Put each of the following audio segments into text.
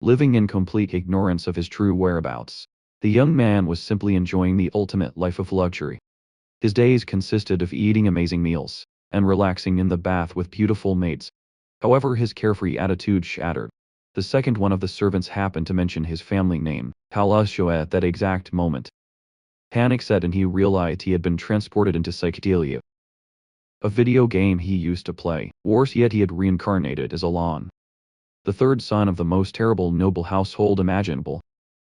living in complete ignorance of his true whereabouts. The young man was simply enjoying the ultimate life of luxury. His days consisted of eating amazing meals and relaxing in the bath with beautiful maids. However, his carefree attitude shattered the second one of the servants happened to mention his family name, Asura, at that exact moment. Panic set and he realized he had been transported into psychedelia. A video game he used to play. Worse yet, he had reincarnated as Alan, the third son of the most terrible noble household imaginable,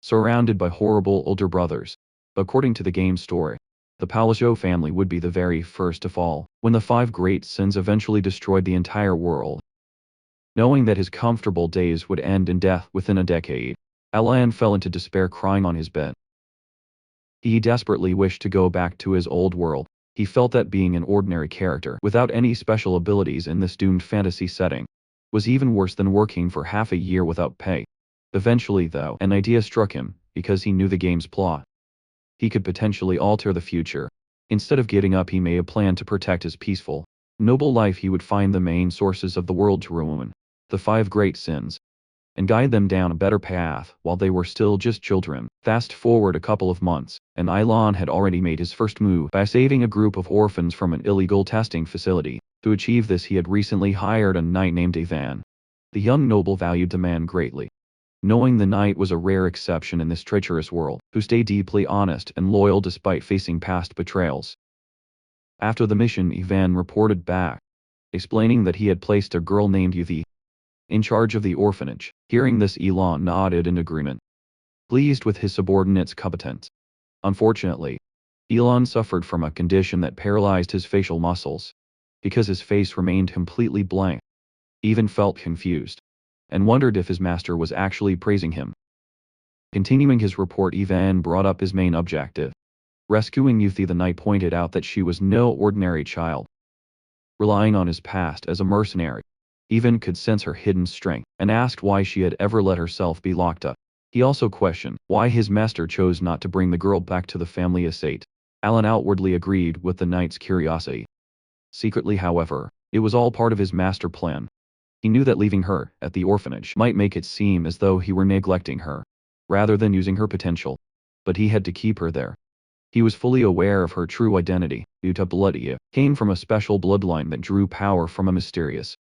surrounded by horrible older brothers. According to the game's story, the Palacio family would be the very first to fall, when the 5 great sins eventually destroyed the entire world. Knowing that his comfortable days would end in death within a decade, Alan fell into despair, crying on his bed. He desperately wished to go back to his old world. He felt that being an ordinary character without any special abilities in this doomed fantasy setting was even worse than working for half a year without pay. Eventually, though, an idea struck him, because he knew the game's plot. He could potentially alter the future. Instead of getting up, he made a plan to protect his peaceful, noble life. He would find the main sources of the world to ruin, the 5 great sins, and guide them down a better path while they were still just children. Fast forward a couple of months, and Ilan had already made his first move by saving a group of orphans from an illegal testing facility. To achieve this, he had recently hired a knight named Ivan. The young noble valued the man greatly, knowing the knight was a rare exception in this treacherous world, who stayed deeply honest and loyal despite facing past betrayals. After the mission, Ivan reported back, explaining that he had placed a girl named Yuthi in charge of the orphanage. Hearing this, Elon nodded in agreement, pleased with his subordinate's competence. Unfortunately, Elon suffered from a condition that paralyzed his facial muscles. Because his face remained completely blank, Ivan felt confused and wondered if his master was actually praising him. Continuing his report, Ivan brought up his main objective, rescuing Yuthi. The knight pointed out that she was no ordinary child. Relying on his past as a mercenary, Ivan could sense her hidden strength and asked why she had ever let herself be locked up. He also questioned why his master chose not to bring the girl back to the family estate. Alan outwardly agreed with the knight's curiosity. Secretly, however, it was all part of his master plan. He knew that leaving her at the orphanage might make it seem as though he were neglecting her, rather than using her potential. But he had to keep her there. He was fully aware of her true identity. Utapalatia came from a special bloodline that drew power from a mysterious,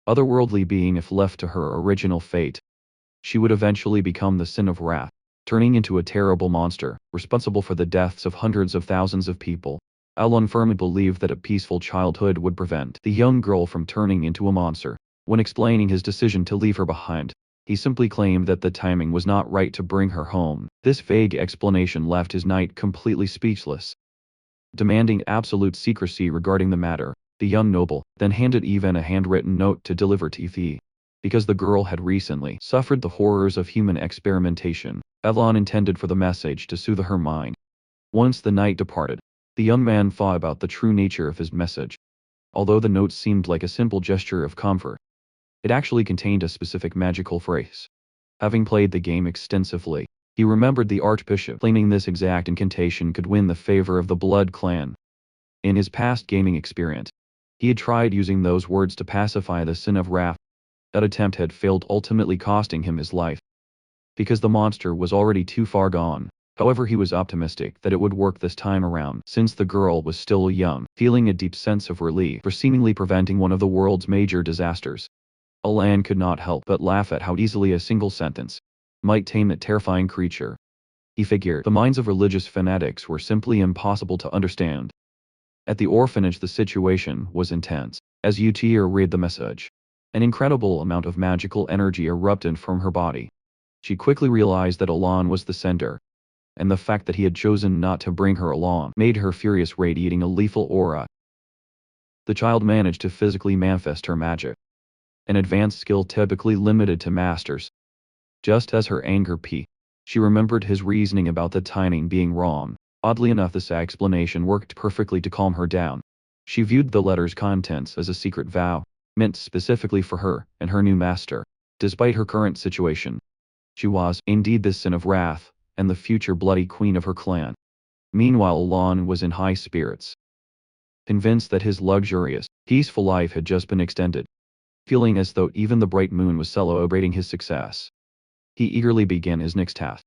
otherworldly being. If left to her original fate, she would eventually become the Sin of Wrath, turning into a terrible monster, responsible for the deaths of hundreds of thousands of people. Alan firmly believed that a peaceful childhood would prevent the young girl from turning into a monster. When explaining his decision to leave her behind, he simply claimed that the timing was not right to bring her home. This vague explanation left his knight completely speechless. Demanding absolute secrecy regarding the matter, the young noble then handed Ivan a handwritten note to deliver to Yuthi. Because the girl had recently suffered the horrors of human experimentation, Alan intended for the message to soothe her mind. Once the knight departed, the young man thought about the true nature of his message. Although the note seemed like a simple gesture of comfort, it actually contained a specific magical phrase. Having played the game extensively, he remembered the Archbishop claiming this exact incantation could win the favor of the Blood Clan. In his past gaming experience, he had tried using those words to pacify the Sin of Wrath. That attempt had failed, ultimately costing him his life, because the monster was already too far gone. However, he was optimistic that it would work this time around, since the girl was still young, feeling a deep sense of relief for seemingly preventing one of the world's major disasters. Alan could not help but laugh at how easily a single sentence might tame that terrifying creature. He figured the minds of religious fanatics were simply impossible to understand. At the orphanage, the situation was intense. As Utir read the message, an incredible amount of magical energy erupted from her body. She quickly realized that Alan was the sender, and the fact that he had chosen not to bring her along made her furious, radiating a lethal aura. The child managed to physically manifest her magic, an advanced skill typically limited to masters. Just as her anger peaked, she remembered his reasoning about the timing being wrong. Oddly enough, this explanation worked perfectly to calm her down. She viewed the letter's contents as a secret vow, meant specifically for her and her new master. Despite her current situation, she was indeed the Sin of Wrath, and the future bloody queen of her clan. Meanwhile, Alan was in high spirits, convinced that his luxurious, peaceful life had just been extended, feeling as though even the bright moon was celebrating his success. He eagerly began his next task.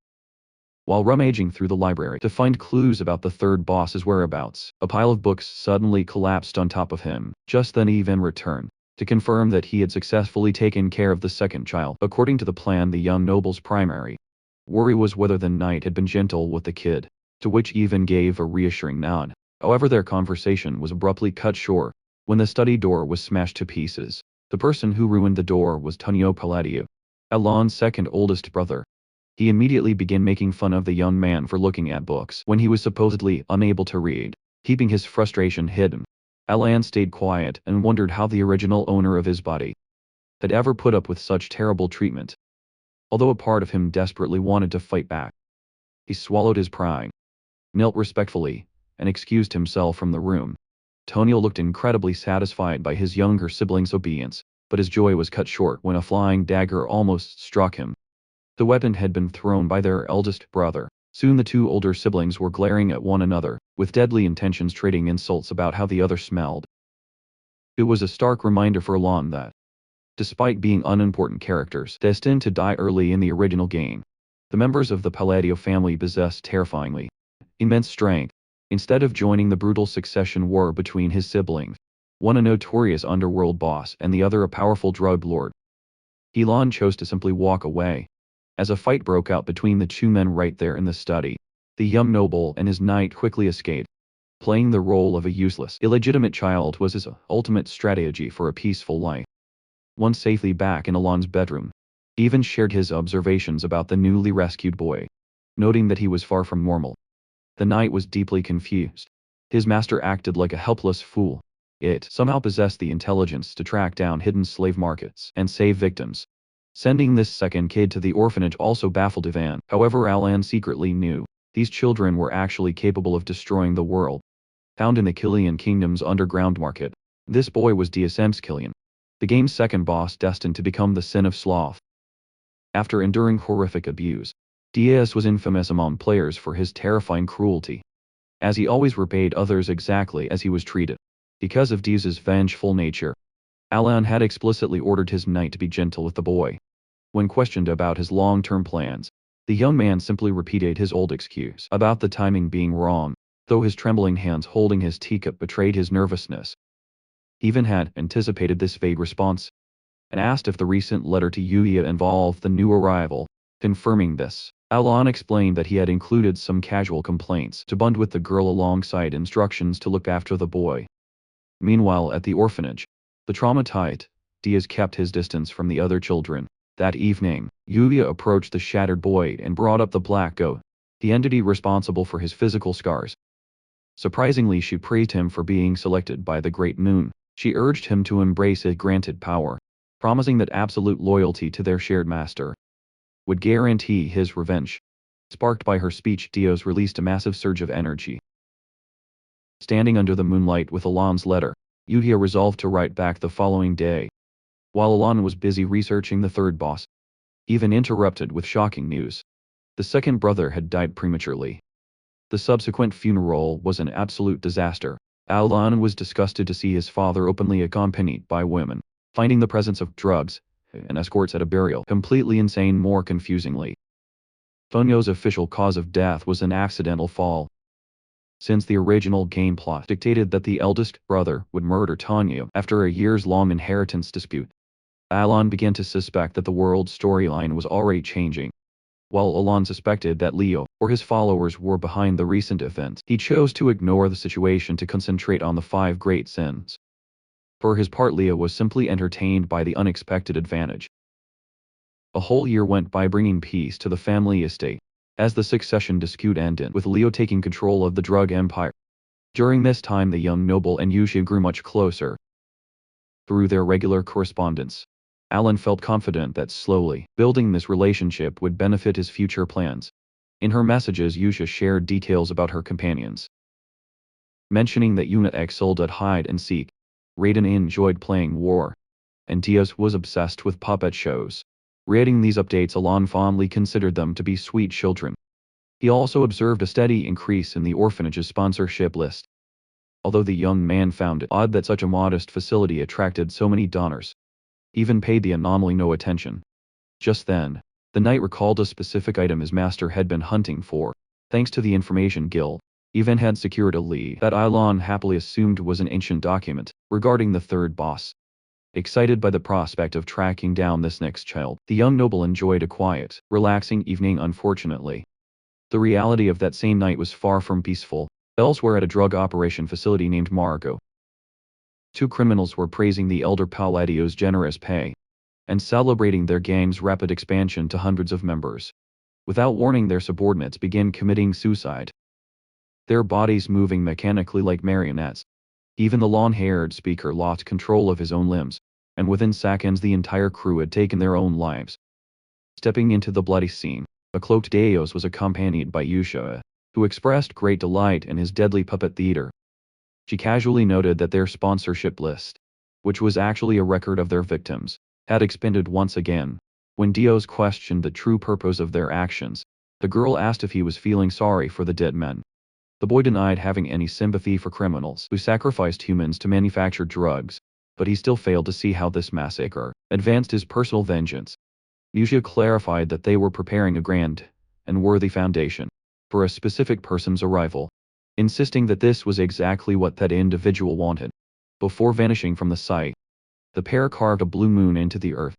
While rummaging through the library to find clues about the third boss's whereabouts, a pile of books suddenly collapsed on top of him. Just then Ivan returned to confirm that he had successfully taken care of the second child. According to the plan, the young noble's primary worry was whether the knight had been gentle with the kid, to which Ivan gave a reassuring nod. However, their conversation was abruptly cut short when the study door was smashed to pieces. The person who ruined the door was Tonio Palladio, Alon's second oldest brother. He immediately began making fun of the young man for looking at books when he was supposedly unable to read, keeping his frustration hidden. Alan stayed quiet and wondered how the original owner of his body had ever put up with such terrible treatment. Although a part of him desperately wanted to fight back, he swallowed his pride, knelt respectfully, and excused himself from the room. Tonio looked incredibly satisfied by his younger sibling's obedience, but his joy was cut short when a flying dagger almost struck him. The weapon had been thrown by their eldest brother. Soon the two older siblings were glaring at one another, with deadly intentions, trading insults about how the other smelled. It was a stark reminder for Alon that, despite being unimportant characters destined to die early in the original game, the members of the Palladio family possessed terrifyingly immense strength. Instead of joining the brutal succession war between his siblings, one a notorious underworld boss and the other a powerful drug lord, Elon chose to simply walk away. As a fight broke out between the two men right there in the study, the young noble and his knight quickly escaped. Playing the role of a useless, illegitimate child was his ultimate strategy for a peaceful life. Once safely back in Alon's bedroom, he even shared his observations about the newly rescued boy, noting that he was far from normal. The knight was deeply confused. His master acted like a helpless fool. It somehow possessed the intelligence to track down hidden slave markets and save victims. Sending this second kid to the orphanage also baffled Ivan. However, Alan secretly knew these children were actually capable of destroying the world. Found in the Killian Kingdom's underground market, this boy was DSM's Killian, the game's second boss destined to become the sin of sloth. After enduring horrific abuse, Diaz was infamous among players for his terrifying cruelty, as he always repaid others exactly as he was treated. Because of Diaz's vengeful nature, Alan had explicitly ordered his knight to be gentle with the boy. When questioned about his long-term plans, the young man simply repeated his old excuse about the timing being wrong, though his trembling hands holding his teacup betrayed his nervousness. He even had anticipated this vague response, and asked if the recent letter to Yuya involved the new arrival. Confirming this, Alan explained that he had included some casual complaints to bond with the girl alongside instructions to look after the boy. Meanwhile, at the orphanage, the traumatized Diaz kept his distance from the other children. That evening, Yuya approached the shattered boy and brought up the black goat, the entity responsible for his physical scars. Surprisingly, she praised him for being selected by the Great Moon. She urged him to embrace his granted power, promising that absolute loyalty to their shared master would guarantee his revenge. Sparked by her speech, Diaz released a massive surge of energy. Standing under the moonlight with Alon's letter, Yuya resolved to write back the following day. While Alon was busy researching the third boss, Ivan interrupted with shocking news. The second brother had died prematurely. The subsequent funeral was an absolute disaster. Alon was disgusted to see his father openly accompanied by women, finding the presence of drugs and escorts at a burial completely insane. More confusingly, Tonio's official cause of death was an accidental fall. Since the original game plot dictated that the eldest brother would murder Tonio after a years-long inheritance dispute, Alon began to suspect that the world's storyline was already changing. While Alon suspected that Leo or his followers were behind the recent events, he chose to ignore the situation to concentrate on the 5 great sins. For his part, Leo was simply entertained by the unexpected advantage. A whole year went by, bringing peace to the family estate, as the succession dispute ended with Leo taking control of the drug empire. During this time, the young noble and Yushia grew much closer. Through their regular correspondence, Alan felt confident that slowly building this relationship would benefit his future plans. In her messages, Yushia shared details about her companions, mentioning that Yuna excelled at hide and seek, Raiden enjoyed playing war, and Diaz was obsessed with puppet shows. Reading these updates, Alon fondly considered them to be sweet children. He also observed a steady increase in the orphanage's sponsorship list. Although the young man found it odd that such a modest facility attracted so many donors, he even paid the anomaly no attention. Just then, The knight recalled a specific item his master had been hunting for. Thanks to the information guild, Ivan had secured a lead that Ilon happily assumed was an ancient document regarding the third boss. Excited by the prospect of tracking down this next child, the young noble enjoyed a quiet, relaxing evening. Unfortunately, the reality of that same night was far from peaceful. Elsewhere at a drug operation facility named Margo, two criminals were praising the elder Palladio's generous pay and celebrating their gang's rapid expansion to hundreds of members. Without warning, their subordinates began committing suicide, their bodies moving mechanically like marionettes. Even the long-haired speaker lost control of his own limbs, and within seconds the entire crew had taken their own lives. Stepping into the bloody scene, a cloaked Deus was accompanied by Yusha, who expressed great delight in his deadly puppet theater. She casually noted that their sponsorship list, which was actually a record of their victims, had expanded once again. When Dios questioned the true purpose of their actions, the girl asked if he was feeling sorry for the dead men. The boy denied having any sympathy for criminals who sacrificed humans to manufacture drugs, but he still failed to see how this massacre advanced his personal vengeance. Yusha clarified that they were preparing a grand and worthy foundation for a specific person's arrival, insisting that this was exactly what that individual wanted. Before vanishing from the site, the pair carved a blue moon into the earth,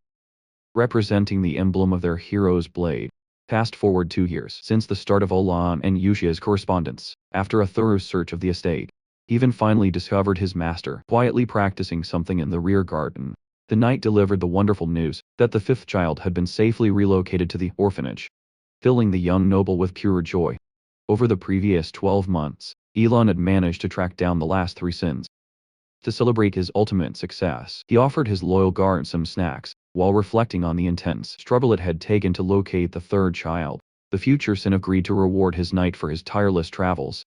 representing the emblem of their hero's blade. Fast forward 2 years since the start of Olan and Yusha's correspondence. After a thorough search of the estate, Ivan finally discovered his master quietly practicing something in the rear garden. The knight delivered the wonderful news that the fifth child had been safely relocated to the orphanage, filling the young noble with pure joy. Over the previous 12 months, Elon had managed to track down the last 3 sins. To celebrate his ultimate success, he offered his loyal guard some snacks. While reflecting on the intense struggle it had taken to locate the third child, the future sin agreed to reward his knight for his tireless travels.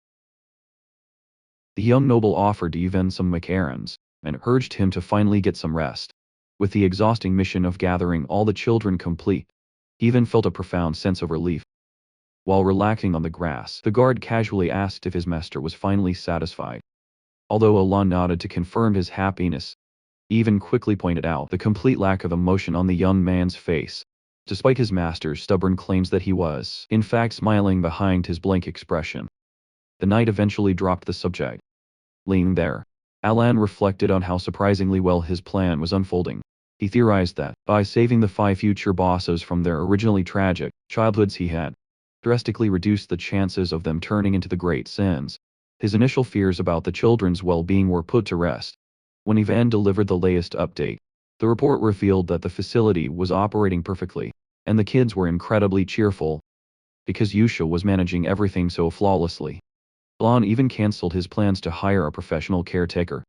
The young noble offered Ivan some macarons, and urged him to finally get some rest. With the exhausting mission of gathering all the children complete, Ivan felt a profound sense of relief. While relaxing on the grass, the guard casually asked if his master was finally satisfied. Although Alon nodded to confirm his happiness, Ivan quickly pointed out the complete lack of emotion on the young man's face, despite his master's stubborn claims that he was, in fact, smiling behind his blank expression. The knight eventually dropped the subject. Leaning there, Alan reflected on how surprisingly well his plan was unfolding. He theorized that, by saving the 5 future bosses from their originally tragic childhoods, he had drastically reduced the chances of them turning into the great sins. His initial fears about the children's well-being were put to rest. When Ivan delivered the latest update, the report revealed that the facility was operating perfectly, and the kids were incredibly cheerful, because Yusha was managing everything so flawlessly. Alon even cancelled his plans to hire a professional caretaker.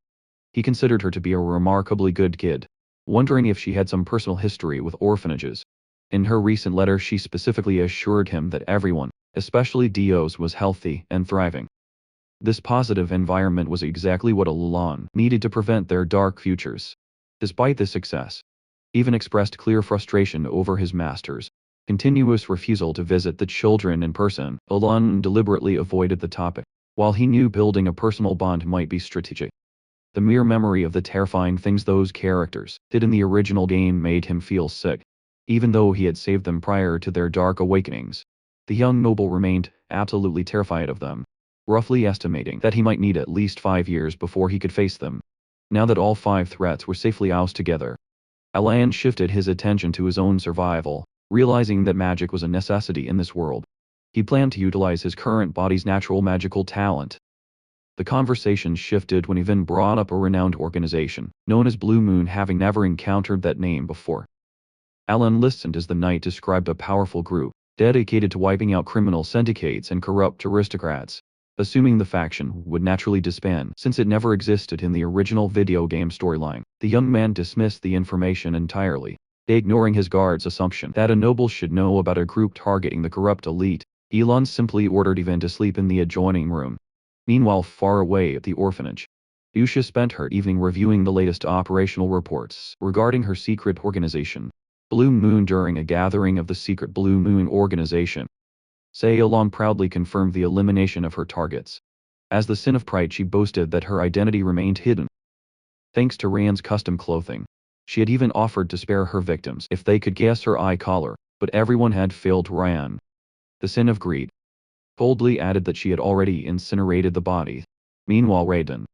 He considered her to be a remarkably good kid, wondering if she had some personal history with orphanages. In her recent letter, she specifically assured him that everyone, especially Dios, was healthy and thriving. This positive environment was exactly what Alon needed to prevent their dark futures. Despite this success, Ivan expressed clear frustration over his master's continuous refusal to visit the children in person. Alon deliberately avoided the topic. While he knew building a personal bond might be strategic, the mere memory of the terrifying things those characters did in the original game made him feel sick. Even though he had saved them prior to their dark awakenings, the young noble remained absolutely terrified of them, roughly estimating that he might need at least 5 years before he could face them. Now that all 5 threats were safely ousted together, Alan shifted his attention to his own survival, realizing that magic was a necessity in this world. He planned to utilize his current body's natural magical talent. The conversation shifted when Ivan brought up a renowned organization, known as Blue Moon, having never encountered that name before. Alan listened as the knight described a powerful group, dedicated to wiping out criminal syndicates and corrupt aristocrats. Assuming the faction would naturally disband since it never existed in the original video game storyline, the young man dismissed the information entirely, ignoring his guard's assumption that a noble should know about a group targeting the corrupt elite. Elon simply ordered Ivan to sleep in the adjoining room. Meanwhile, far away at the orphanage, Yusha spent her evening reviewing the latest operational reports regarding her secret organization, Blue Moon. During a gathering of the secret Blue Moon organization, Alon proudly confirmed the elimination of her targets. As the sin of pride, she boasted that her identity remained hidden. Thanks to Rand's custom clothing, she had even offered to spare her victims if they could guess her eye color. but everyone had failed Ryan. The sin of greed. Coldly added that she had already incinerated the body. Meanwhile Raiden,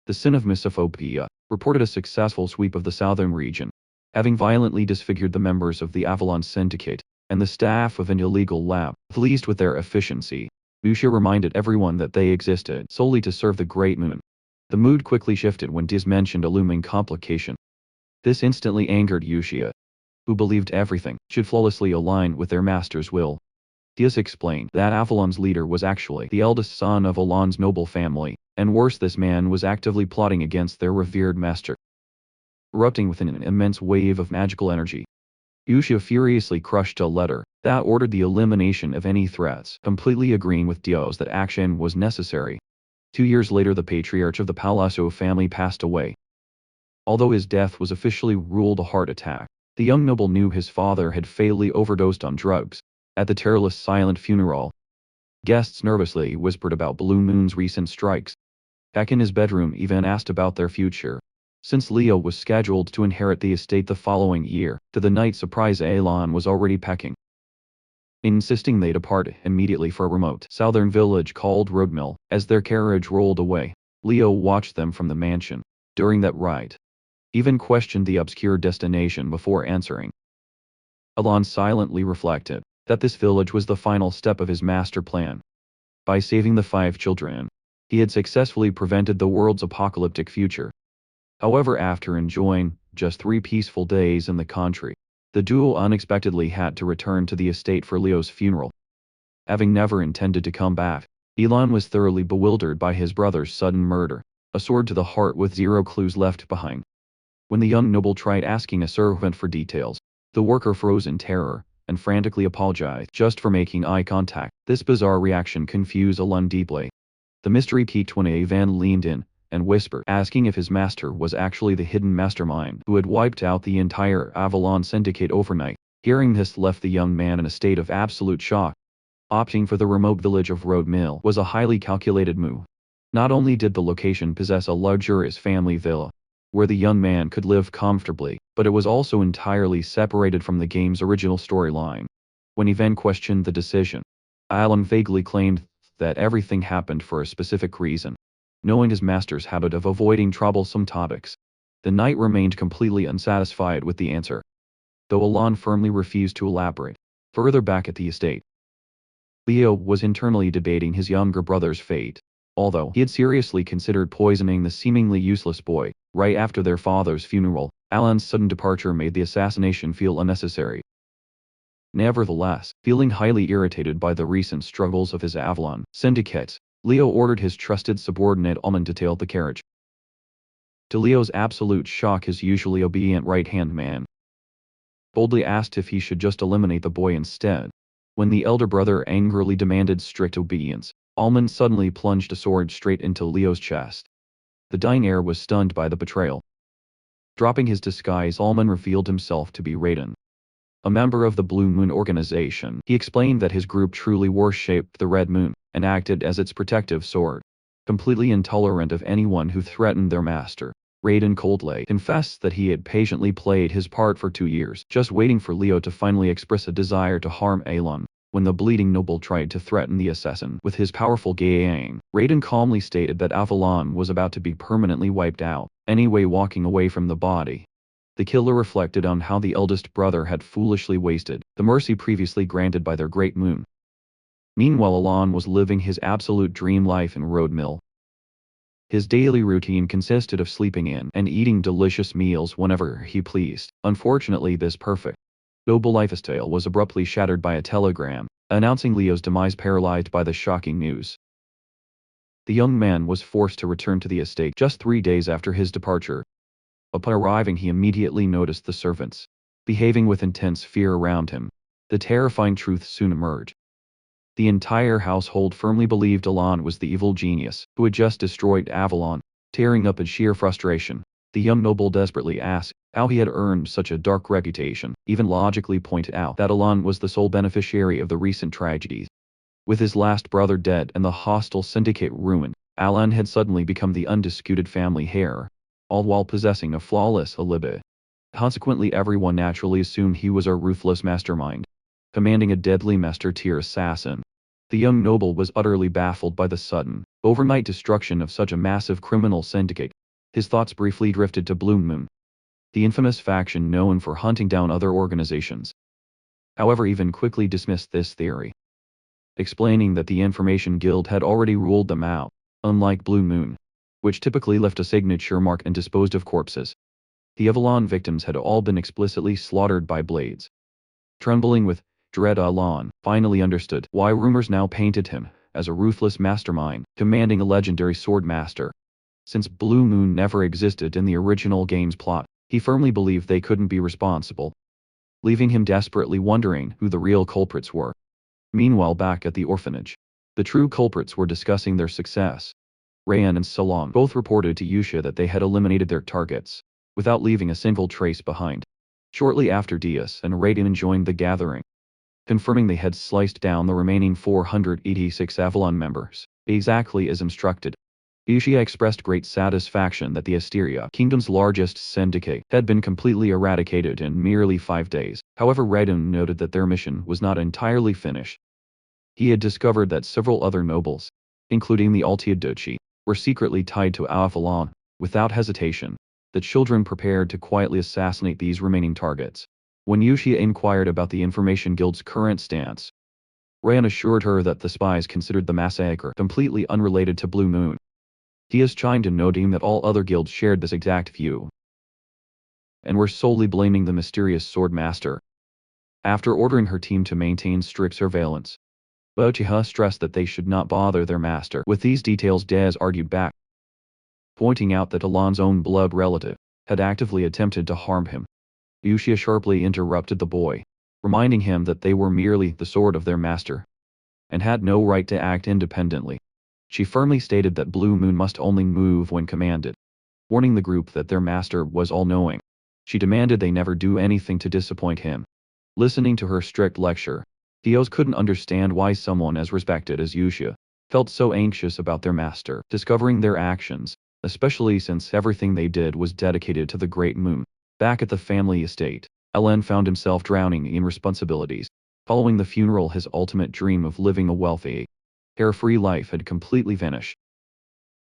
the sin of misophobia, reported a successful sweep of the southern region, having violently disfigured the members of the Avalon Syndicate and the staff of an illegal lab. Pleased with their efficiency, Yuxia reminded everyone that they existed solely to serve the Great Moon. The mood quickly shifted when Diaz mentioned a looming complication. This instantly angered Yuxia, who believed everything should flawlessly align with their master's will. Diaz explained that Avalon's leader was actually the eldest son of Avalon's noble family, and worse, this man was actively plotting against their revered master. Erupting within an immense wave of magical energy, Yuxia furiously crushed a letter that ordered the elimination of any threats, completely agreeing with Diaz that action was necessary. 2 years later, the patriarch of the Palazzo family passed away. Although his death was officially ruled a heart attack, the young noble knew his father had fatally overdosed on drugs. At the terrorless silent funeral, guests nervously whispered about Blue Moon's recent strikes. Back in his bedroom, Ivan asked about their future. Since Leo was scheduled to inherit the estate the following year, to the night surprise, Alon was already packing, insisting they depart immediately for a remote southern village called Roadmill. As their carriage rolled away, Leo watched them from the mansion. During that ride, Ivan questioned the obscure destination before answering. Alon silently reflected that this village was the final step of his master plan. By saving the 5 children, he had successfully prevented the world's apocalyptic future. However, after enjoying just 3 peaceful days in the country, the duo unexpectedly had to return to the estate for Leo's funeral. Having never intended to come back, Elon was thoroughly bewildered by his brother's sudden murder, a sword to the heart with 0 clues left behind. When the young noble tried asking a servant for details, the worker froze in terror and frantically apologized just for making eye contact. This bizarre reaction confused Alon deeply. The mystery peaked when Ivan leaned in and whispered, asking if his master was actually the hidden mastermind who had wiped out the entire Avalon Syndicate overnight. Hearing this left the young man in a state of absolute shock. Opting for the remote village of Road Mill was a highly calculated move. Not only did the location possess a luxurious family villa, where the young man could live comfortably, but it was also entirely separated from the game's original storyline. When Ivan questioned the decision, Alon vaguely claimed that everything happened for a specific reason. Knowing his master's habit of avoiding troublesome topics, the knight remained completely unsatisfied with the answer, though Alon firmly refused to elaborate. Further back at the estate, Leo was internally debating his younger brother's fate. Although he had seriously considered poisoning the seemingly useless boy right after their father's funeral, Alan's sudden departure made the assassination feel unnecessary. Nevertheless, feeling highly irritated by the recent struggles of his Avalon Syndicate, Leo ordered his trusted subordinate Almond to tail the carriage. To Leo's absolute shock, his usually obedient right-hand man boldly asked if he should just eliminate the boy instead. When the elder brother angrily demanded strict obedience, Almond suddenly plunged a sword straight into Leo's chest. The dying heir was stunned by the betrayal. Dropping his disguise, Almond revealed himself to be Raiden, a member of the Blue Moon organization. He explained that his group truly worshipped the Red Moon and acted as its protective sword. Completely intolerant of anyone who threatened their master, Raiden coldly confessed that he had patiently played his part for 2 years, just waiting for Leo to finally express a desire to harm Alon. When the bleeding noble tried to threaten the assassin with his powerful gang, Raiden calmly stated that Avalon was about to be permanently wiped out, anyway walking away from the body. The killer reflected on how the eldest brother had foolishly wasted the mercy previously granted by their great moon. Meanwhile, Alon was living his absolute dream life in Road Mill. His daily routine consisted of sleeping in and eating delicious meals whenever he pleased. Unfortunately, this perfect noble lifestyle was abruptly shattered by a telegram announcing Leo's demise, paralyzed by the shocking news. The young man was forced to return to the estate just 3 days after his departure. Upon arriving, he immediately noticed the servants behaving with intense fear around him. The terrifying truth soon emerged. The entire household firmly believed Alon was the evil genius who had just destroyed Avalon. Tearing up in sheer frustration, the young noble desperately asked how he had earned such a dark reputation, even logically pointed out that Alon was the sole beneficiary of the recent tragedies. With his last brother dead and the hostile syndicate ruined, Alon had suddenly become the undisputed family heir, all while possessing a flawless alibi. Consequently, everyone naturally assumed he was a ruthless mastermind. commanding a deadly master-tier assassin. The young noble was utterly baffled by the sudden, overnight destruction of such a massive criminal syndicate. His thoughts briefly drifted to Blue Moon, the infamous faction known for hunting down other organizations. However, even quickly dismissed this theory, explaining that the Information Guild had already ruled them out, unlike Blue Moon, which typically left a signature mark and disposed of corpses. The Avalon victims had all been explicitly slaughtered by blades. Trembling with dread, Alon finally understood why rumors now painted him as a ruthless mastermind, commanding a legendary sword master. Since Blue Moon never existed in the original game's plot, he firmly believed they couldn't be responsible, leaving him desperately wondering who the real culprits were. Meanwhile, back at the orphanage, the true culprits were discussing their success. Rayan and Salong both reported to Yusha that they had eliminated their targets, without leaving a single trace behind. Shortly after, Diaz and Raiden joined the gathering, confirming they had sliced down the remaining 486 Avalon members, exactly as instructed. Yusha expressed great satisfaction that the Asteria Kingdom's largest syndicate had been completely eradicated in merely 5 days. However, Raiden noted that their mission was not entirely finished. He had discovered that several other nobles, including the Altiadochi, were secretly tied to Avalon. Without hesitation, the children prepared to quietly assassinate these remaining targets. When Yusha inquired about the Information Guild's current stance, Rayan assured her that the spies considered the massacre completely unrelated to Blue Moon. Diaz chimed in, noting that all other guilds shared this exact view, and were solely blaming the mysterious sword master. After ordering her team to maintain strict surveillance, Uchiha stressed that they should not bother their master with these details. Diaz argued back, pointing out that Alon's own blood relative had actively attempted to harm him. Yusha sharply interrupted the boy, reminding him that they were merely the sword of their master, and had no right to act independently. She firmly stated that Blue Moon must only move when commanded, warning the group that their master was all-knowing. She demanded they never do anything to disappoint him. Listening to her strict lecture, Diaz couldn't understand why someone as respected as Yusha felt so anxious about their master discovering their actions, especially since everything they did was dedicated to the Great Moon. Back at the family estate, Alen found himself drowning in responsibilities. Following the funeral, his ultimate dream of living a wealthy, carefree life had completely vanished.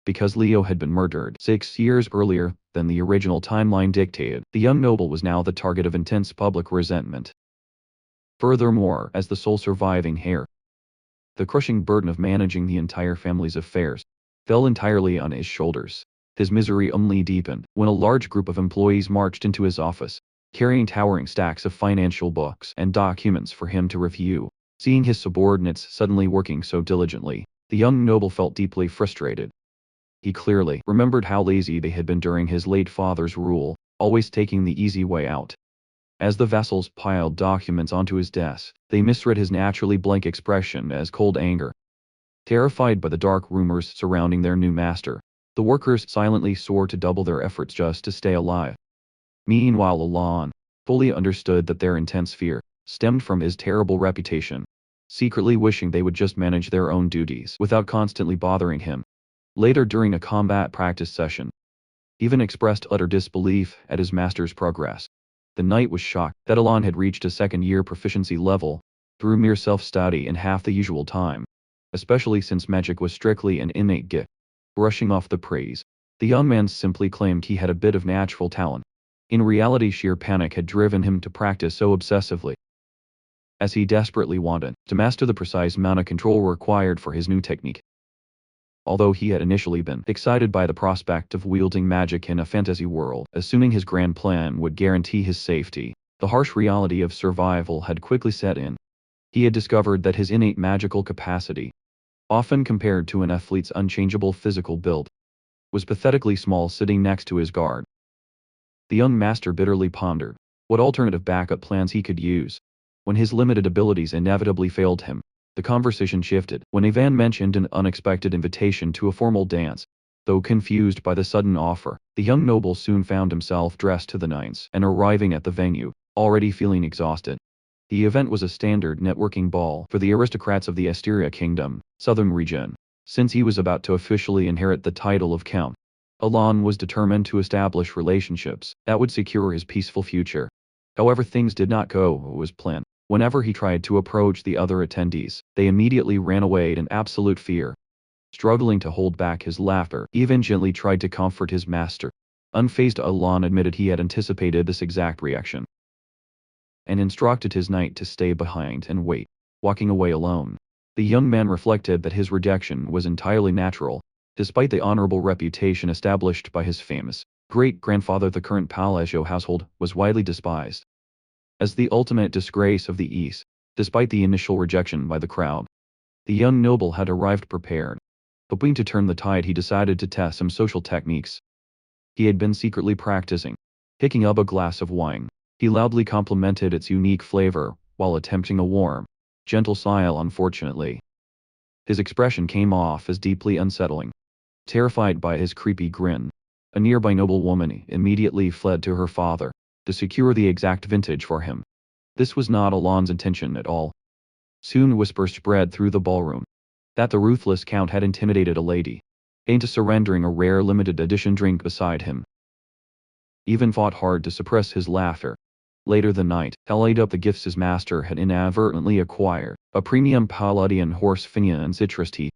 Because Leo had been murdered 6 years earlier than the original timeline dictated, the young noble was now the target of intense public resentment. Furthermore, as the sole surviving heir, the crushing burden of managing the entire family's affairs fell entirely on his shoulders. His misery only deepened when a large group of employees marched into his office, carrying towering stacks of financial books and documents for him to review. Seeing his subordinates suddenly working so diligently, the young noble felt deeply frustrated. He clearly remembered how lazy they had been during his late father's rule, always taking the easy way out. As the vassals piled documents onto his desk, they misread his naturally blank expression as cold anger. Terrified by the dark rumors surrounding their new master, the workers silently swore to double their efforts just to stay alive. Meanwhile, Alon fully understood that their intense fear stemmed from his terrible reputation, secretly wishing they would just manage their own duties without constantly bothering him. Later, during a combat practice session, he even expressed utter disbelief at his master's progress. The knight was shocked that Alon had reached a second-year proficiency level through mere self-study in half the usual time, especially since magic was strictly an innate gift. Brushing off the praise, the young man simply claimed he had a bit of natural talent. In reality, sheer panic had driven him to practice so obsessively, as he desperately wanted to master the precise mana control required for his new technique. Although he had initially been excited by the prospect of wielding magic in a fantasy world, assuming his grand plan would guarantee his safety, the harsh reality of survival had quickly set in. He had discovered that his innate magical capacity, often compared to an athlete's unchangeable physical build, was pathetically small sitting next to his guard. The young master bitterly pondered what alternative backup plans he could use. When his limited abilities inevitably failed him, the conversation shifted when Ivan mentioned an unexpected invitation to a formal dance. Though confused by the sudden offer, the young noble soon found himself dressed to the nines and arriving at the venue, already feeling exhausted. The event was a standard networking ball for the aristocrats of the Asteria Kingdom, southern region. Since he was about to officially inherit the title of Count, Alon was determined to establish relationships that would secure his peaceful future. However, things did not go as planned. Whenever he tried to approach the other attendees, they immediately ran away in absolute fear. Struggling to hold back his laughter, he even gently tried to comfort his master. Unfazed, Alan admitted he had anticipated this exact reaction and instructed his knight to stay behind and wait, walking away alone. The young man reflected that his rejection was entirely natural, despite the honorable reputation established by his famous great-grandfather. The current Palazzo household was widely despised as the ultimate disgrace of the East. Despite the initial rejection by the crowd, the young noble had arrived prepared. Hoping to turn the tide, he decided to test some social techniques. He had been secretly practicing. Picking up a glass of wine, he loudly complimented its unique flavor, while attempting a warm, gentle smile. Unfortunately, his expression came off as deeply unsettling. Terrified by his creepy grin, a nearby noblewoman immediately fled to her father to secure the exact vintage for him. This was not Alon's intention at all. Soon whispers spread through the ballroom that the ruthless count had intimidated a lady into surrendering a rare limited edition drink beside him. Even fought hard to suppress his laughter. Later the night, tallied up the gifts his master had inadvertently acquired: a premium Palladian horse finia and citrus tea,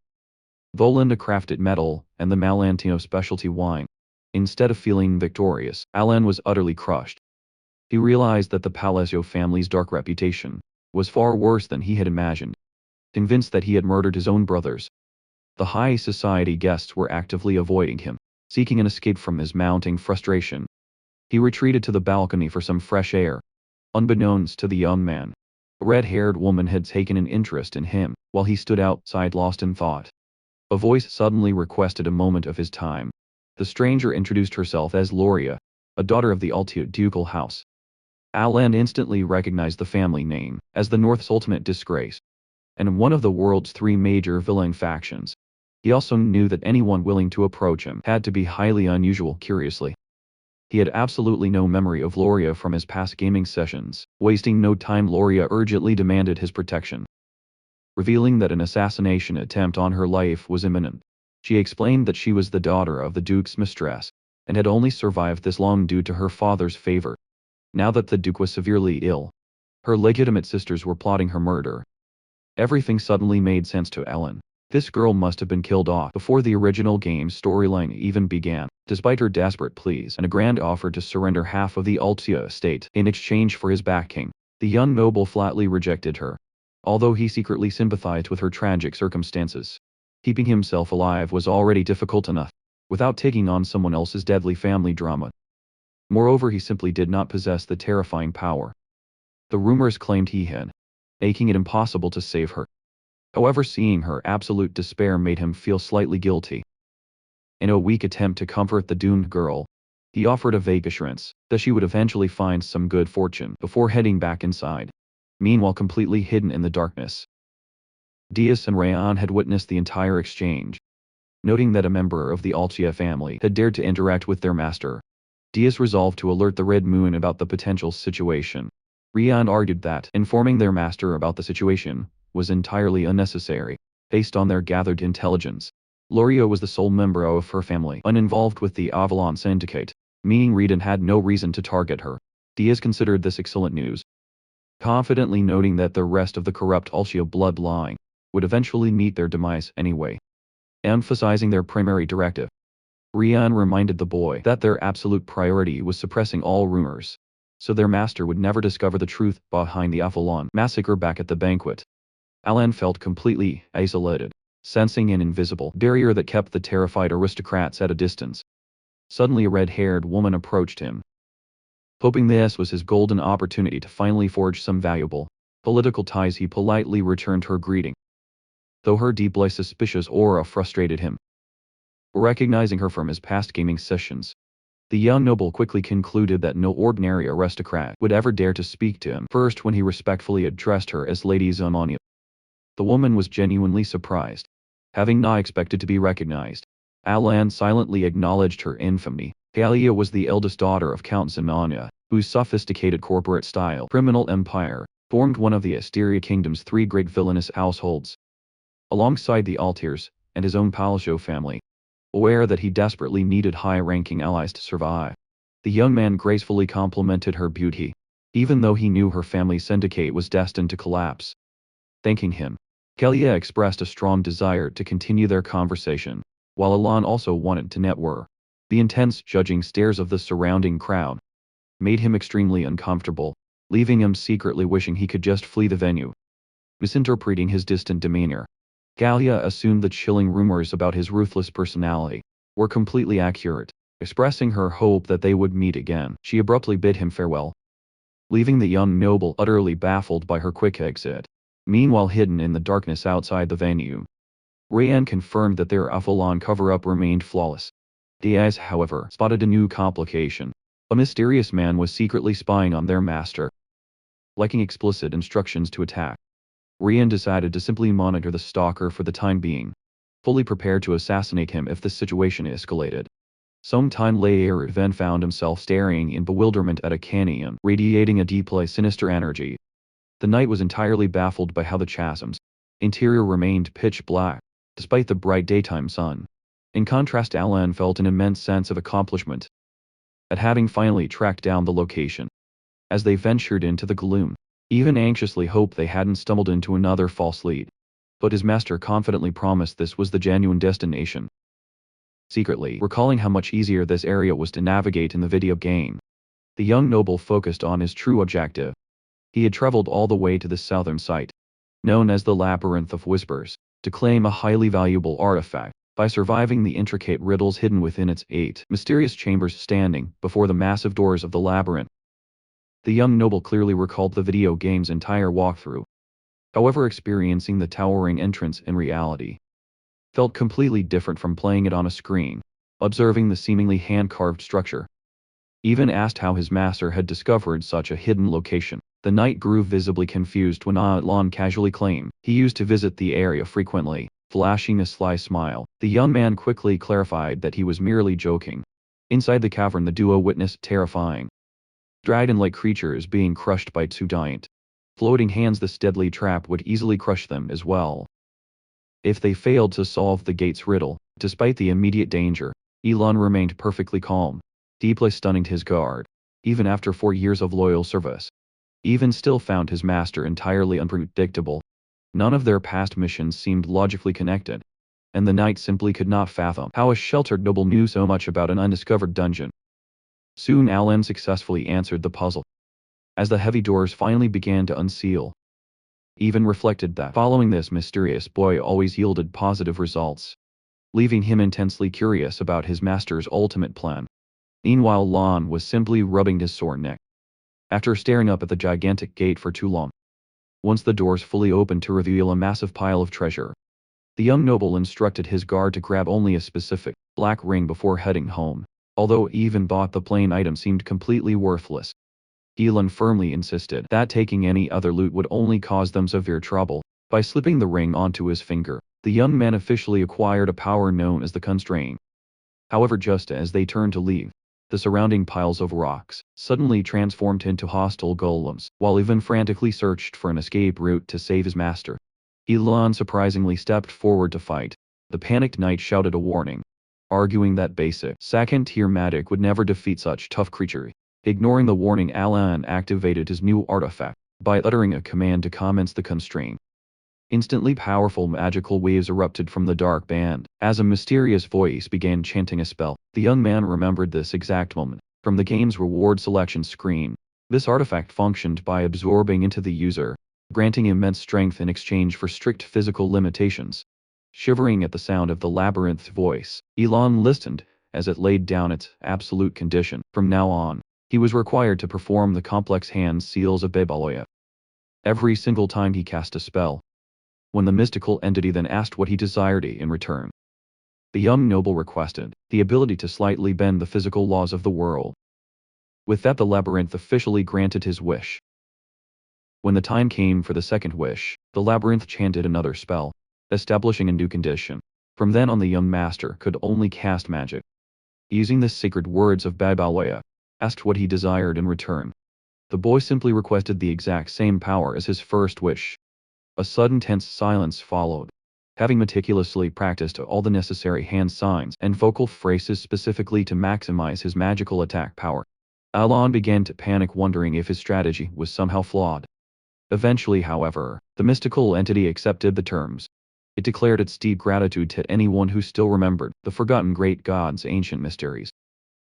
Volinda crafted metal, and the Malantino specialty wine. Instead of feeling victorious, Alan was utterly crushed. He realized that the Palazzo family's dark reputation was far worse than he had imagined. Convinced that he had murdered his own brothers, the high society guests were actively avoiding him, seeking an escape from his mounting frustration. He retreated to the balcony for some fresh air. Unbeknownst to the young man, a red-haired woman had taken an interest in him, while he stood outside lost in thought. A voice suddenly requested a moment of his time. The stranger introduced herself as Loria, a daughter of the Altia ducal house. Alan instantly recognized the family name as the North's ultimate disgrace, and one of the world's three major villain factions. He also knew that anyone willing to approach him had to be highly unusual. Curiously, he had absolutely no memory of Loria from his past gaming sessions. Wasting no time, Loria urgently demanded his protection. Revealing that an assassination attempt on her life was imminent, she explained that she was the daughter of the Duke's mistress, and had only survived this long due to her father's favor. Now that the Duke was severely ill, her legitimate sisters were plotting her murder. Everything suddenly made sense to Ellen. This girl must have been killed off before the original game's storyline even began. Despite her desperate pleas and a grand offer to surrender half of the Altia estate in exchange for his backing, the young noble flatly rejected her. Although he secretly sympathized with her tragic circumstances, keeping himself alive was already difficult enough, without taking on someone else's deadly family drama. Moreover, he simply did not possess the terrifying power the rumors claimed he had, making it impossible to save her. However, seeing her absolute despair made him feel slightly guilty. In a weak attempt to comfort the doomed girl, he offered a vague assurance that she would eventually find some good fortune before heading back inside. Meanwhile, completely hidden in the darkness, Diaz and Rayan had witnessed the entire exchange. Noting that a member of the Altia family had dared to interact with their master, Diaz resolved to alert the Red Moon about the potential situation. Rayan argued that informing their master about the situation was entirely unnecessary, based on their gathered intelligence. Loria was the sole member of her family uninvolved with the Avalon Syndicate, meaning Redan had no reason to target her. Diaz considered this excellent news, confidently noting that the rest of the corrupt Altia bloodline would eventually meet their demise anyway. Emphasizing their primary directive, Rayan reminded the boy that their absolute priority was suppressing all rumors, so their master would never discover the truth behind the Avalon massacre. Back at the banquet, Alan felt completely isolated, sensing an invisible barrier that kept the terrified aristocrats at a distance. Suddenly, a red-haired woman approached him. Hoping this was his golden opportunity to finally forge some valuable political ties, he politely returned her greeting, though her deeply suspicious aura frustrated him. Recognizing her from his past gaming sessions, the young noble quickly concluded that no ordinary aristocrat would ever dare to speak to him first when he respectfully addressed her as Lady Zamania. The woman was genuinely surprised, having not expected to be recognized. Alan silently acknowledged her infamy. Yahello was the eldest daughter of Count Zamania, whose sophisticated corporate-style criminal empire formed one of the Asteria Kingdom's three great villainous households, alongside the Altiers and his own Palazzo family. Aware that he desperately needed high-ranking allies to survive, the young man gracefully complimented her beauty. even though he knew her family syndicate was destined to collapse. Thanking him, Kalia expressed a strong desire to continue their conversation, while Alon also wanted to network. The intense judging stares of the surrounding crowd made him extremely uncomfortable, leaving him secretly wishing he could just flee the venue. Misinterpreting his distant demeanor, Kalia assumed the chilling rumors about his ruthless personality were completely accurate. Expressing her hope that they would meet again, she abruptly bid him farewell, leaving the young noble utterly baffled by her quick exit. Meanwhile, hidden in the darkness outside the venue, Rayan confirmed that their Avalon cover-up remained flawless. Diaz, however, spotted a new complication. A mysterious man was secretly spying on their master, liking explicit instructions to attack. Rayan decided to simply monitor the stalker for the time being, fully prepared to assassinate him if the situation escalated. Some time later, Ivan found himself staring in bewilderment at a canyon radiating a deeply sinister energy. The knight was entirely baffled by how the chasm's interior remained pitch black, despite the bright daytime sun. In contrast, Alan felt an immense sense of accomplishment at having finally tracked down the location. As they ventured into the gloom, Ivan anxiously hoped they hadn't stumbled into another false lead. But his master confidently promised this was the genuine destination. Secretly recalling how much easier this area was to navigate in the video game, the young noble focused on his true objective. He had traveled all the way to the southern site, known as the Labyrinth of Whispers, to claim a highly valuable artifact. By surviving the intricate riddles hidden within its 8 mysterious chambers standing before the massive doors of the labyrinth, the young noble clearly recalled the video game's entire walkthrough. However, experiencing the towering entrance in reality felt completely different from playing it on a screen. Observing the seemingly hand-carved structure, Ivan asked how his master had discovered such a hidden location. The knight grew visibly confused when Atlan casually claimed he used to visit the area frequently. Flashing a sly smile, the young man quickly clarified that he was merely joking. Inside the cavern, the duo witnessed terrifying dragon-like creatures being crushed by 2 giant floating hands. This deadly trap would easily crush them as well if they failed to solve the gate's riddle. Despite the immediate danger, Elon remained perfectly calm, deeply stunning his guard. Even after 4 years of loyal service, Ivan still found his master entirely unpredictable. None of their past missions seemed logically connected, and the knight simply could not fathom how a sheltered noble knew so much about an undiscovered dungeon. Soon Alan successfully answered the puzzle. As the heavy doors finally began to unseal, Ivan reflected that following this mysterious boy always yielded positive results, leaving him intensely curious about his master's ultimate plan. Meanwhile, Lon was simply rubbing his sore neck after staring up at the gigantic gate for too long. Once the doors fully opened to reveal a massive pile of treasure, the young noble instructed his guard to grab only a specific black ring before heading home. Although Ivan thought the plain item seemed completely worthless, Elon firmly insisted that taking any other loot would only cause them severe trouble. By slipping the ring onto his finger, the young man officially acquired a power known as the constraint. However, just as they turned to leave, the surrounding piles of rocks suddenly transformed into hostile golems. While Ivan frantically searched for an escape route to save his master, Elon surprisingly stepped forward to fight. The panicked knight shouted a warning, arguing that basic second-tier magic would never defeat such tough creature. Ignoring the warning, Alan activated his new artifact by uttering a command to commence the constraint. Instantly, powerful magical waves erupted from the dark band. As a mysterious voice began chanting a spell, the young man remembered this exact moment from the game's reward selection screen. This artifact functioned by absorbing into the user, granting immense strength in exchange for strict physical limitations. Shivering at the sound of the labyrinth's voice, Elon listened as it laid down its absolute condition. From now on, he was required to perform the complex hand seals of Babaloya every single time he cast a spell. When the mystical entity then asked what he desired in return, the young noble requested the ability to slightly bend the physical laws of the world. With that, the labyrinth officially granted his wish. When the time came for the second wish, the labyrinth chanted another spell, establishing a new condition. From then on, the young master could only cast magic using the sacred words of Babaloya. Asked what he desired in return, the boy simply requested the exact same power as his first wish. A sudden tense silence followed. Having meticulously practiced all the necessary hand signs and vocal phrases specifically to maximize his magical attack power, Alon began to panic, wondering if his strategy was somehow flawed. Eventually, however, the mystical entity accepted the terms. It declared its deep gratitude to anyone who still remembered the forgotten great god's ancient mysteries,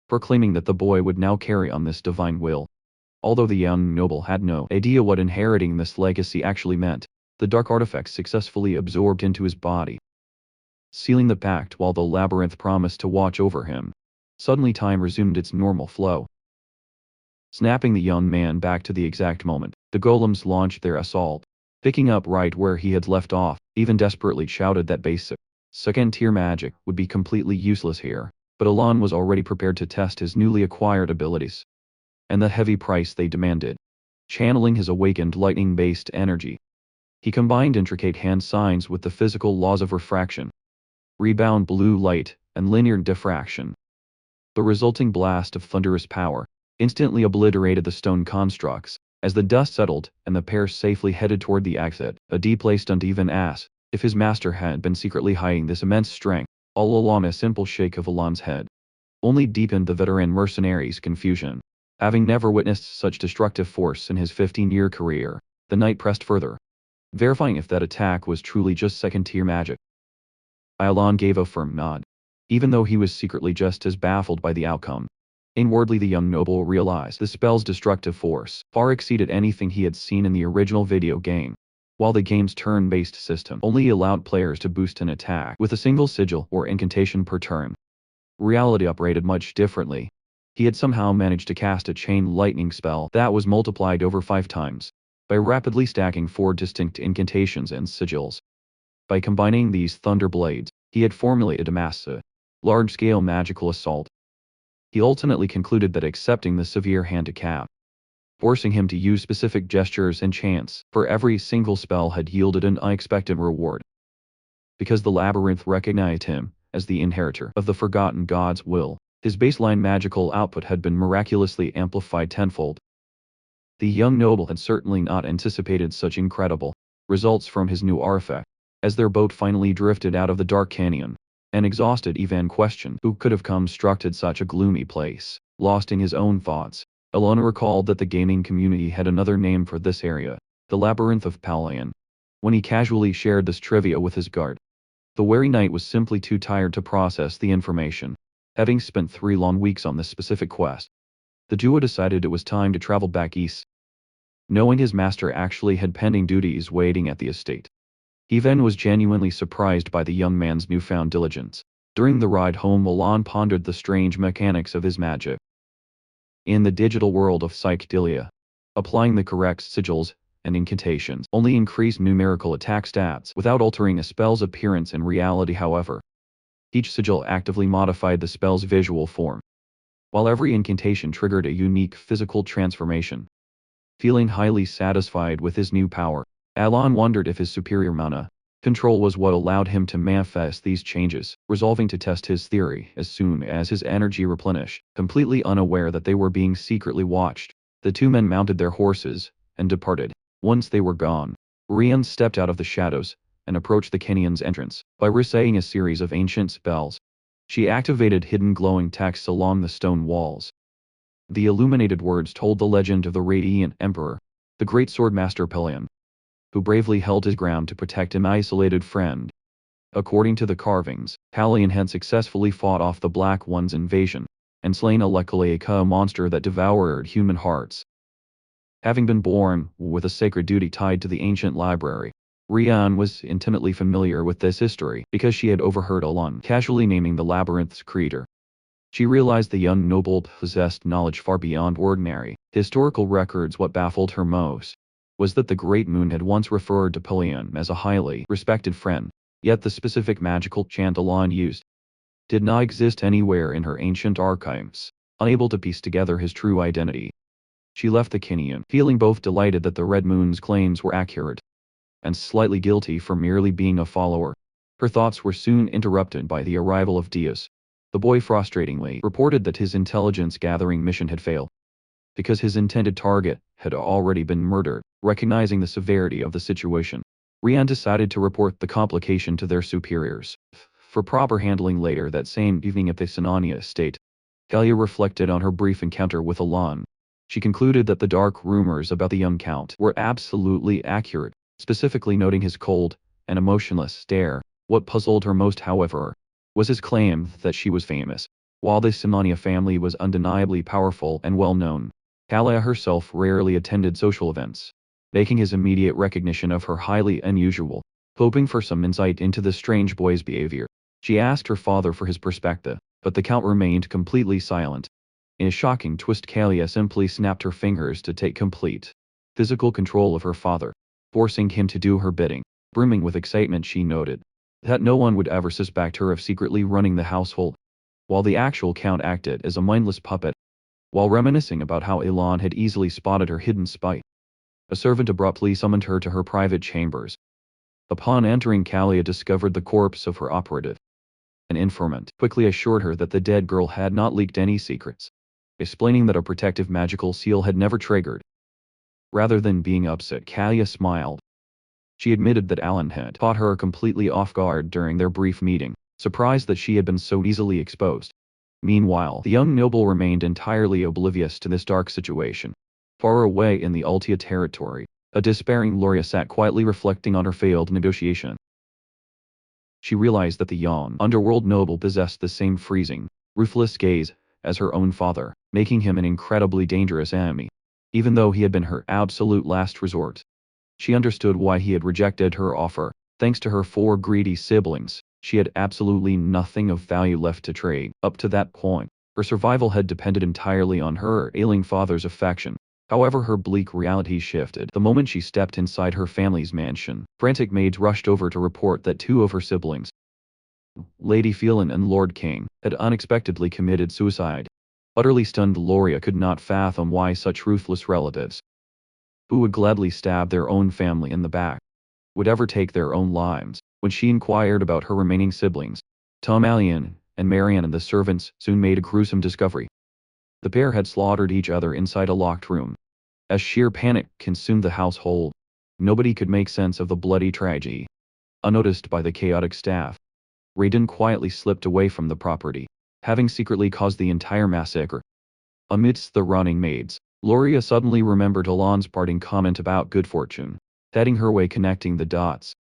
proclaiming that the boy would now carry on this divine will. Although the young noble had no idea what inheriting this legacy actually meant, the dark artifacts successfully absorbed into his body, sealing the pact while the labyrinth promised to watch over him. Suddenly time resumed its normal flow. Snapping the young man back to the exact moment, the golems launched their assault. Picking up right where he had left off, even desperately shouted that basic, second-tier magic would be completely useless here, but Alon was already prepared to test his newly acquired abilities and the heavy price they demanded. Channeling his awakened lightning-based energy, he combined intricate hand signs with the physical laws of refraction, rebound blue light, and linear diffraction. The resulting blast of thunderous power instantly obliterated the stone constructs. As the dust settled and the pair safely headed toward the exit, a deeply stunned even asked if his master had been secretly hiding this immense strength all along. A simple shake of Alon's head only deepened the veteran mercenary's confusion. Having never witnessed such destructive force in his 15-year career, the knight pressed further, verifying if that attack was truly just second-tier magic. Alon gave a firm nod, even though he was secretly just as baffled by the outcome. Inwardly, the young noble realized the spell's destructive force far exceeded anything he had seen in the original video game. While the game's turn-based system only allowed players to boost an attack with a single sigil or incantation per turn, reality operated much differently. He had somehow managed to cast a chain lightning spell that was multiplied over 5 times, by rapidly stacking 4 distinct incantations and sigils. By combining these thunder blades, he had formulated a massive, large-scale magical assault. He ultimately concluded that accepting the severe handicap, forcing him to use specific gestures and chants for every single spell, had yielded an unexpected reward. Because the labyrinth recognized him as the inheritor of the forgotten god's will, his baseline magical output had been miraculously amplified tenfold. The young noble had certainly not anticipated such incredible results from his new artifact. As their boat finally drifted out of the dark canyon, an exhausted Ivan questioned who could have constructed such a gloomy place. Lost in his own thoughts, Alon recalled that the gaming community had another name for this area, the Labyrinth of Palayan. When he casually shared this trivia with his guard, the wary knight was simply too tired to process the information. Having spent 3 long weeks on this specific quest, the duo decided it was time to travel back east. Knowing his master actually had pending duties waiting at the estate, Ivan was genuinely surprised by the young man's newfound diligence. During the ride home, Alon pondered the strange mechanics of his magic. In the digital world of psychedelia, applying the correct sigils and incantations only increased numerical attack stats without altering a spell's appearance in reality. However, each sigil actively modified the spell's visual form, while every incantation triggered a unique physical transformation. Feeling highly satisfied with his new power, Alon wondered if his superior mana control was what allowed him to manifest these changes, resolving to test his theory as soon as his energy replenished. Completely unaware that they were being secretly watched, the 2 men mounted their horses and departed. Once they were gone, Rian stepped out of the shadows and approached the canyon's entrance by reciting a series of ancient spells. She activated hidden glowing texts along the stone walls. The illuminated words told the legend of the Radiant Emperor, the great swordmaster Pelion, who bravely held his ground to protect an isolated friend. According to the carvings, Pelion had successfully fought off the Black One's invasion and slain a Lekaleka monster that devoured human hearts. Having been born with a sacred duty tied to the ancient library, Rian was intimately familiar with this history because she had overheard Alon casually naming the labyrinth's creator. She realized the young noble possessed knowledge far beyond ordinary historical records. What baffled her most was that the Great Moon had once referred to Pelion as a highly respected friend, yet the specific magical chant Alon used did not exist anywhere in her ancient archives. Unable to piece together his true identity, she left the canyon, feeling both delighted that the Red Moon's claims were accurate, and slightly guilty for merely being a follower. Her thoughts were soon interrupted by the arrival of Diaz. The boy frustratingly reported that his intelligence-gathering mission had failed, because his intended target had already been murdered. Recognizing the severity of the situation, Rian decided to report the complication to their superiors for proper handling later that same evening at the Sinania estate. Kalia reflected on her brief encounter with Alon. She concluded that the dark rumors about the young count were absolutely accurate, specifically noting his cold and emotionless stare. What puzzled her most, however, was his claim that she was famous. While the Simania family was undeniably powerful and well-known, Kalia herself rarely attended social events, making his immediate recognition of her highly unusual. Hoping for some insight into the strange boy's behavior, she asked her father for his perspective, but the count remained completely silent. In a shocking twist, Kalia simply snapped her fingers to take complete physical control of her father, forcing him to do her bidding. Brimming with excitement, she noted that no one would ever suspect her of secretly running the household, while the actual count acted as a mindless puppet. While reminiscing about how Elon had easily spotted her hidden spite, a servant abruptly summoned her to her private chambers. Upon entering, Kalia discovered the corpse of her operative. An informant quickly assured her that the dead girl had not leaked any secrets, explaining that a protective magical seal had never triggered. Rather than being upset, Kalia smiled. She admitted that Alan had caught her completely off guard during their brief meeting, surprised that she had been so easily exposed. Meanwhile, the young noble remained entirely oblivious to this dark situation. Far away in the Altia territory, a despairing Loria sat quietly reflecting on her failed negotiation. She realized that the young underworld noble possessed the same freezing, ruthless gaze as her own father, making him an incredibly dangerous enemy. Even though he had been her absolute last resort, she understood why he had rejected her offer. Thanks to her 4 greedy siblings, she had absolutely nothing of value left to trade. Up to that point, her survival had depended entirely on her ailing father's affection. However, her bleak reality shifted the moment she stepped inside her family's mansion. Frantic maids rushed over to report that 2 of her siblings, Lady Phelan and Lord King, had unexpectedly committed suicide. Utterly stunned, Loria could not fathom why such ruthless relatives, who would gladly stab their own family in the back, would ever take their own lives. When she inquired about her remaining siblings, Tom Allian and Marianne and the servants soon made a gruesome discovery. The pair had slaughtered each other inside a locked room. As sheer panic consumed the household, nobody could make sense of the bloody tragedy. Unnoticed by the chaotic staff, Raiden quietly slipped away from the property, having secretly caused the entire massacre. Amidst the running maids, Loria suddenly remembered Alon's parting comment about good fortune, heading her way connecting the dots.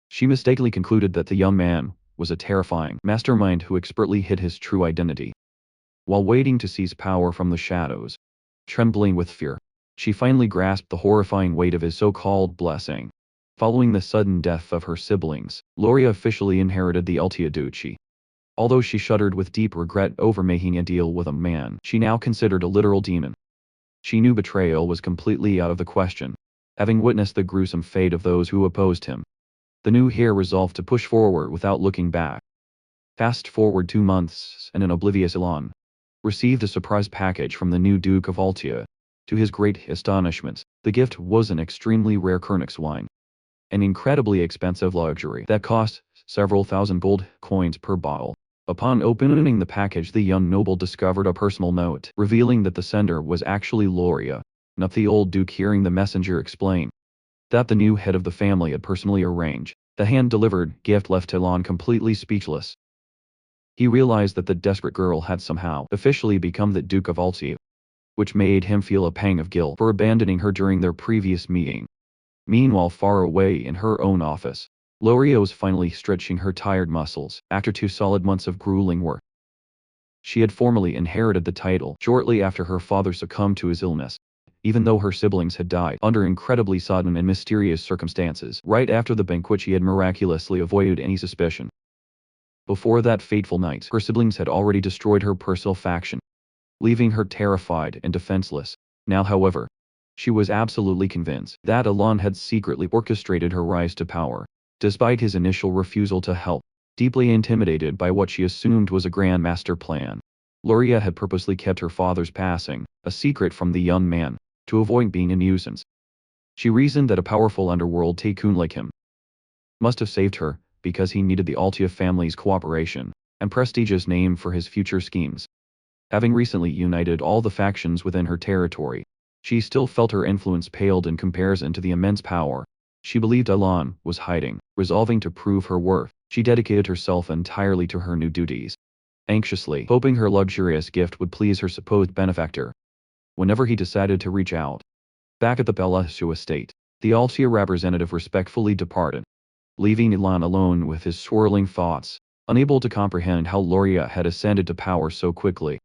She mistakenly concluded that the young man was a terrifying mastermind who expertly hid his true identity. While waiting to seize power from the shadows, trembling with fear, she finally grasped the horrifying weight of his so-called blessing. Following the sudden death of her siblings, Loria officially inherited the Altia Duchy. Although she shuddered with deep regret over making a deal with a man she now considered a literal demon, she knew betrayal was completely out of the question, having witnessed the gruesome fate of those who opposed him. The new heir resolved to push forward without looking back. Fast forward 2 months, and an oblivious Elon received a surprise package from the new Duke of Altia. To his great astonishment, the gift was an extremely rare Kernix wine, an incredibly expensive luxury that cost several thousand gold coins per bottle. Upon opening the package, the young noble discovered a personal note, revealing that the sender was actually Loria, not the old Duke. Hearing the messenger explain that the new head of the family had personally arranged the hand-delivered gift, left Elon completely speechless. He realized that the desperate girl had somehow officially become the Duke of Altia, which made him feel a pang of guilt for abandoning her during their previous meeting. Meanwhile, far away in her own office, Loria was finally stretching her tired muscles after 2 solid months of grueling work. She had formally inherited the title shortly after her father succumbed to his illness, even though her siblings had died under incredibly sudden and mysterious circumstances. Right after the banquet, she had miraculously avoided any suspicion. Before that fateful night, her siblings had already destroyed her personal faction, leaving her terrified and defenseless. Now, however, she was absolutely convinced that Elon had secretly orchestrated her rise to power. Despite his initial refusal to help, deeply intimidated by what she assumed was a grand master plan, Loria had purposely kept her father's passing a secret from the young man, to avoid being a nuisance. She reasoned that a powerful underworld tycoon like him must have saved her, because he needed the Altia family's cooperation and prestigious name for his future schemes. Having recently united all the factions within her territory, she still felt her influence paled in comparison to the immense power she believed Elon was hiding. Resolving to prove her worth, she dedicated herself entirely to her new duties. anxiously hoping her luxurious gift would please her supposed benefactor. Whenever he decided to reach out, back at the Belashu estate, the Altia representative respectfully departed, leaving Ilan alone with his swirling thoughts, unable to comprehend how Loria had ascended to power so quickly.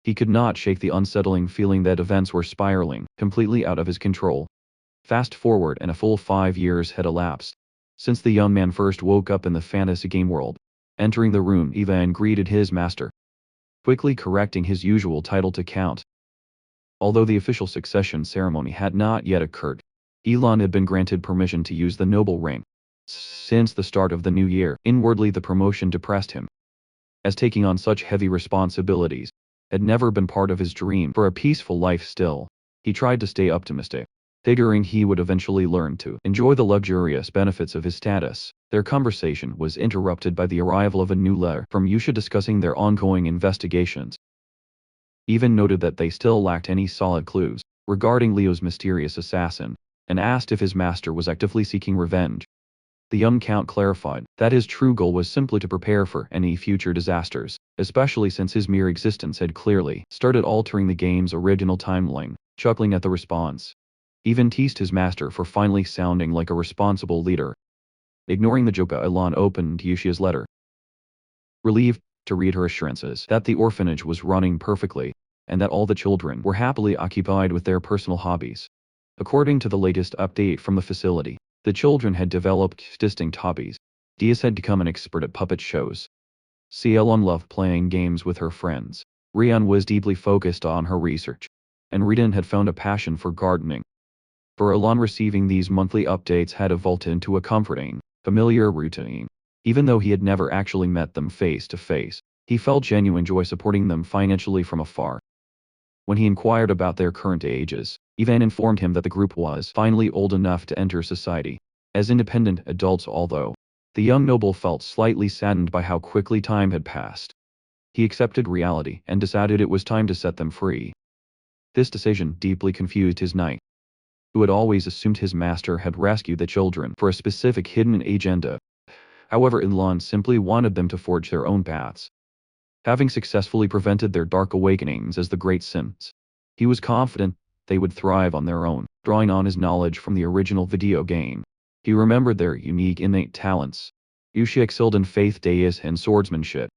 He could not shake the unsettling feeling that events were spiraling completely out of his control. Fast forward and a full 5 years had elapsed since the young man first woke up in the fantasy game world. Entering the room, Ivan greeted his master, quickly correcting his usual title to Count. Although the official succession ceremony had not yet occurred, Elon had been granted permission to use the noble ring. Since the start of the new year, inwardly the promotion depressed him, as taking on such heavy responsibilities had never been part of his dream for a peaceful life. Still, he tried to stay optimistic, figuring he would eventually learn to enjoy the luxurious benefits of his status. Their conversation was interrupted by the arrival of a new letter from Yusha discussing their ongoing investigations. Even noted that they still lacked any solid clues regarding Leo's mysterious assassin, and asked if his master was actively seeking revenge. The young count clarified that his true goal was simply to prepare for any future disasters, especially since his mere existence had clearly started altering the game's original timeline. Chuckling at the response, even teased his master for finally sounding like a responsible leader. Ignoring the joke, Ilan opened Yushia's letter, relieved to read her assurances that the orphanage was running perfectly, and that all the children were happily occupied with their personal hobbies. According to the latest update from the facility, the children had developed distinct hobbies. Diaz had become an expert at puppet shows. Cielon loved playing games with her friends. Rian was deeply focused on her research, and Ridan had found a passion for gardening. For Ilan, receiving these monthly updates had evolved into a comforting, familiar routine. Even though he had never actually met them face to face, he felt genuine joy supporting them financially from afar. When he inquired about their current ages, Ivan informed him that the group was finally old enough to enter society as independent adults. Although the young noble felt slightly saddened by how quickly time had passed, he accepted reality and decided it was time to set them free. This decision deeply confused his knight, who had always assumed his master had rescued the children for a specific hidden agenda. However, Ilan simply wanted them to forge their own paths, having successfully prevented their dark awakenings as the great sins. He was confident they would thrive on their own, drawing on his knowledge from the original video game. He remembered their unique innate talents. Yushi excelled in faith, deis, and swordsmanship.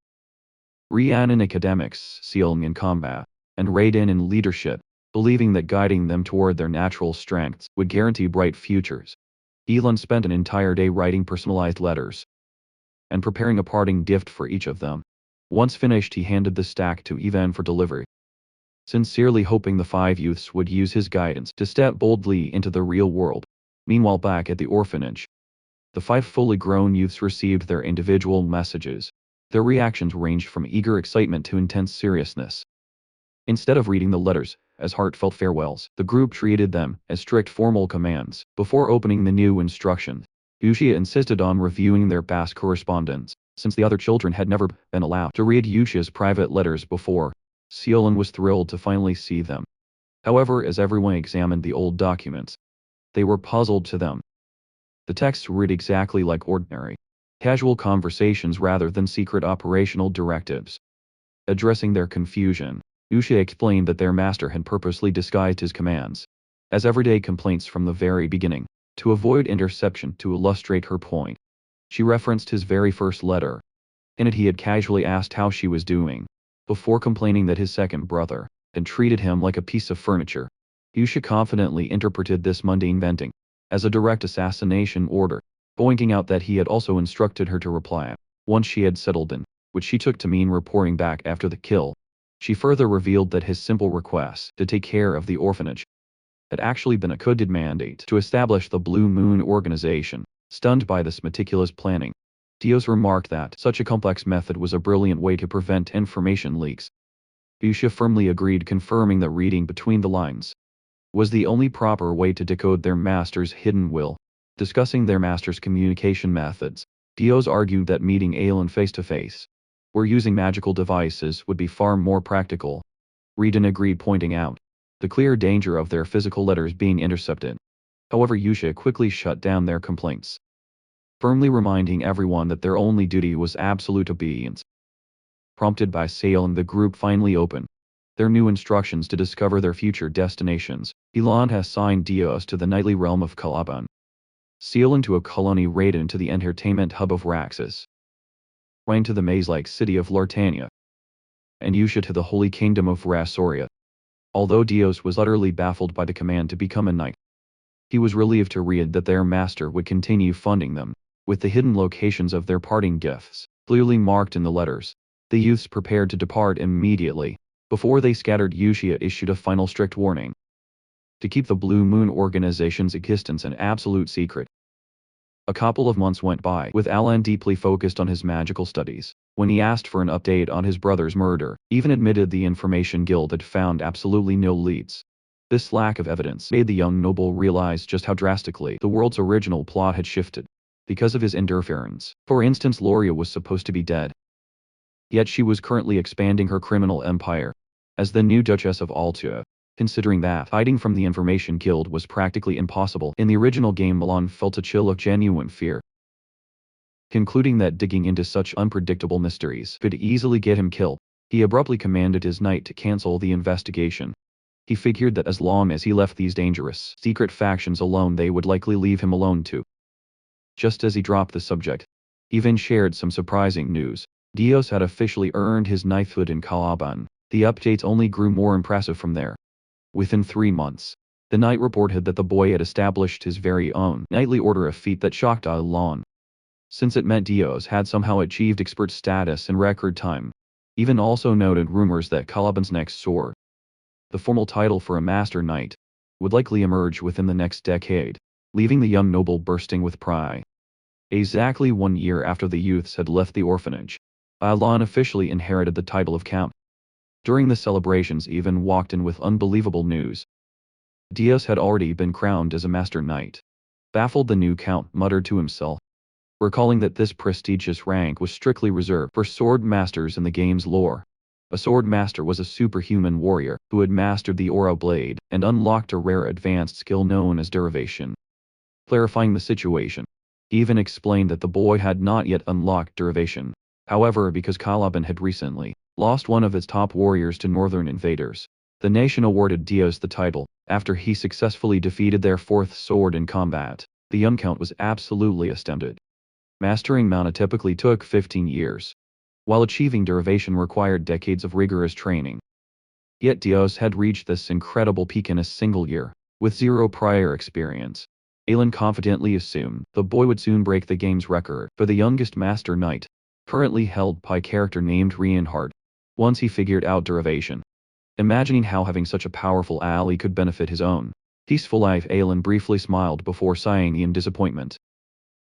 Rian in academics, Sealing in combat, and Raiden in leadership, believing that guiding them toward their natural strengths would guarantee bright futures. Elon spent an entire day writing personalized letters and preparing a parting gift for each of them. Once finished, he handed the stack to Ivan for delivery, sincerely hoping the 5 youths would use his guidance to step boldly into the real world. Meanwhile, back at the orphanage, the 5 fully grown youths received their individual messages. Their reactions ranged from eager excitement to intense seriousness. Instead of reading the letters as heartfelt farewells, the group treated them as strict formal commands. Before opening the new instructions, Yushia insisted on reviewing their past correspondence, since the other children had never been allowed to read Yushia's private letters before. Seolin was thrilled to finally see them. However, as everyone examined the old documents, they were puzzled to them. The texts read exactly like ordinary, casual conversations rather than secret operational directives. Addressing their confusion, Yushia explained that their master had purposely disguised his commands as everyday complaints from the very beginning, to avoid interception. To illustrate her point, she referenced his very first letter. In it, he had casually asked how she was doing, before complaining that his second brother had treated him like a piece of furniture. Yusha confidently interpreted this mundane venting as a direct assassination order, pointing out that he had also instructed her to reply once she had settled in, which she took to mean reporting back after the kill. She further revealed that his simple request to take care of the orphanage had actually been a coded mandate to establish the Blue Moon organization. Stunned by this meticulous planning, Dios remarked that such a complex method was a brilliant way to prevent information leaks. Yusha firmly agreed, confirming that reading between the lines was the only proper way to decode their master's hidden will. Discussing their master's communication methods, Dios argued that meeting Aelin face-to-face or using magical devices would be far more practical. Reedon agreed, pointing out the clear danger of their physical letters being intercepted. However, Yusha quickly shut down their complaints, firmly reminding everyone that their only duty was absolute obedience. Prompted by Sale, the group finally opened their new instructions to discover their future destinations. Elon has signed Dios to the nightly realm of Calaban, Seal into a colony raided into the entertainment hub of Raxus, Ryan to the maze-like city of Lartania, and Yusha to the holy kingdom of Rasoria. Although Dios was utterly baffled by the command to become a knight, he was relieved to read that their master would continue funding them, with the hidden locations of their parting gifts clearly marked in the letters. The youths prepared to depart immediately. Before they scattered, Yushia issued a final strict warning to keep the Blue Moon organization's existence an absolute secret. A couple of months went by, with Alan deeply focused on his magical studies. When he asked for an update on his brother's murder, even admitted the Information Guild had found absolutely no leads. This lack of evidence made the young noble realize just how drastically the world's original plot had shifted because of his interference. For instance, Loria was supposed to be dead, yet she was currently expanding her criminal empire as the new Duchess of Altua. Considering that hiding from the Information Guild was practically impossible in the original game, Milan felt a chill of genuine fear. Concluding that digging into such unpredictable mysteries could easily get him killed, he abruptly commanded his knight to cancel the investigation. He figured that as long as he left these dangerous secret factions alone, they would likely leave him alone too. Just as he dropped the subject, he even shared some surprising news. Dios had officially earned his knighthood in Calaban. The updates only grew more impressive from there. Within 3 months, the knight reported that the boy had established his very own knightly order, a feat that shocked Alon, since it meant Dios had somehow achieved expert status in record time. Even also noted rumors that Calaban's next sword, the formal title for a master knight, would likely emerge within the next decade, leaving the young noble bursting with pride. Exactly 1 year after the youths had left the orphanage, Alon officially inherited the title of Count. During the celebrations, even walked in with unbelievable news. Dios had already been crowned as a master knight. Baffled, the new count muttered to himself, recalling that this prestigious rank was strictly reserved for sword masters in the game's lore. A sword master was a superhuman warrior who had mastered the aura blade and unlocked a rare advanced skill known as derivation. Clarifying the situation, he even explained that the boy had not yet unlocked derivation. However, because Calaban had recently lost one of its top warriors to northern invaders, the nation awarded Dios the title after he successfully defeated their 4th sword in combat. The young count was absolutely astounded. Mastering mana typically took 15 years, while achieving derivation required decades of rigorous training. Yet Dios had reached this incredible peak in a single year, with 0 prior experience. Alan confidently assumed the boy would soon break the game's record for the youngest master knight, currently held by a character named Reinhardt, once he figured out derivation. Imagining how having such a powerful ally could benefit his own peaceful life, Alan briefly smiled before sighing in disappointment.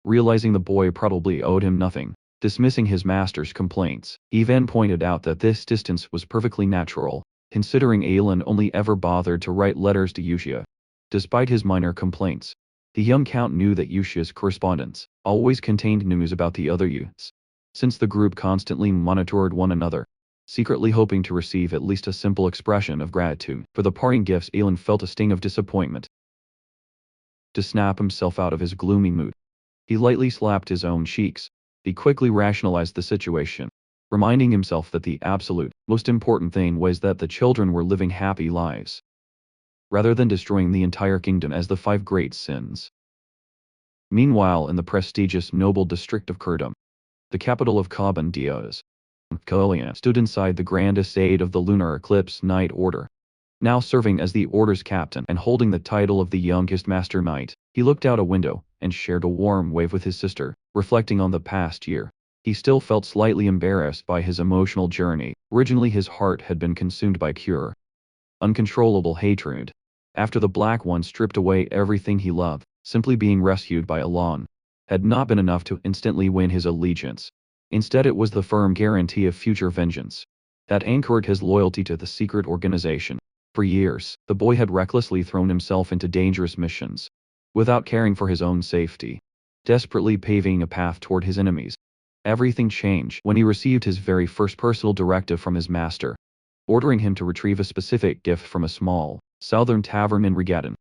Realizing the boy probably owed him nothing, dismissing his master's complaints, he then pointed out that this distance was perfectly natural, considering Alan only ever bothered to write letters to Yushia. Despite his minor complaints, the young count knew that Yushia's correspondence always contained news about the other youths, since the group constantly monitored one another, secretly hoping to receive at least a simple expression of gratitude for the parting gifts. Alan felt a sting of disappointment. To snap himself out of his gloomy mood, he lightly slapped his own cheeks. He quickly rationalized the situation, reminding himself that the absolute most important thing was that the children were living happy lives, rather than destroying the entire kingdom as the 5 great sins. Meanwhile, in the prestigious noble district of Kurdum, the capital of Calaban, Dios stood inside the grand estate of the Lunar Eclipse Knight Order. Now serving as the Order's captain and holding the title of the youngest Master Knight, he looked out a window and shared a warm wave with his sister. Reflecting on the past year, he still felt slightly embarrassed by his emotional journey. Originally, his heart had been consumed by pure, uncontrollable hatred. After the Black One stripped away everything he loved, simply being rescued by Alon had not been enough to instantly win his allegiance. Instead, it was the firm guarantee of future vengeance that anchored his loyalty to the secret organization. For years, the boy had recklessly thrown himself into dangerous missions, without caring for his own safety, desperately paving a path toward his enemies. Everything changed when he received his very first personal directive from his master, ordering him to retrieve a specific gift from a small, southern tavern in Regaton.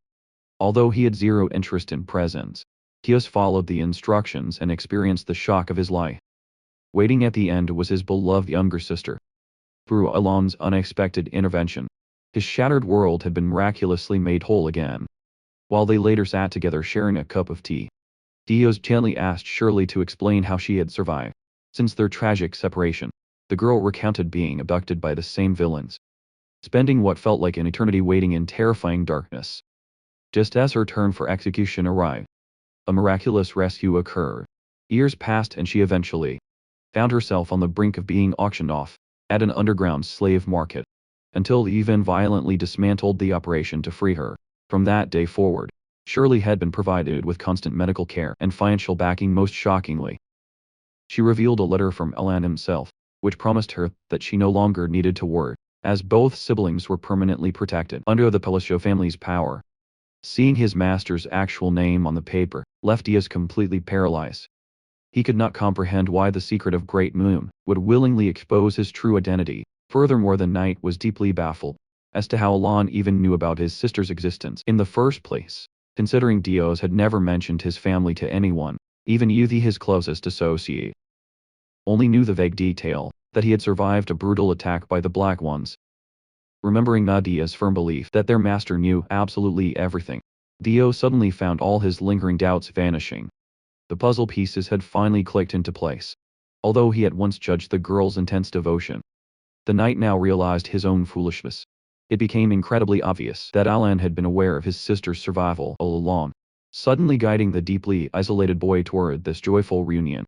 Although he had 0 interest in presents, Dios followed the instructions and experienced the shock of his life. Waiting at the end was his beloved younger sister. Through Alon's unexpected intervention, his shattered world had been miraculously made whole again. While they later sat together sharing a cup of tea, Dios gently asked Shirley to explain how she had survived. Since their tragic separation, the girl recounted being abducted by the same villains, spending what felt like an eternity waiting in terrifying darkness. Just as her turn for execution arrived, a miraculous rescue occurred. Years passed and she eventually found herself on the brink of being auctioned off at an underground slave market, until Ivan violently dismantled the operation to free her. From that day forward, Shirley had been provided with constant medical care and financial backing. Most shockingly, she revealed a letter from Alan himself, which promised her that she no longer needed to worry, as both siblings were permanently protected under the Palacio family's power. Seeing his master's actual name on the paper left Diaz completely paralyzed. He could not comprehend why the secret of Great Moon would willingly expose his true identity. Furthermore, the knight was deeply baffled as to how Alan even knew about his sister's existence in the first place, considering Diaz had never mentioned his family to anyone, even Yuthi, his closest associate. Only knew the vague detail that he had survived a brutal attack by the Black Ones. Remembering Nadia's firm belief that their master knew absolutely everything, Dio suddenly found all his lingering doubts vanishing. The puzzle pieces had finally clicked into place. Although he had once judged the girl's intense devotion, the knight now realized his own foolishness. It became incredibly obvious that Alan had been aware of his sister's survival all along, suddenly guiding the deeply isolated boy toward this joyful reunion.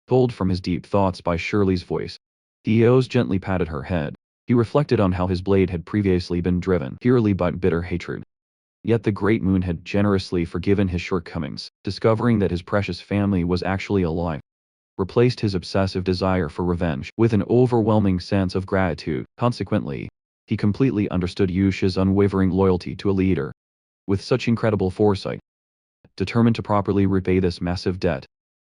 Pulled from his deep thoughts by Shirley's voice, Dios gently patted her head. He reflected on how his blade had previously been driven purely by bitter hatred. Yet the Great Moon had generously forgiven his shortcomings, discovering that his precious family was actually alive. Replaced his obsessive desire for revenge with an overwhelming sense of gratitude. Consequently, he completely understood Yusha's unwavering loyalty to a leader. With such incredible foresight, determined to properly repay this massive debt,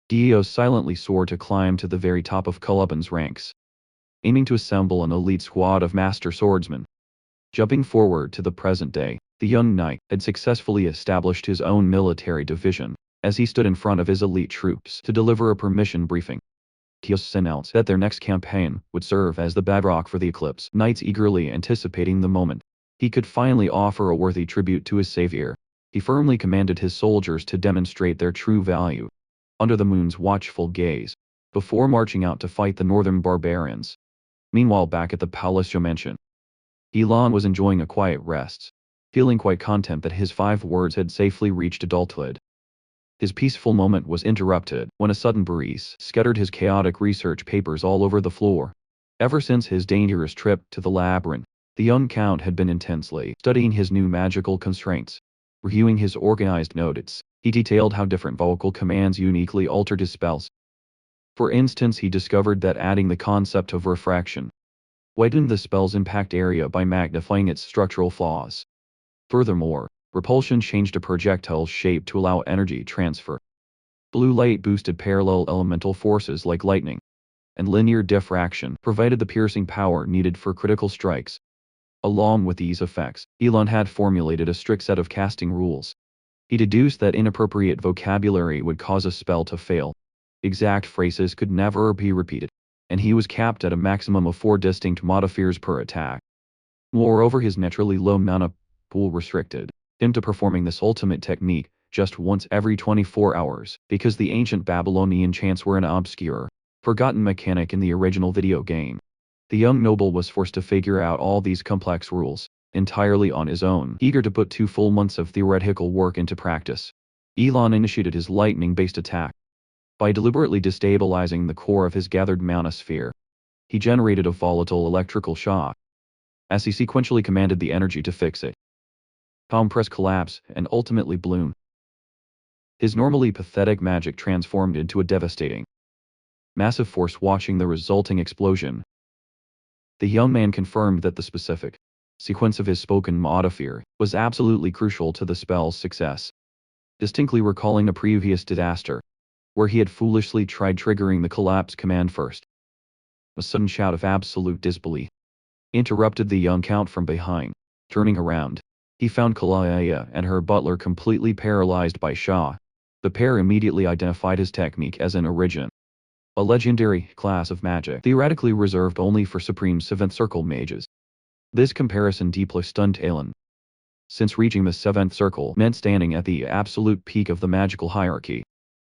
Dios silently soared to climb to the very top of Caliban's ranks, aiming to assemble an elite squad of master swordsmen. Jumping forward to the present day, the young knight had successfully established his own military division. As he stood in front of his elite troops to deliver a permission briefing, Dios announced that their next campaign would serve as the bedrock for the eclipse. Knights eagerly anticipating the moment he could finally offer a worthy tribute to his savior, he firmly commanded his soldiers to demonstrate their true value under the moon's watchful gaze, before marching out to fight the northern barbarians. Meanwhile, back at the Palacio mansion, Elon was enjoying a quiet rest, feeling quite content that his 5 words had safely reached adulthood. His peaceful moment was interrupted when a sudden breeze scattered his chaotic research papers all over the floor. Ever since his dangerous trip to the labyrinth, the young count had been intensely studying his new magical constraints. Reviewing his organized notes, he detailed how different vocal commands uniquely altered his spells. For instance, he discovered that adding the concept of refraction widened the spell's impact area by magnifying its structural flaws. Furthermore, repulsion changed a projectile's shape to allow energy transfer. Blue light boosted parallel elemental forces like lightning, and linear diffraction provided the piercing power needed for critical strikes. Along with these effects, Elon had formulated a strict set of casting rules. He deduced that inappropriate vocabulary would cause a spell to fail. Exact phrases could never be repeated, and he was capped at a maximum of 4 distinct modifiers per attack. Moreover, his naturally low mana pool restricted him to performing this ultimate technique just once every 24 hours, because the ancient Babylonian chants were an obscure, forgotten mechanic in the original video game. The young noble was forced to figure out all these complex rules entirely on his own, eager to put 2 full months of theoretical work into practice. Elon initiated his lightning-based attack. By deliberately destabilizing the core of his gathered manosphere, he generated a volatile electrical shock. As he sequentially commanded the energy to fix it, compress, collapse, and ultimately bloom, his normally pathetic magic transformed into a devastating, massive force. Watching the resulting explosion, the young man confirmed that the specific sequence of his spoken modifier was absolutely crucial to the spell's success. Distinctly recalling a previous disaster, where he had foolishly tried triggering the collapse command first, a sudden shout of absolute disbelief interrupted the young count from behind. Turning around, he found Kalaya and her butler completely paralyzed by shock. The pair immediately identified his technique as an origin a legendary class of magic theoretically reserved only for supreme 7th circle mages. This comparison deeply stunned Aelin, since reaching the 7th circle meant standing at the absolute peak of the magical hierarchy.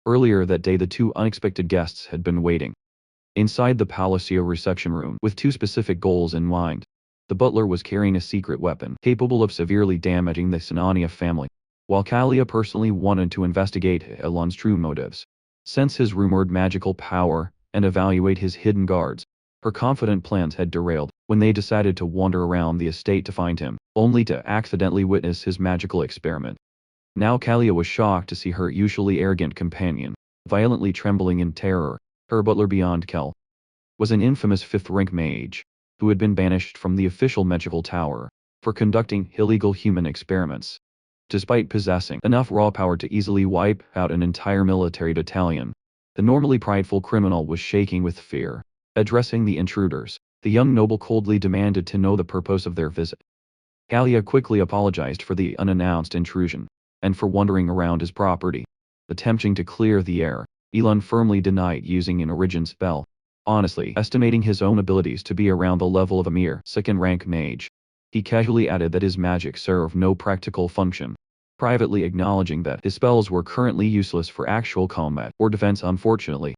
Earlier that day the two unexpected guests had been waiting inside the Palacio reception room with two specific goals in mind. The butler was carrying a secret weapon capable of severely damaging the Sinania family, while Kalia personally wanted to investigate Elon's true motives, sense his rumored magical power, and evaluate his hidden guards. Her confident plans had derailed when they decided to wander around the estate to find him, only to accidentally witness his magical experiment. Now Kalia was shocked to see her usually arrogant companion violently trembling in terror. Her butler beyond Kel was an infamous 5th-rank mage who had been banished from the official magical tower for conducting illegal human experiments. Despite possessing enough raw power to easily wipe out an entire military battalion, the normally prideful criminal was shaking with fear. Addressing the intruders, the young noble coldly demanded to know the purpose of their visit. Kalia quickly apologized for the unannounced intrusion and for wandering around his property, attempting to clear the air. Elon firmly denied using an origin spell, honestly estimating his own abilities to be around the level of a mere 2nd-rank mage. He casually added that his magic served no practical function, privately acknowledging that his spells were currently useless for actual combat or defense. Unfortunately,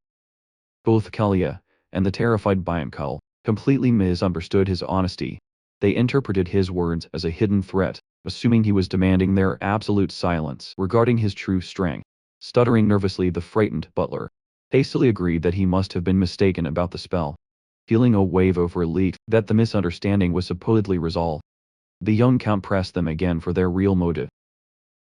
both Kalia and the terrified Biancal completely misunderstood his honesty. They interpreted his words as a hidden threat, assuming he was demanding their absolute silence regarding his true strength. Stuttering nervously, the frightened butler hastily agreed that he must have been mistaken about the spell, feeling a wave of relief that the misunderstanding was supposedly resolved. The young count pressed them again for their real motive.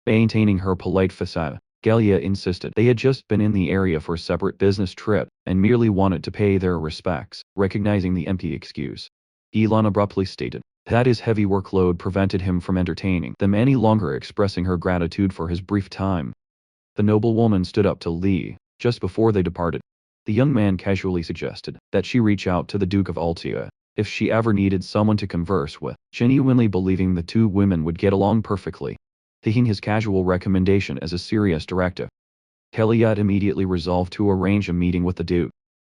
Maintaining her polite facade, Galia insisted they had just been in the area for a separate business trip and merely wanted to pay their respects. Recognizing the empty excuse, Elon abruptly stated that his heavy workload prevented him from entertaining them any longer, expressing her gratitude for his brief time. The noblewoman stood up to Lee just before they departed. The young man casually suggested that she reach out to the Duke of Altia if she ever needed someone to converse with, genuinely believing the two women would get along perfectly, taking his casual recommendation as a serious directive. Heliot immediately resolved to arrange a meeting with the Duke.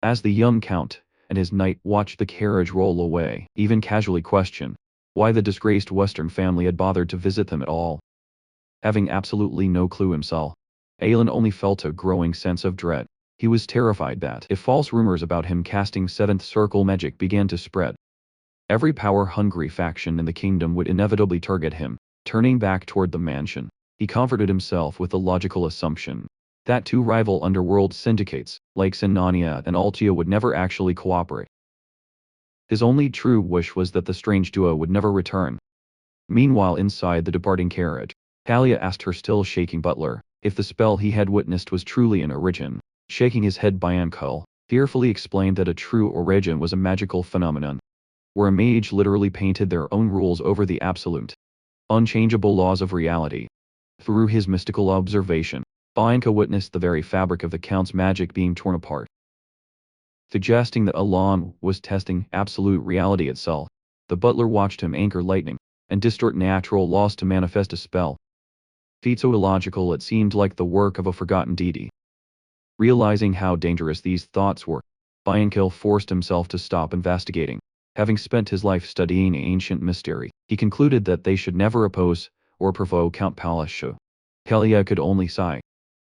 As the young count and his knight watched the carriage roll away, even casually questioned why the disgraced Western family had bothered to visit them at all. Having absolutely no clue himself, Aelin only felt a growing sense of dread. He was terrified that if false rumors about him casting 7th circle magic began to spread, every power-hungry faction in the kingdom would inevitably target him. Turning back toward the mansion, he comforted himself with the logical assumption that two rival underworld syndicates, like Sinania and Altia, would never actually cooperate. His only true wish was that the strange duo would never return. Meanwhile, inside the departing carriage, Talia asked her still shaking butler if the spell he had witnessed was truly an origin. Shaking his head, Biancal fearfully explained that a true origin was a magical phenomenon, where a mage literally painted their own rules over the absolute, unchangeable laws of reality. Through his mystical observation, Bianca witnessed the very fabric of the Count's magic being torn apart, suggesting that Alon was testing absolute reality itself. The butler watched him anchor lightning and distort natural laws to manifest a spell. Feat so illogical it seemed like the work of a forgotten deity. Realizing how dangerous these thoughts were, Bianca forced himself to stop investigating. Having spent his life studying ancient mystery, he concluded that they should never oppose or provoke Count Palacio. Kalia could only sigh,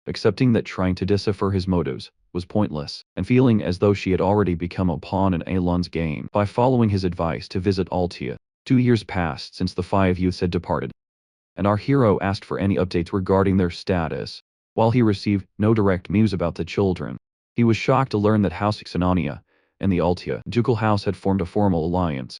accepting that trying to decipher his motives was pointless, and feeling as though she had already become a pawn in Aelon's game by following his advice to visit Altia. 2 years passed since the 5 youths had departed, and our hero asked for any updates regarding their status. While he received no direct news about the children, he was shocked to learn that House Xanania and the Altia ducal house had formed a formal alliance.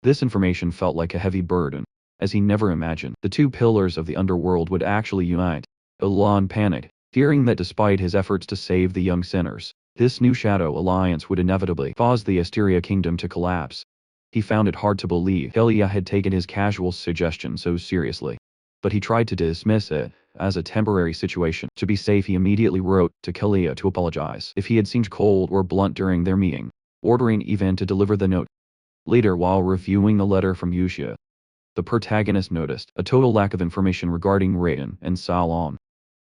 This information felt like a heavy burden, as he never imagined the two pillars of the underworld would actually unite. Elon panicked, fearing that despite his efforts to save the young sinners, this new shadow alliance would inevitably cause the Asteria kingdom to collapse. He found it hard to believe Helia had taken his casual suggestion so seriously, but he tried to dismiss it as a temporary situation. To be safe, he immediately wrote to Kalia to apologize if he had seemed cold or blunt during their meeting, ordering Ivan to deliver the note. Later, while reviewing the letter from Yushia, the protagonist noticed a total lack of information regarding Raiden and Salon.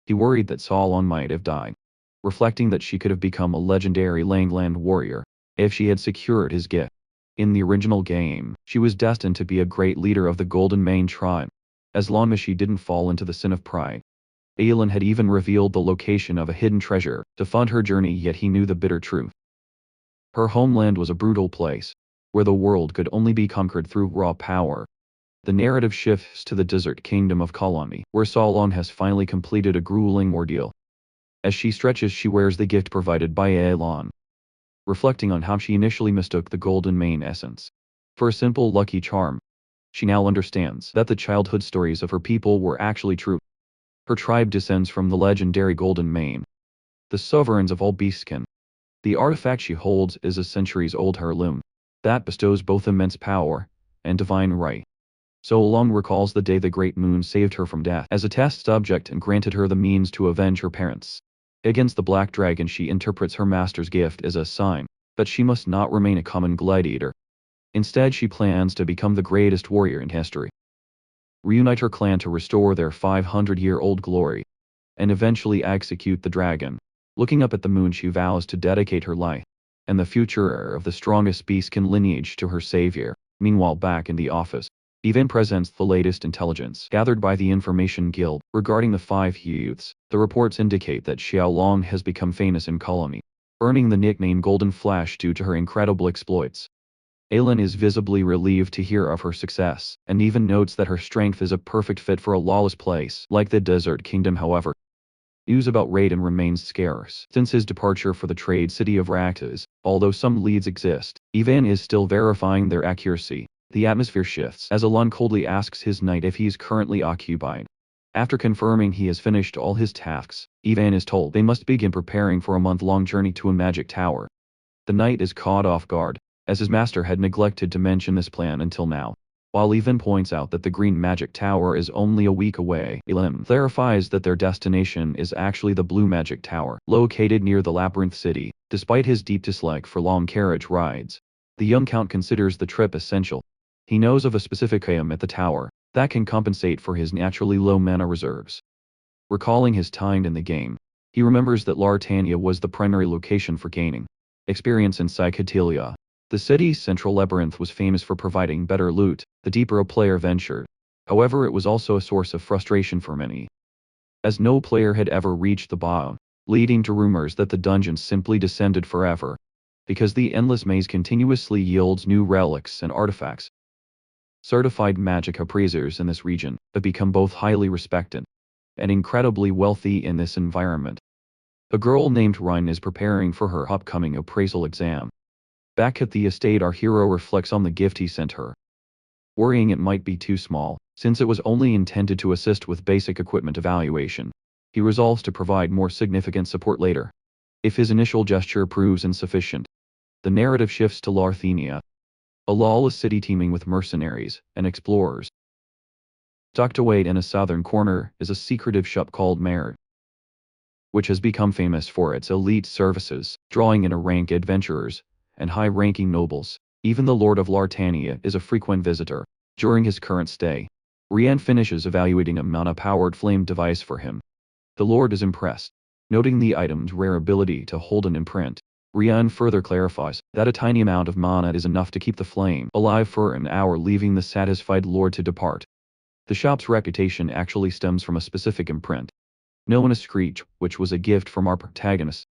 He worried that Salon might have died, reflecting that she could have become a legendary Langland warrior if she had secured his gift. In the original game, she was destined to be a great leader of the Golden Mane tribe, as long as she didn't fall into the sin of pride. Aelin had even revealed the location of a hidden treasure to fund her journey, yet he knew the bitter truth. Her homeland was a brutal place, where the world could only be conquered through raw power. The narrative shifts to the desert kingdom of Kalani, where Solong has finally completed a grueling ordeal. As she stretches, she wears the gift provided by Aelin, reflecting on how she initially mistook the Golden Mane essence for a simple lucky charm. She now understands that the childhood stories of her people were actually true. Her tribe descends from the legendary Golden Mane, the sovereigns of all beastskin. The artifact she holds is a centuries-old heirloom that bestows both immense power and divine right. Solong recalls the day the Great Moon saved her from death as a test subject and granted her the means to avenge her parents. Against the Black Dragon, she interprets her master's gift as a sign that she must not remain a common gladiator. Instead, she plans to become the greatest warrior in history, reunite her clan to restore their 500-year-old glory, and eventually execute the dragon. Looking up at the moon, she vows to dedicate her life and the future of the strongest beastskin lineage to her savior. Meanwhile, back in the office, Yvain presents the latest intelligence gathered by the Information Guild regarding the 5 youths. The reports indicate that Xiaolong has become famous in Colony, earning the nickname Golden Flash due to her incredible exploits. Aelin is visibly relieved to hear of her success, and even notes that her strength is a perfect fit for a lawless place like the Desert Kingdom. However, news about Raiden remains scarce since his departure for the trade city of Raktas. Although some leads exist, Yvain is still verifying their accuracy. The atmosphere shifts as Alon coldly asks his knight if he is currently occupied. After confirming he has finished all his tasks, Yvain is told they must begin preparing for a month-long journey to a magic tower. The knight is caught off guard, as his master had neglected to mention this plan until now. While Yvain points out that the Green Magic Tower is only a week away, Aelin clarifies that their destination is actually the Blue Magic Tower, located near the Labyrinth City. Despite his deep dislike for long carriage rides, the young count considers the trip essential. He knows of a specific item at the tower that can compensate for his naturally low mana reserves. Recalling his time in the game, he remembers that Lartania was the primary location for gaining experience in Psychedelia. The city's central labyrinth was famous for providing better loot the deeper a player ventured. However, it was also a source of frustration for many, as no player had ever reached the bottom, leading to rumors that the dungeons simply descended forever, because the endless maze continuously yields new relics and artifacts. Certified magic appraisers in this region have become both highly respected and incredibly wealthy in this environment. A girl named Rhine is preparing for her upcoming appraisal exam. Back at the estate, our hero reflects on the gift he sent her, worrying it might be too small, since it was only intended to assist with basic equipment evaluation. He resolves to provide more significant support later, if his initial gesture proves insufficient. The narrative shifts to Larthenia, a lawless city teeming with mercenaries and explorers. Tucked away in a southern corner is a secretive shop called Mare, which has become famous for its elite services, drawing in a rank adventurers and high-ranking nobles. Even the Lord of Lartania is a frequent visitor. During his current stay, Rian finishes evaluating a mana-powered flame device for him. The Lord is impressed, noting the item's rare ability to hold an imprint. Rian further clarifies that a tiny amount of mana is enough to keep the flame alive for an hour, leaving the satisfied Lord to depart. The shop's reputation actually stems from a specific imprint, known as Screech, which was a gift from our protagonist.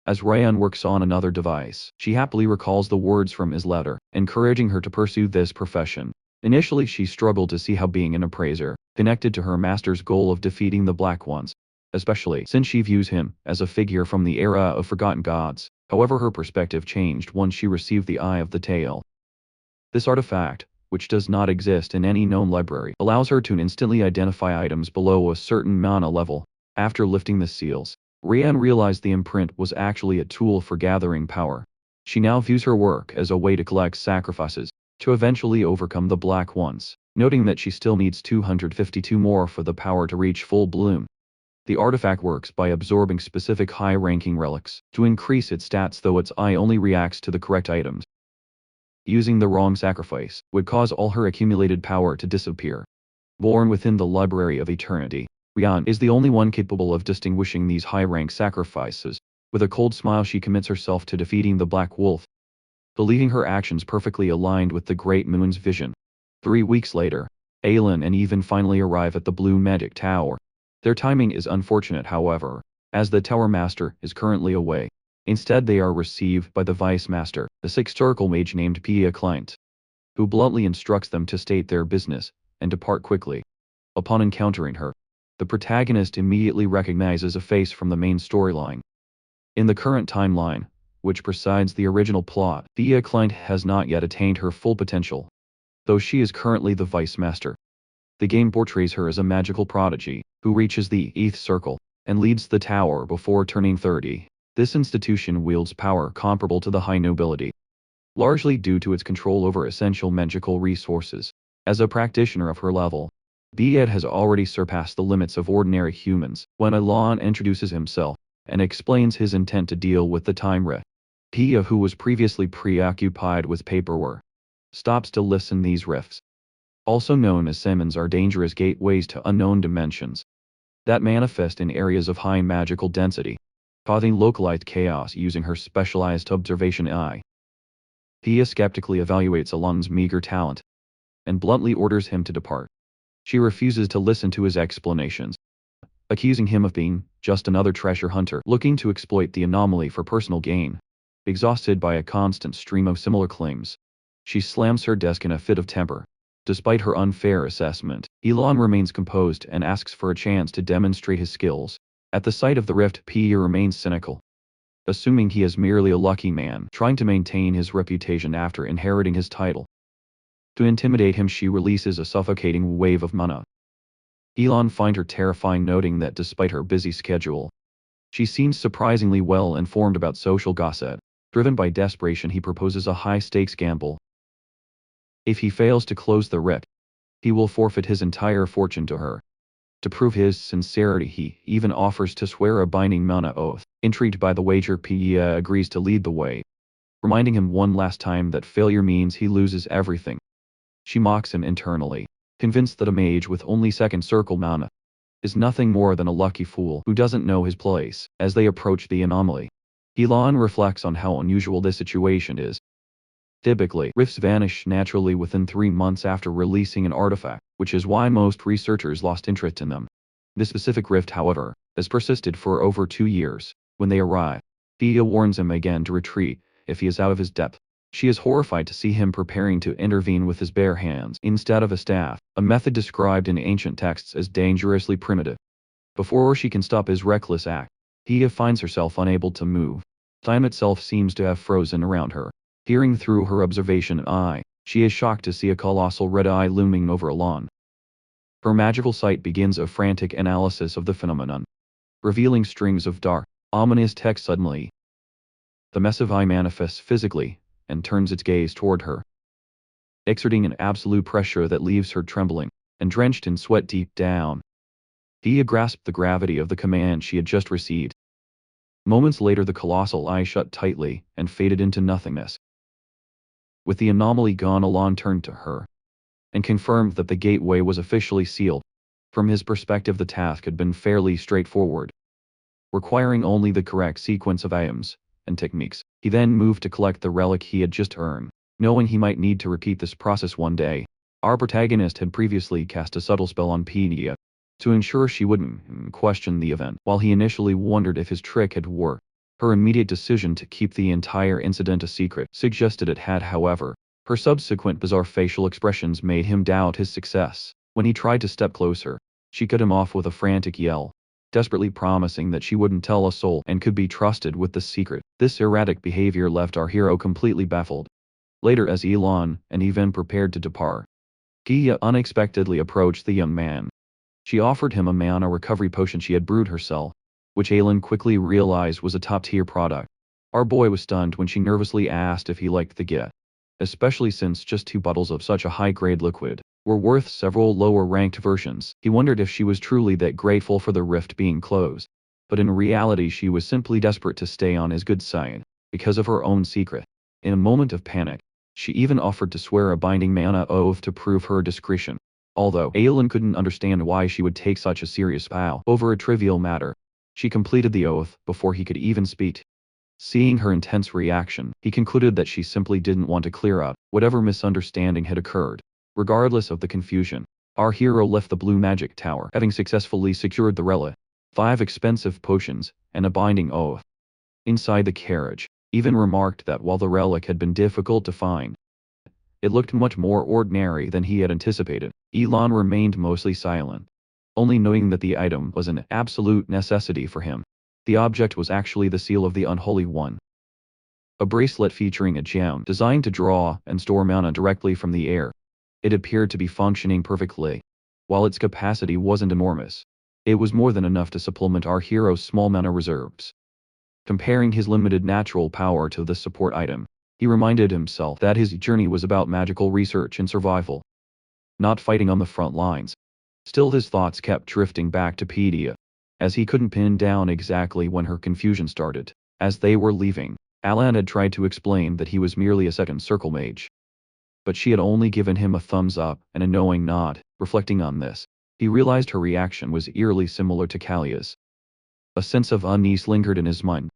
As Ryan works on another device, she happily recalls the words from his letter, encouraging her to pursue this profession. Initially, she struggled to see how being an appraiser connected to her master's goal of defeating the Black Ones, especially since she views him as a figure from the era of Forgotten Gods. However, her perspective changed once she received the Eye of the Tail. This artifact, which does not exist in any known library, allows her to instantly identify items below a certain mana level. After lifting the seals, Rian realized the imprint was actually a tool for gathering power. She now views her work as a way to collect sacrifices to eventually overcome the Black Ones, noting that she still needs 252 more for the power to reach full bloom. The artifact works by absorbing specific high-ranking relics to increase its stats, though its eye only reacts to the correct items. Using the wrong sacrifice would cause all her accumulated power to disappear. Born within the Library of Eternity, Rian is the only one capable of distinguishing these high-rank sacrifices. With a cold smile she commits herself to defeating the Black Wolf, believing her actions perfectly aligned with the Great Moon's vision. 3 weeks later, Aelin and Even finally arrive at the Blue Magic Tower. Their timing is unfortunate however, as the Tower Master is currently away. Instead they are received by the Vice Master, a sexturkle mage named Pia Client, who bluntly instructs them to state their business, and depart quickly. Upon encountering her, the protagonist immediately recognizes a face from the main storyline. In the current timeline, which precedes the original plot, Pia Client has not yet attained her full potential, though she is currently the Vice Master. The game portrays her as a magical prodigy, who reaches the 8th circle, and leads the tower before turning 30. This institution wields power comparable to the high nobility, largely due to its control over essential magical resources. As a practitioner of her level, Pia has already surpassed the limits of ordinary humans. When Elon introduces himself, and explains his intent to deal with the time rift, Pia, who was previously preoccupied with paperwork, stops to listen. These rifts, also known as summons, are dangerous gateways to unknown dimensions that manifest in areas of high magical density, causing localized chaos using her specialized observation eye. Pia skeptically evaluates Elon's meager talent, and bluntly orders him to depart. She refuses to listen to his explanations, accusing him of being just another treasure hunter looking to exploit the anomaly for personal gain. Exhausted by a constant stream of similar claims, she slams her desk in a fit of temper. Despite her unfair assessment, Elon remains composed and asks for a chance to demonstrate his skills. At the sight of the rift, Pia remains cynical, assuming he is merely a lucky man trying to maintain his reputation after inheriting his title. To intimidate him, she releases a suffocating wave of mana. Elon finds her terrifying, noting that despite her busy schedule, she seems surprisingly well informed about social gossip. Driven by desperation, he proposes a high-stakes gamble. If he fails to close the rift, he will forfeit his entire fortune to her. To prove his sincerity, he even offers to swear a binding mana oath. Intrigued by the wager, Pia agrees to lead the way, reminding him one last time that failure means he loses everything. She mocks him internally, convinced that a mage with only 2nd circle mana is nothing more than a lucky fool who doesn't know his place. As they approach the anomaly, Elon reflects on how unusual this situation is. Typically, rifts vanish naturally within 3 months after releasing an artifact, which is why most researchers lost interest in them. This specific rift, however, has persisted for over 2 years. When they arrive, Pia warns him again to retreat if he is out of his depth. She is horrified to see him preparing to intervene with his bare hands instead of a staff, a method described in ancient texts as dangerously primitive. Before she can stop his reckless act, Pia finds herself unable to move. Time itself seems to have frozen around her. Peering through her observation eye, she is shocked to see a colossal red eye looming over Elon. Her magical sight begins a frantic analysis of the phenomenon, revealing strings of dark, ominous text. Suddenly, the massive eye manifests physically, and turns its gaze toward her, exerting an absolute pressure that leaves her trembling and drenched in sweat deep down. Pia grasped the gravity of the command she had just received. Moments later, the colossal eye shut tightly and faded into nothingness. With the anomaly gone, Elon turned to her and confirmed that the gateway was officially sealed. From his perspective, the task had been fairly straightforward, requiring only the correct sequence of items and techniques. He then moved to collect the relic he had just earned, knowing he might need to repeat this process one day. Our protagonist had previously cast a subtle spell on Pia to ensure she wouldn't question the event. While he initially wondered if his trick had worked, her immediate decision to keep the entire incident a secret suggested it had. However, her subsequent bizarre facial expressions made him doubt his success. When he tried to step closer, she cut him off with a frantic yell, desperately promising that she wouldn't tell a soul and could be trusted with the secret. This erratic behavior left our hero completely baffled. Later, as Elon and Even prepared to depart, Pia unexpectedly approached the young man. She offered him a mana recovery potion she had brewed herself, which Elon quickly realized was a top-tier product. Our boy was stunned when she nervously asked if he liked the gift, especially since just 2 bottles of such a high-grade liquid were worth several lower-ranked versions. He wondered if she was truly that grateful for the rift being closed, but in reality she was simply desperate to stay on his good side, because of her own secret. In a moment of panic, she even offered to swear a binding mana oath to prove her discretion. Although Elon couldn't understand why she would take such a serious vow over a trivial matter, She completed the oath before he could even speak. Seeing her intense reaction, he concluded that she simply didn't want to clear up whatever misunderstanding had occurred. Regardless of the confusion, our hero left the blue magic tower, having successfully secured the relic, 5 expensive potions, and a binding oath. Inside the carriage, even remarked that while the relic had been difficult to find, it looked much more ordinary than he had anticipated. Elon remained mostly silent, only knowing that the item was an absolute necessity for him. The object was actually the seal of the Unholy One. A bracelet featuring a gem designed to draw and store mana directly from the air. It appeared to be functioning perfectly. While its capacity wasn't enormous, it was more than enough to supplement our hero's small mana reserves. Comparing his limited natural power to the support item, he reminded himself that his journey was about magical research and survival, not fighting on the front lines. Still, his thoughts kept drifting back to Pedia, as he couldn't pin down exactly when her confusion started. As they were leaving, Alan had tried to explain that he was merely a second circle mage, but she had only given him a thumbs up and a knowing nod. Reflecting on this, he realized her reaction was eerily similar to Kalia's. A sense of unease lingered in his mind,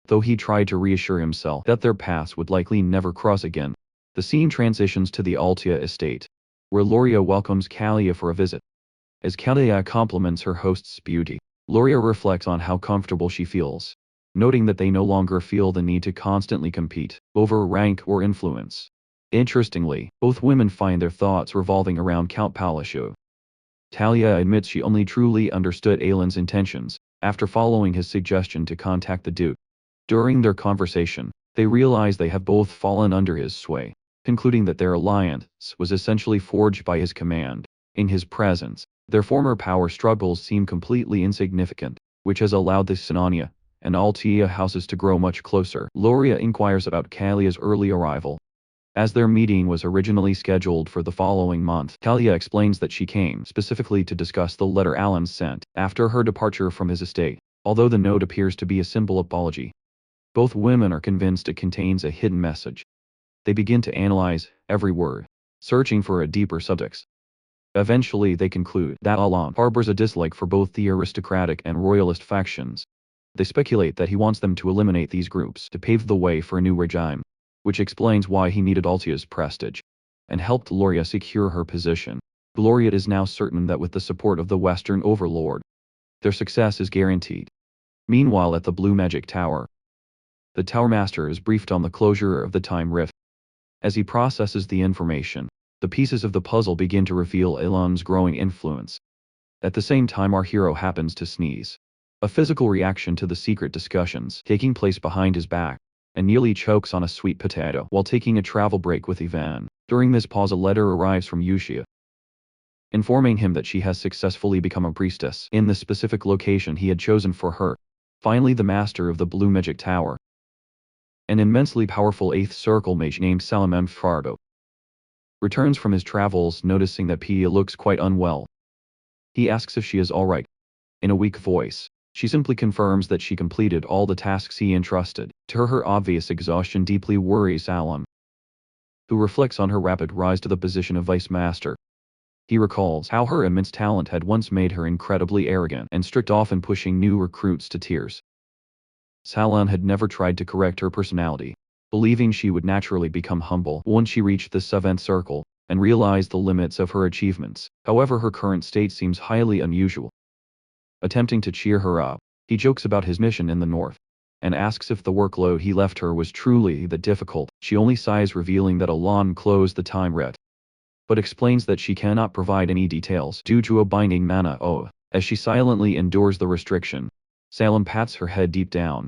though he tried to reassure himself that their paths would likely never cross again. The scene transitions to the Altia estate, where Loria welcomes Kalia for a visit. As Kalia compliments her host's beauty, Loria reflects on how comfortable she feels, noting that they no longer feel the need to constantly compete over rank or influence. Interestingly, both women find their thoughts revolving around Count Palacio. Talia admits she only truly understood Alan's intentions after following his suggestion to contact the Duke. During their conversation, they realize they have both fallen under his sway, concluding that their alliance was essentially forged by his command. In his presence, their former power struggles seem completely insignificant, which has allowed the Sinania and Altia houses to grow much closer. Loria inquires about Kalia's early arrival. As their meeting was originally scheduled for the following month, Kalia explains that she came specifically to discuss the letter Alan sent after her departure from his estate, although the note appears to be a simple apology. Both women are convinced it contains a hidden message. They begin to analyze every word, searching for a deeper subtext. Eventually they conclude that Alan harbors a dislike for both the aristocratic and royalist factions. They speculate that he wants them to eliminate these groups to pave the way for a new regime, which explains why he needed Altia's prestige and helped Loria secure her position. Gloria is now certain that with the support of the Western Overlord, their success is guaranteed. Meanwhile, at the Blue Magic Tower, the Tower Master is briefed on the closure of the Time Rift. As he processes the information, the pieces of the puzzle begin to reveal Elon's growing influence. At the same time, our hero happens to sneeze, a physical reaction to the secret discussions taking place behind his back, and nearly chokes on a sweet potato while taking a travel break with Ivan. During this pause, a letter arrives from Yushia, informing him that she has successfully become a priestess in the specific location he had chosen for her. Finally, the master of the Blue Magic Tower, an immensely powerful 8th circle mage named Salamem Fardo, returns from his travels, noticing that Pia looks quite unwell. He asks if she is alright. In a weak voice, she simply confirms that she completed all the tasks he entrusted to her. Obvious exhaustion deeply worries Alan, who reflects on her rapid rise to the position of vice master. He recalls how her immense talent had once made her incredibly arrogant and strict, often pushing new recruits to tears. Salan had never tried to correct her personality, believing she would naturally become humble once she reached the 7th circle and realized the limits of her achievements. However, her current state seems highly unusual. Attempting to cheer her up, he jokes about his mission in the north, and asks if the workload he left her was truly that difficult. She only sighs, revealing that Alan closed the time ret, but explains that she cannot provide any details due to a binding mana oath. As she silently endures the restriction, Salem pats her head deep down.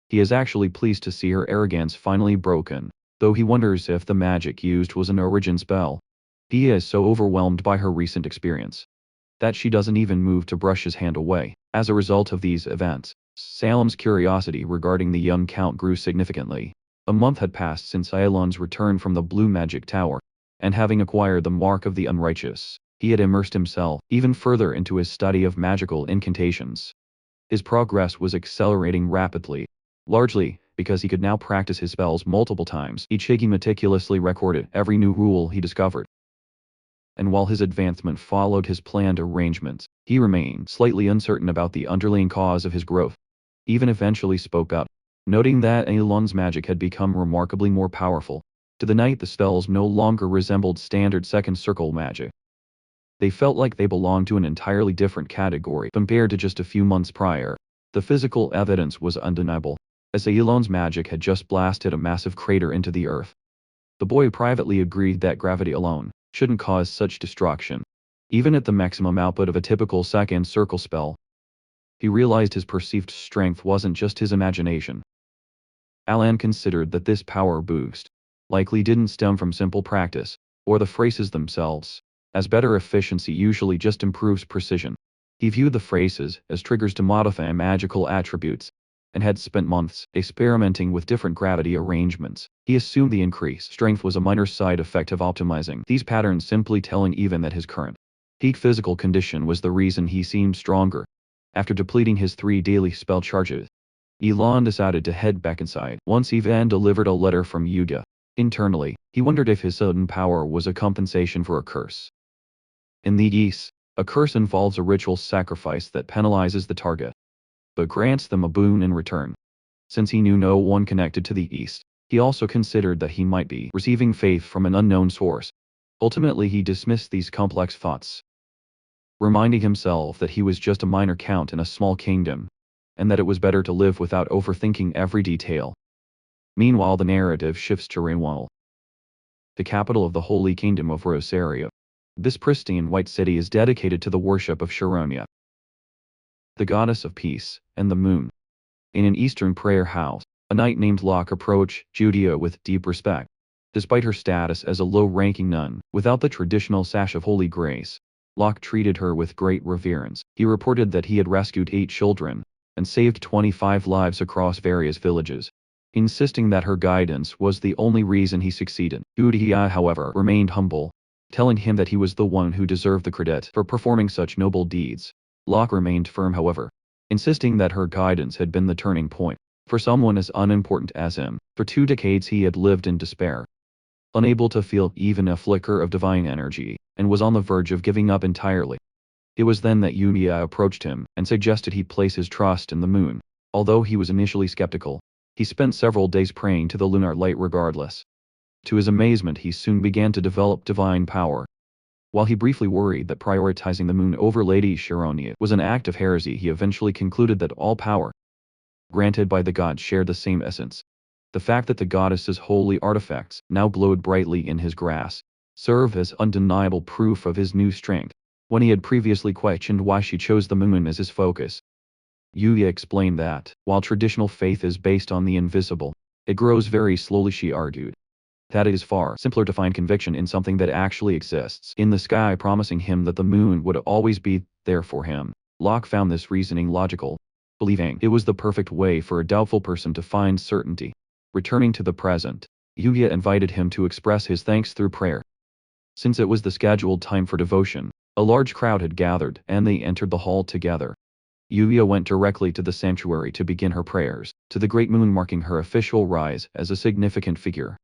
He is actually pleased to see her arrogance finally broken, though he wonders if the magic used was an origin spell. Pia is so overwhelmed by her recent experience that she doesn't even move to brush his hand away. As a result of these events, Salem's curiosity regarding the young count grew significantly. A month had passed since Aelon's return from the Blue Magic Tower, and having acquired the Mark of the Unrighteous, he had immersed himself even further into his study of magical incantations. His progress was accelerating rapidly, largely because he could now practice his spells multiple times. Each he meticulously recorded every new rule he discovered, and while his advancement followed his planned arrangements, he remained slightly uncertain about the underlying cause of his growth. Even eventually spoke up, noting that Elon's magic had become remarkably more powerful. To the night, the spells no longer resembled standard second circle magic. They felt like they belonged to an entirely different category compared to just a few months prior. The physical evidence was undeniable, as Elon's magic had just blasted a massive crater into the earth. The boy privately agreed that gravity alone shouldn't cause such destruction, even at the maximum output of a typical second circle spell. He realized his perceived strength wasn't just his imagination. Alan considered that this power boost likely didn't stem from simple practice, or the phrases themselves, as better efficiency usually just improves precision. He viewed the phrases as triggers to modify magical attributes, and had spent months experimenting with different gravity arrangements. He assumed the increased strength was a minor side effect of optimizing these patterns, simply telling even that his current peak physical condition was the reason he seemed stronger. After depleting his 3 daily spell charges, Elon decided to head back inside. Once Ivan delivered a letter from Yuga. Internally, he wondered if his sudden power was a compensation for a curse. In the East, a curse involves a ritual sacrifice that penalizes the target, but grants them a boon in return. Since he knew no one connected to the East, he also considered that he might be receiving faith from an unknown source. Ultimately, he dismissed these complex thoughts, reminding himself that he was just a minor count in a small kingdom, and that it was better to live without overthinking every detail. Meanwhile, the narrative shifts to Reinwall, the capital of the Holy Kingdom of Rosario. This pristine white city is dedicated to the worship of Sharonia, the goddess of peace and the moon. In an Eastern prayer house, a knight named Locke approached Judia with deep respect. Despite her status as a low-ranking nun, without the traditional sash of holy grace, Locke treated her with great reverence. He reported that he had rescued 8 children and saved 25 lives across various villages, insisting that her guidance was the only reason he succeeded. Judia, however, remained humble, telling him that he was the one who deserved the credit for performing such noble deeds. Locke remained firm, however, insisting that her guidance had been the turning point. For someone as unimportant as him, for 2 decades he had lived in despair, unable to feel even a flicker of divine energy, and was on the verge of giving up entirely. It was then that Yuya approached him and suggested he place his trust in the moon. Although he was initially skeptical, he spent several days praying to the lunar light regardless. To his amazement, he soon began to develop divine power. While he briefly worried that prioritizing the moon over Lady Sharonia was an act of heresy, he eventually concluded that all power granted by the gods shared the same essence. The fact that the goddess's holy artifacts now glowed brightly in his grasp served as undeniable proof of his new strength. When he had previously questioned why she chose the moon as his focus, Yuya explained that, while traditional faith is based on the invisible, it grows very slowly. She argued that it is far simpler to find conviction in something that actually exists in the sky, promising him that the moon would always be there for him. Locke found this reasoning logical, believing it was the perfect way for a doubtful person to find certainty. Returning to the present, Yuya invited him to express his thanks through prayer. Since it was the scheduled time for devotion, a large crowd had gathered and they entered the hall together. Yuya went directly to the sanctuary to begin her prayers, to the great moon marking her official rise as a significant figure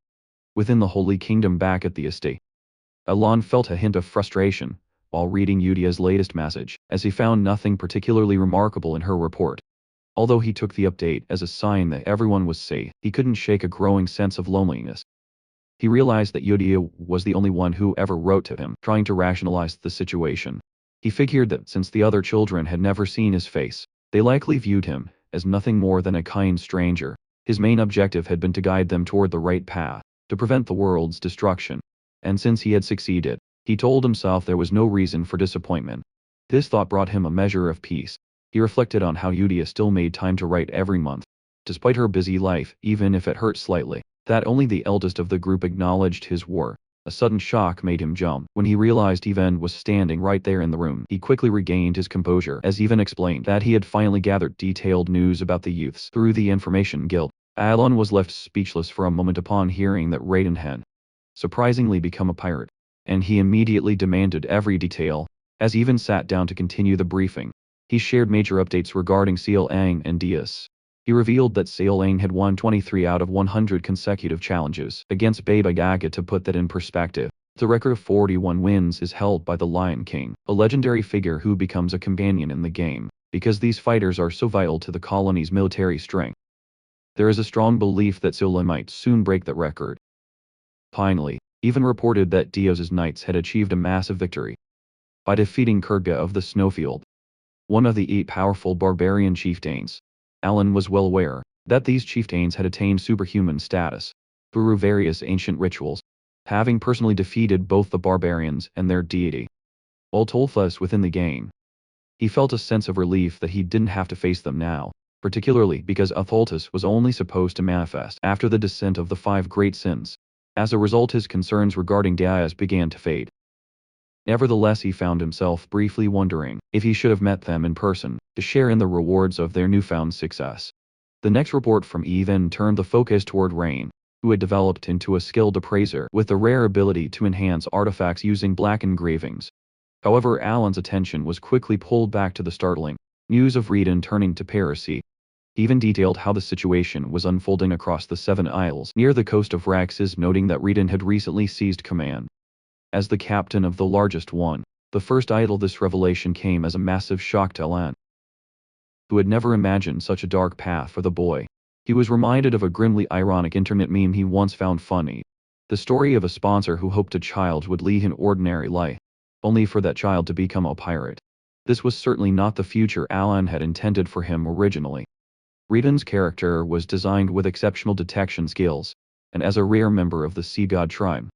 within the Holy Kingdom. Back at the estate, Alon felt a hint of frustration while reading Yudia's latest message, as he found nothing particularly remarkable in her report. Although he took the update as a sign that everyone was safe, he couldn't shake a growing sense of loneliness. He realized that Yudia was the only one who ever wrote to him, trying to rationalize the situation. He figured that since the other children had never seen his face, they likely viewed him as nothing more than a kind stranger. His main objective had been to guide them toward the right path, to prevent the world's destruction. And since he had succeeded, he told himself there was no reason for disappointment. This thought brought him a measure of peace. He reflected on how Yudia still made time to write every month, despite her busy life, even if it hurt slightly, that only the eldest of the group acknowledged his war. A sudden shock made him jump when he realized Ivan was standing right there in the room. He quickly regained his composure as Ivan explained that he had finally gathered detailed news about the youths through the Information Guild. Alon was left speechless for a moment upon hearing that Raiden had surprisingly become a pirate, and he immediately demanded every detail. As Ivan sat down to continue the briefing, he shared major updates regarding Seal Aang and Diaz. He revealed that Seal Aang had won 23 out of 100 consecutive challenges against Baba Yaga. To put that in perspective, The record of 41 wins is held by the Lion King, a legendary figure who becomes a companion in the game, because these fighters are so vital to the colony's military strength. There is a strong belief that Scylla might soon break that record. Finally, even reported that Dios's knights had achieved a massive victory by defeating Kurga of the Snowfield, one of the 8 powerful barbarian chieftains. Alan was well aware that these chieftains had attained superhuman status through various ancient rituals, having personally defeated both the barbarians and their deity, Altolfus, within the game. He felt a sense of relief that he didn't have to face them now, particularly because Altolfus was only supposed to manifest after the descent of the 5 great sins. As a result, his concerns regarding deities began to fade. Nevertheless, he found himself briefly wondering if he should have met them in person to share in the rewards of their newfound success. The next report from Even turned the focus toward Rain, who had developed into a skilled appraiser with the rare ability to enhance artifacts using black engravings. However, Alan's attention was quickly pulled back to the startling news of Reedon turning to piracy. He even detailed how the situation was unfolding across the 7 Isles near the coast of Raxus, noting that Reedon had recently seized command. As the captain of the largest one, the first idol, this revelation came as a massive shock to Alan, who had never imagined such a dark path for the boy. He was reminded of a grimly ironic internet meme he once found funny. The story of a sponsor who hoped a child would lead an ordinary life, only for that child to become a pirate. This was certainly not the future Alan had intended for him originally. Reedon's character was designed with exceptional detection skills, and as a rare member of the Sea God tribe,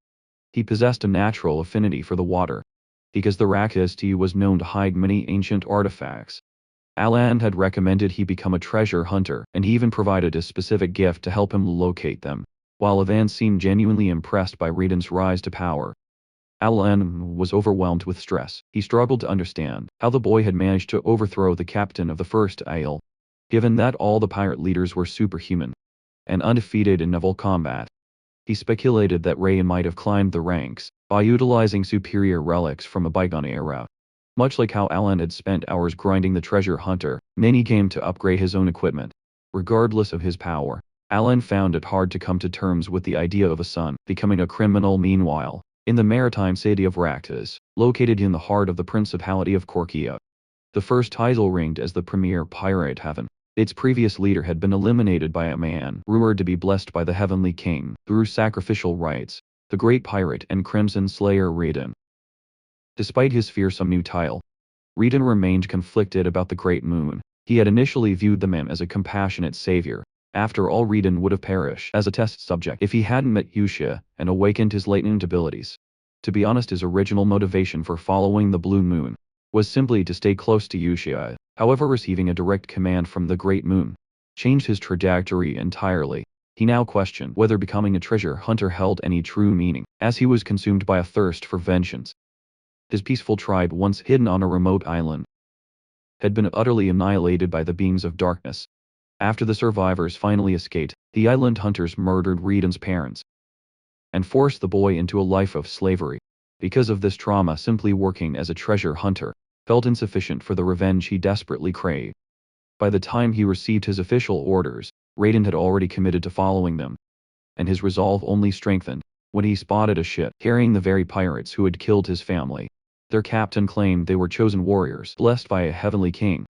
he possessed a natural affinity for the water, because the Rakhisti was known to hide many ancient artifacts. Alan had recommended he become a treasure hunter, and he even provided a specific gift to help him locate them. While Evan seemed genuinely impressed by Reedon's rise to power, Alan was overwhelmed with stress. He struggled to understand how the boy had managed to overthrow the captain of the first Isle, given that all the pirate leaders were superhuman and undefeated in naval combat. He speculated that Rayan might have climbed the ranks by utilizing superior relics from a bygone era. Much like how Alan had spent hours grinding the treasure hunter minigame to upgrade his own equipment. Regardless of his power, Alan found it hard to come to terms with the idea of a son becoming a criminal. Meanwhile, in the maritime city of Raktas, located in the heart of the Principality of Korkia, the first title ringed as the premier pirate haven. Its previous leader had been eliminated by a man rumored to be blessed by the Heavenly King through sacrificial rites, the great pirate and Crimson Slayer Reedon. Despite his fearsome new title, Reedon remained conflicted about the Great Moon. He had initially viewed the man as a compassionate savior. After all, Reedon would have perished as a test subject if he hadn't met Yuxia and awakened his latent abilities. To be honest, his original motivation for following the Blue Moon was simply to stay close to Yuxia. However, receiving a direct command from the Great Moon changed his trajectory entirely. He now questioned whether becoming a treasure hunter held any true meaning, as he was consumed by a thirst for vengeance. His peaceful tribe, once hidden on a remote island, had been utterly annihilated by the beings of darkness. After the survivors finally escaped, the island hunters murdered Reedon's parents and forced the boy into a life of slavery. Because of this trauma, simply working as a treasure hunter felt insufficient for the revenge he desperately craved. By the time he received his official orders, Reedon had already committed to following them, and his resolve only strengthened when he spotted a ship carrying the very pirates who had killed his family. Their captain claimed they were chosen warriors blessed by a heavenly king,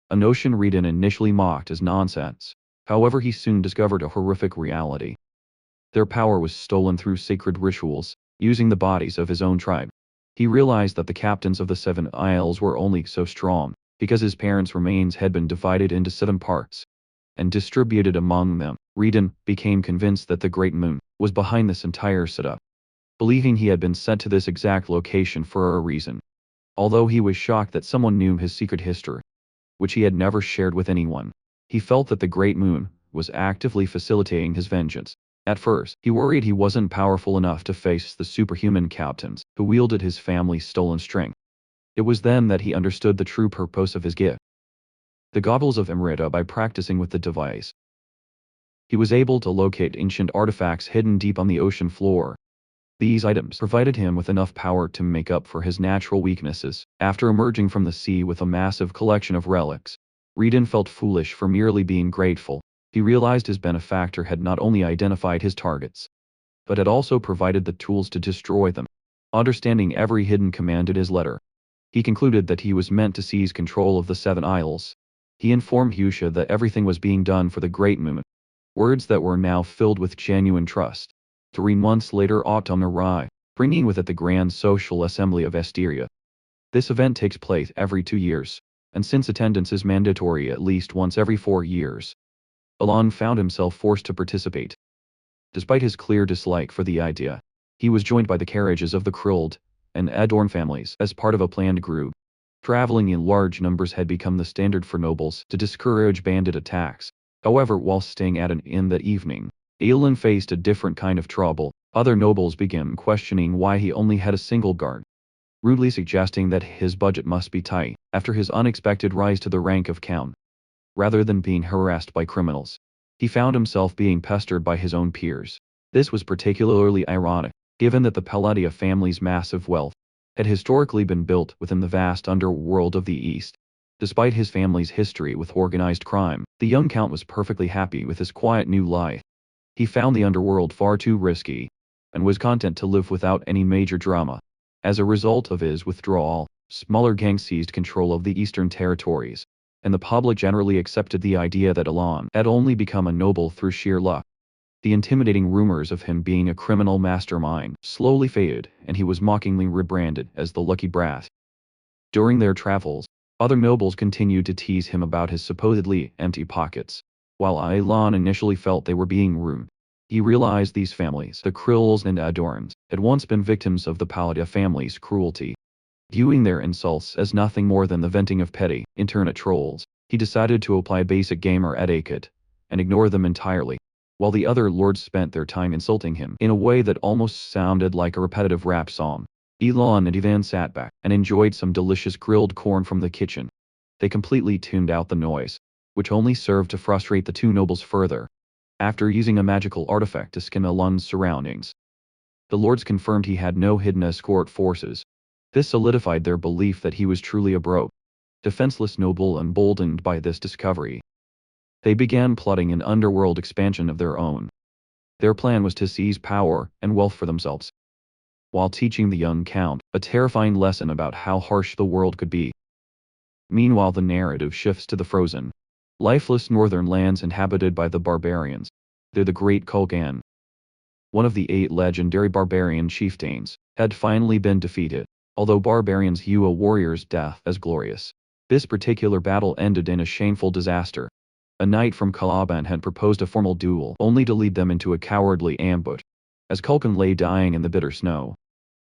a notion Reedon initially mocked as nonsense. However, he soon discovered a horrific reality. Their power was stolen through sacred rituals, using the bodies of his own tribe. He realized that the captains of the 7 Isles were only so strong because his parents' remains had been divided into 7 parts and distributed among them. Reedon became convinced that the Great Moon was behind this entire setup, believing he had been sent to this exact location for a reason. Although he was shocked that someone knew his secret history, which he had never shared with anyone, he felt that the Great Moon was actively facilitating his vengeance. At first, he worried he wasn't powerful enough to face the superhuman captains who wielded his family's stolen strength. It was then that he understood the true purpose of his gift, the Goggles of Emerita. By practicing with the device, he was able to locate ancient artifacts hidden deep on the ocean floor. These items provided him with enough power to make up for his natural weaknesses. After emerging from the sea with a massive collection of relics, Reedon felt foolish for merely being grateful. He realized his benefactor had not only identified his targets, but had also provided the tools to destroy them. Understanding every hidden command in his letter, he concluded that he was meant to seize control of the 7 Isles. He informed Husha that everything was being done for the great movement, words that were now filled with genuine trust. 3 months later autumn arrived, bringing with it the Grand Social Assembly of Esteria. This event takes place every 2 years, and since attendance is mandatory at least once every 4 years, Alon found himself forced to participate. Despite his clear dislike for the idea, he was joined by the carriages of the Krilled and Adorn families as part of a planned group. Traveling in large numbers had become the standard for nobles to discourage bandit attacks. However, while staying at an inn that evening, Aelin faced a different kind of trouble. Other nobles began questioning why he only had a single guard, rudely suggesting that his budget must be tight after his unexpected rise to the rank of count. Rather than being harassed by criminals, he found himself being pestered by his own peers. This was particularly ironic, given that the Palladia family's massive wealth had historically been built within the vast underworld of the East. Despite his family's history with organized crime, the young count was perfectly happy with his quiet new life. He found the underworld far too risky, and was content to live without any major drama. As a result of his withdrawal, smaller gangs seized control of the eastern territories, and the public generally accepted the idea that Alon had only become a noble through sheer luck. The intimidating rumors of him being a criminal mastermind slowly faded, and he was mockingly rebranded as the Lucky Brat. During their travels, other nobles continued to tease him about his supposedly empty pockets. While Alon initially felt they were being rude, he realized these families, the Krills and Adorns, had once been victims of the Palladia family's cruelty. Viewing their insults as nothing more than the venting of petty, internet trolls, he decided to apply basic gamer etiquette and ignore them entirely. While the other lords spent their time insulting him in a way that almost sounded like a repetitive rap song, Elon and Ivan sat back and enjoyed some delicious grilled corn from the kitchen. They completely tuned out the noise, which only served to frustrate the two nobles further. After using a magical artifact to skim Elon's surroundings, the lords confirmed he had no hidden escort forces. This solidified their belief that he was truly a broke, defenseless noble. Emboldened by this discovery, they began plotting an underworld expansion of their own. Their plan was to seize power and wealth for themselves, while teaching the young count a terrifying lesson about how harsh the world could be. Meanwhile, the narrative shifts to the frozen, lifeless northern lands inhabited by the barbarians. They're the Great Kulgan. One of the 8 legendary barbarian chieftains had finally been defeated, although barbarians view a warrior's death as glorious. This particular battle ended in a shameful disaster. A knight from Calaban had proposed a formal duel, only to lead them into a cowardly ambush, as Kulkan lay dying in the bitter snow.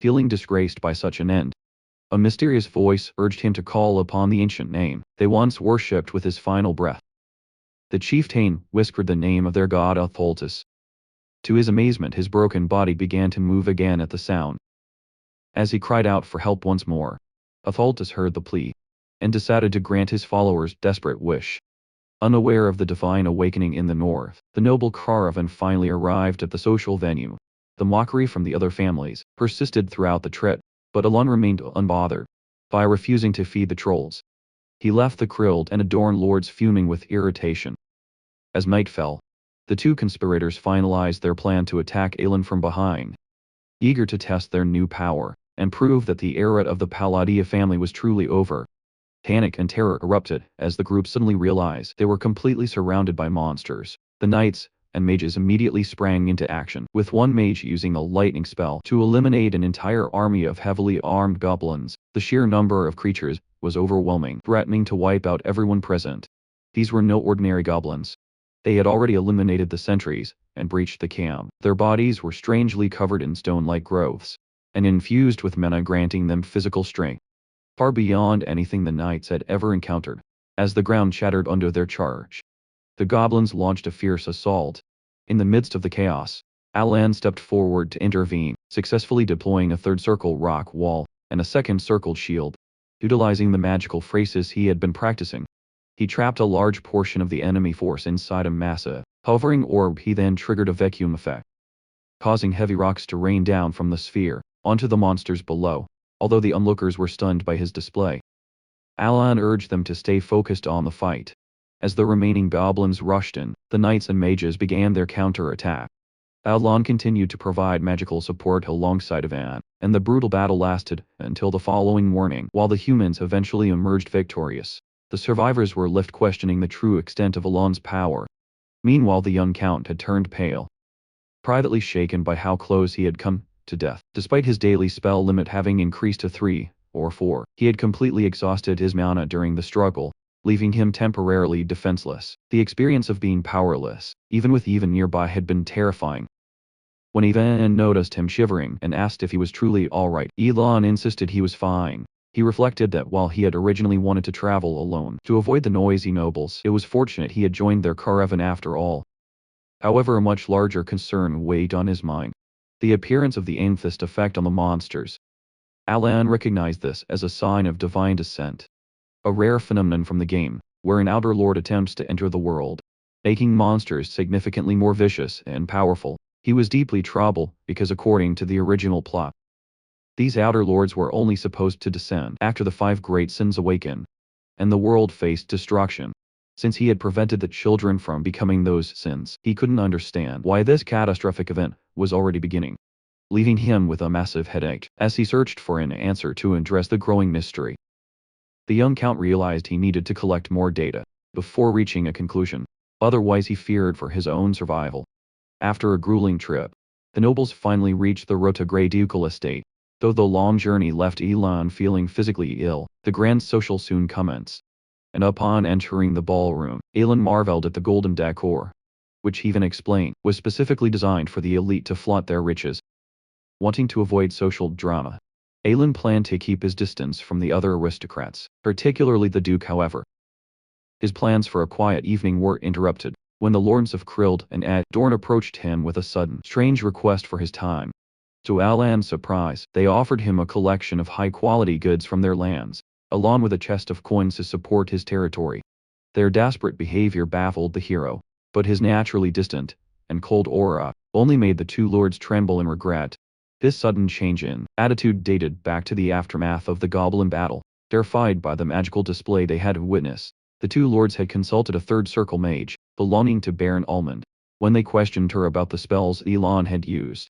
Feeling disgraced by such an end, a mysterious voice urged him to call upon the ancient name they once worshipped with his final breath. The chieftain whispered the name of their god Atholtus. To his amazement, his broken body began to move again at the sound. As he cried out for help once more, Atholtus heard the plea, and decided to grant his followers' desperate wish. Unaware of the divine awakening in the north, the noble caravan finally arrived at the social venue. The mockery from the other families persisted throughout the trip, but Alon remained unbothered by refusing to feed the trolls. He left the Krilled and Adorn lords fuming with irritation. As night fell, the two conspirators finalized their plan to attack Aelin from behind. Eager to test their new power and prove that the era of the Palladia family was truly over, panic and terror erupted as the group suddenly realized they were completely surrounded by monsters. The knights and mages immediately sprang into action, with one mage using a lightning spell to eliminate an entire army of heavily armed goblins. The sheer number of creatures was overwhelming, threatening to wipe out everyone present. These were no ordinary goblins. They had already eliminated the sentries and breached the camp. Their bodies were strangely covered in stone-like growths and infused with mana, granting them physical strength far beyond anything the knights had ever encountered. As the ground shattered under their charge, the goblins launched a fierce assault. In the midst of the chaos, Alan stepped forward to intervene, successfully deploying a third circle rock wall and a second circled shield. Utilizing the magical phrases he had been practicing, he trapped a large portion of the enemy force inside a massive, hovering orb. He then triggered a vacuum effect, causing heavy rocks to rain down from the sphere onto the monsters below. Although the onlookers were stunned by his display, Alan urged them to stay focused on the fight. As the remaining goblins rushed in, the knights and mages began their counter-attack. Alon continued to provide magical support alongside Ivan, and the brutal battle lasted until the following morning. While the humans eventually emerged victorious, the survivors were left questioning the true extent of Alon's power. Meanwhile, the young count had turned pale, privately shaken by how close he had come to death. Despite his daily spell limit having increased to 3 or 4, he had completely exhausted his mana during the struggle, leaving him temporarily defenseless. The experience of being powerless, even with Ivan nearby, had been terrifying. When Ivan noticed him shivering and asked if he was truly alright, Elon insisted he was fine. He reflected that while he had originally wanted to travel alone to avoid the noisy nobles, it was fortunate he had joined their caravan after all. However, a much larger concern weighed on his mind: the appearance of the amethyst effect on the monsters. Alan recognized this as a sign of divine descent, a rare phenomenon from the game, where an outer lord attempts to enter the world, making monsters significantly more vicious and powerful. He was deeply troubled because, according to the original plot, these outer lords were only supposed to descend after the 5 great sins awaken, and the world faced destruction. Since he had prevented the children from becoming those sins, he couldn't understand why this catastrophic event was already beginning, leaving him with a massive headache as he searched for an answer to address the growing mystery. The young count realized he needed to collect more data before reaching a conclusion, otherwise he feared for his own survival. After a grueling trip, the nobles finally reached the Rotogray ducal estate. Though the long journey left Elon feeling physically ill, the grand social soon commenced. And upon entering the ballroom, Elon marveled at the golden decor, which he even explained was specifically designed for the elite to flaunt their riches. Wanting to avoid social drama, Elon planned to keep his distance from the other aristocrats, particularly the Duke. However, his plans for a quiet evening were interrupted when the lords of Krild and Dorn approached him with a sudden, strange request for his time. To Alan's surprise, they offered him a collection of high-quality goods from their lands, along with a chest of coins to support his territory. Their desperate behavior baffled the hero, but his naturally distant and cold aura only made the 2 lords tremble in regret. This sudden change in attitude dated back to the aftermath of the goblin battle. Terrified by the magical display they had witnessed, the 2 lords had consulted a third circle mage, belonging to Baron Almond. When they questioned her about the spells Elon had used,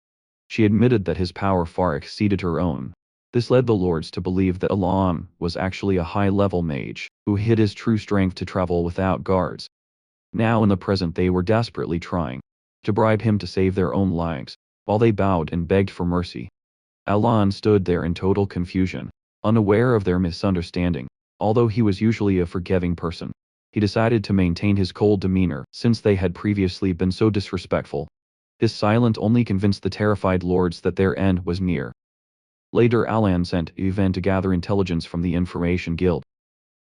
she admitted that his power far exceeded her own. This led the lords to believe that Elon was actually a high-level mage, who hid his true strength to travel without guards. Now in the present they were desperately trying to bribe him to save their own lives. While they bowed and begged for mercy, Elon stood there in total confusion, unaware of their misunderstanding. Although he was usually a forgiving person, he decided to maintain his cold demeanor since they had previously been so disrespectful. His silence only convinced the terrified lords that their end was near. Later, Alan sent Ivan to gather intelligence from the Information Guild.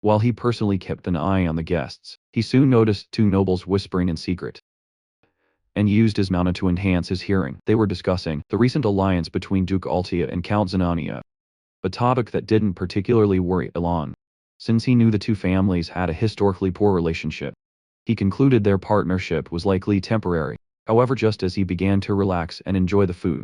While he personally kept an eye on the guests, he soon noticed 2 nobles whispering in secret, and used his mana to enhance his hearing. They were discussing the recent alliance between Duke Altia and Count Zenania, a topic that didn't particularly worry Elon, since he knew the 2 families had a historically poor relationship. He concluded their partnership was likely temporary. However, just as he began to relax and enjoy the food,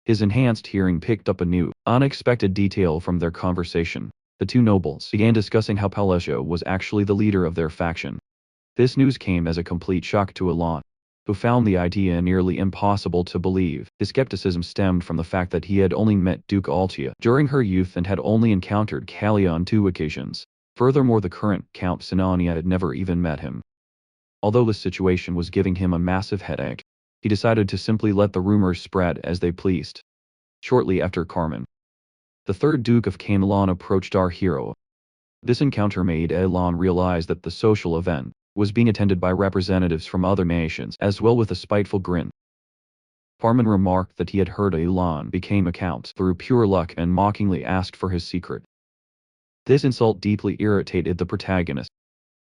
his enhanced hearing picked up a new, unexpected detail from their conversation. The 2 nobles began discussing how Pelesio was actually the leader of their faction. This news came as a complete shock to Elon, who found the idea nearly impossible to believe. His skepticism stemmed from the fact that he had only met Duke Altia during her youth and had only encountered Kalia on 2 occasions. Furthermore, the current Count Sinania had never even met him. Although the situation was giving him a massive headache, he decided to simply let the rumors spread as they pleased. Shortly after Carmen, the 3rd Duke of Camelon, approached our hero. This encounter made Elon realize that the social event was being attended by representatives from other nations as well. With a spiteful grin, Carmen remarked that he had heard Elon became a count through pure luck and mockingly asked for his secret. This insult deeply irritated the protagonist.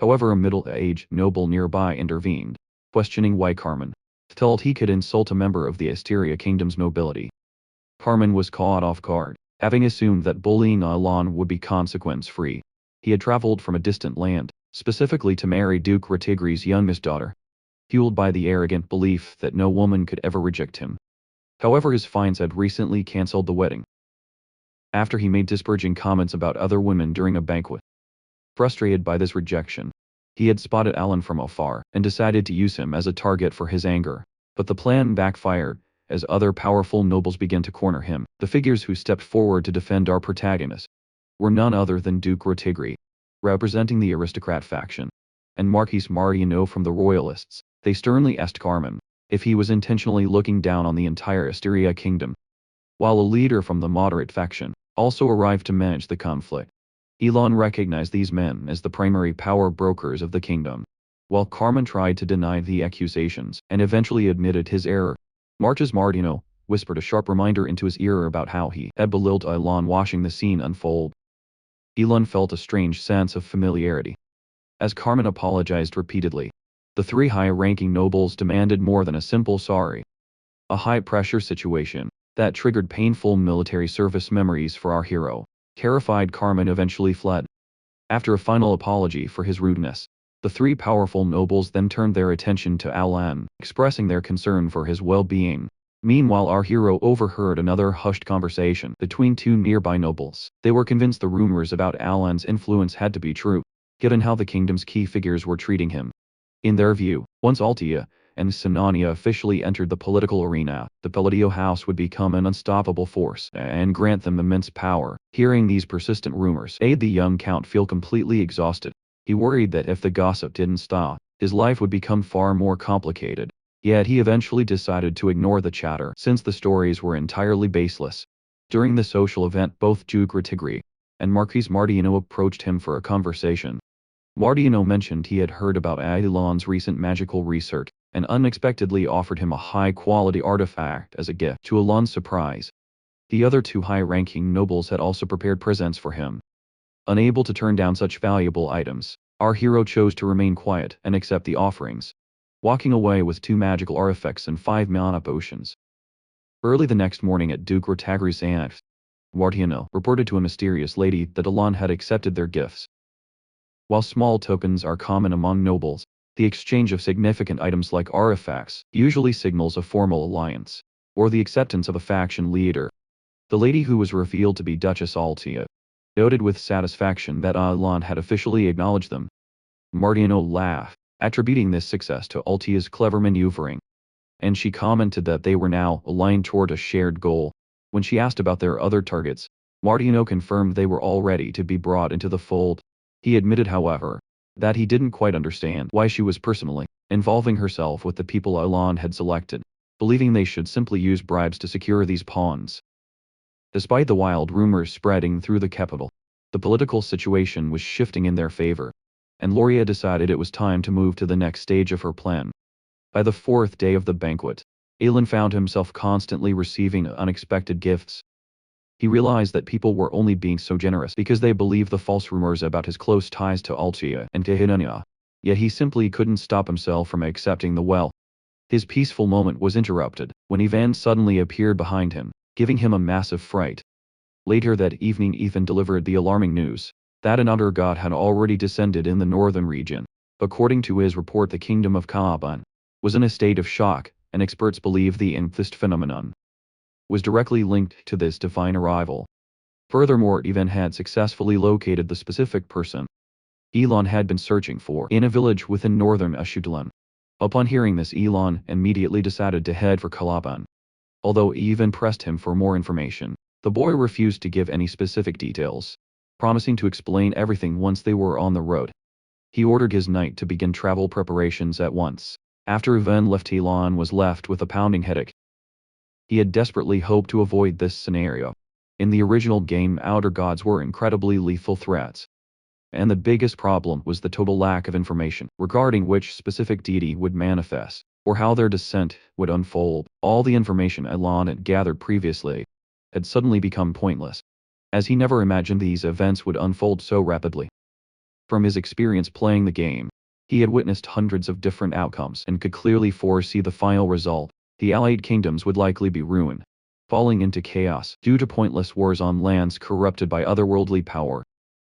However, a middle-aged noble nearby intervened, questioning why Carmen felt he could insult a member of the Asteria Kingdom's nobility. Carmen was caught off guard, having assumed that bullying Elon would be consequence-free. He had traveled from a distant land, specifically to marry Duke Ratigri's youngest daughter, fueled by the arrogant belief that no woman could ever reject him. However, his fines had recently cancelled the wedding, after he made disparaging comments about other women during a banquet. Frustrated by this rejection, he had spotted Alan from afar and decided to use him as a target for his anger. But the plan backfired, as other powerful nobles began to corner him. The figures who stepped forward to defend our protagonist were none other than Duke Rotigri, representing the aristocrat faction, and Marquis Martino from the royalists. They sternly asked Carmen if he was intentionally looking down on the entire Asteria kingdom, while a leader from the moderate faction also arrived to manage the conflict. Elon recognized these men as the primary power brokers of the kingdom, while Carmen tried to deny the accusations and eventually admitted his error. Marquis Martino whispered a sharp reminder into his ear about how he had belittled Elon, watching the scene unfold. Elon felt a strange sense of familiarity. As Carmen apologized repeatedly, the three high-ranking nobles demanded more than a simple sorry. A high-pressure situation that triggered painful military service memories for our hero. Terrified, Carmen eventually fled. After a final apology for his rudeness, the three powerful nobles then turned their attention to Alan, expressing their concern for his well-being. Meanwhile, our hero overheard another hushed conversation between two nearby nobles. They were convinced the rumors about Alan's influence had to be true, given how the kingdom's key figures were treating him. In their view, once Altia and Sinania officially entered the political arena, the Palladio house would become an unstoppable force and grant them immense power. Hearing these persistent rumors made the young count feel completely exhausted. He worried that if the gossip didn't stop, his life would become far more complicated. Yet he eventually decided to ignore the chatter, since the stories were entirely baseless. During the social event, both Duke Rotigri and Marquis Martino approached him for a conversation. Martino mentioned he had heard about Elon's recent magical research, and unexpectedly offered him a high-quality artifact as a gift. To Elon's surprise, the other two high-ranking nobles had also prepared presents for him. Unable to turn down such valuable items, our hero chose to remain quiet and accept the offerings, walking away with 2 magical artifacts and 5 mana potions. Early the next morning at Duke Rotagri's annex, Martino reported to a mysterious lady that Elon had accepted their gifts. While small tokens are common among nobles, the exchange of significant items like artifacts usually signals a formal alliance, or the acceptance of a faction leader. The lady, who was revealed to be Duchess Altia, noted with satisfaction that Elon had officially acknowledged them. Martino laughed, attributing this success to Altia's clever maneuvering, and she commented that they were now aligned toward a shared goal. When she asked about their other targets, Martino confirmed they were all ready to be brought into the fold. He admitted, however, that he didn't quite understand why she was personally involving herself with the people Elon had selected, believing they should simply use bribes to secure these pawns. Despite the wild rumors spreading through the capital, the political situation was shifting in their favor, and Loria decided it was time to move to the next stage of her plan. By the 4th day of the banquet, Elon found himself constantly receiving unexpected gifts. He realized that people were only being so generous because they believed the false rumors about his close ties to Altia and to Hinania. Yet he simply couldn't stop himself from accepting the wealth. His peaceful moment was interrupted when Ivan suddenly appeared behind him, giving him a massive fright. Later that evening, Ethan delivered the alarming news that another god had already descended in the northern region. According to his report, the kingdom of Kaaban was in a state of shock, and experts believe the incest phenomenon was directly linked to this divine arrival. Furthermore, Ivan had successfully located the specific person Elon had been searching for in a village within northern Ashutlan. Upon hearing this, Elon immediately decided to head for Kalaban. Although Ivan pressed him for more information, the boy refused to give any specific details, promising to explain everything once they were on the road. He ordered his knight to begin travel preparations at once. After Ivan left, Elon was left with a pounding headache. He had desperately hoped to avoid this scenario. In the original game, outer gods were incredibly lethal threats, and the biggest problem was the total lack of information regarding which specific deity would manifest, or how their descent would unfold. All the information Elon had gathered previously had suddenly become pointless, as he never imagined these events would unfold so rapidly. From his experience playing the game, he had witnessed hundreds of different outcomes and could clearly foresee the final result. The allied kingdoms would likely be ruined, falling into chaos due to pointless wars on lands corrupted by otherworldly power.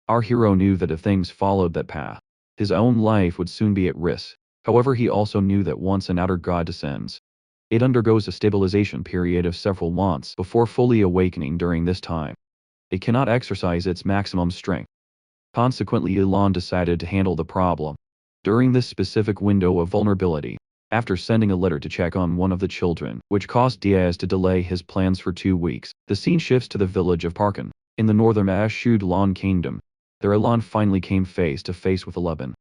Our hero knew that if things followed that path, his own life would soon be at risk. However, he also knew that once an outer god descends, it undergoes a stabilization period of several months before fully awakening. During this time, it cannot exercise its maximum strength. Consequently, Elon decided to handle the problem during this specific window of vulnerability. After sending a letter to check on one of the children, which caused Diaz to delay his plans for 2 weeks, the scene shifts to the village of Parkin, in the northern Ashudelan kingdom. There Elon finally came face to face with Eleven,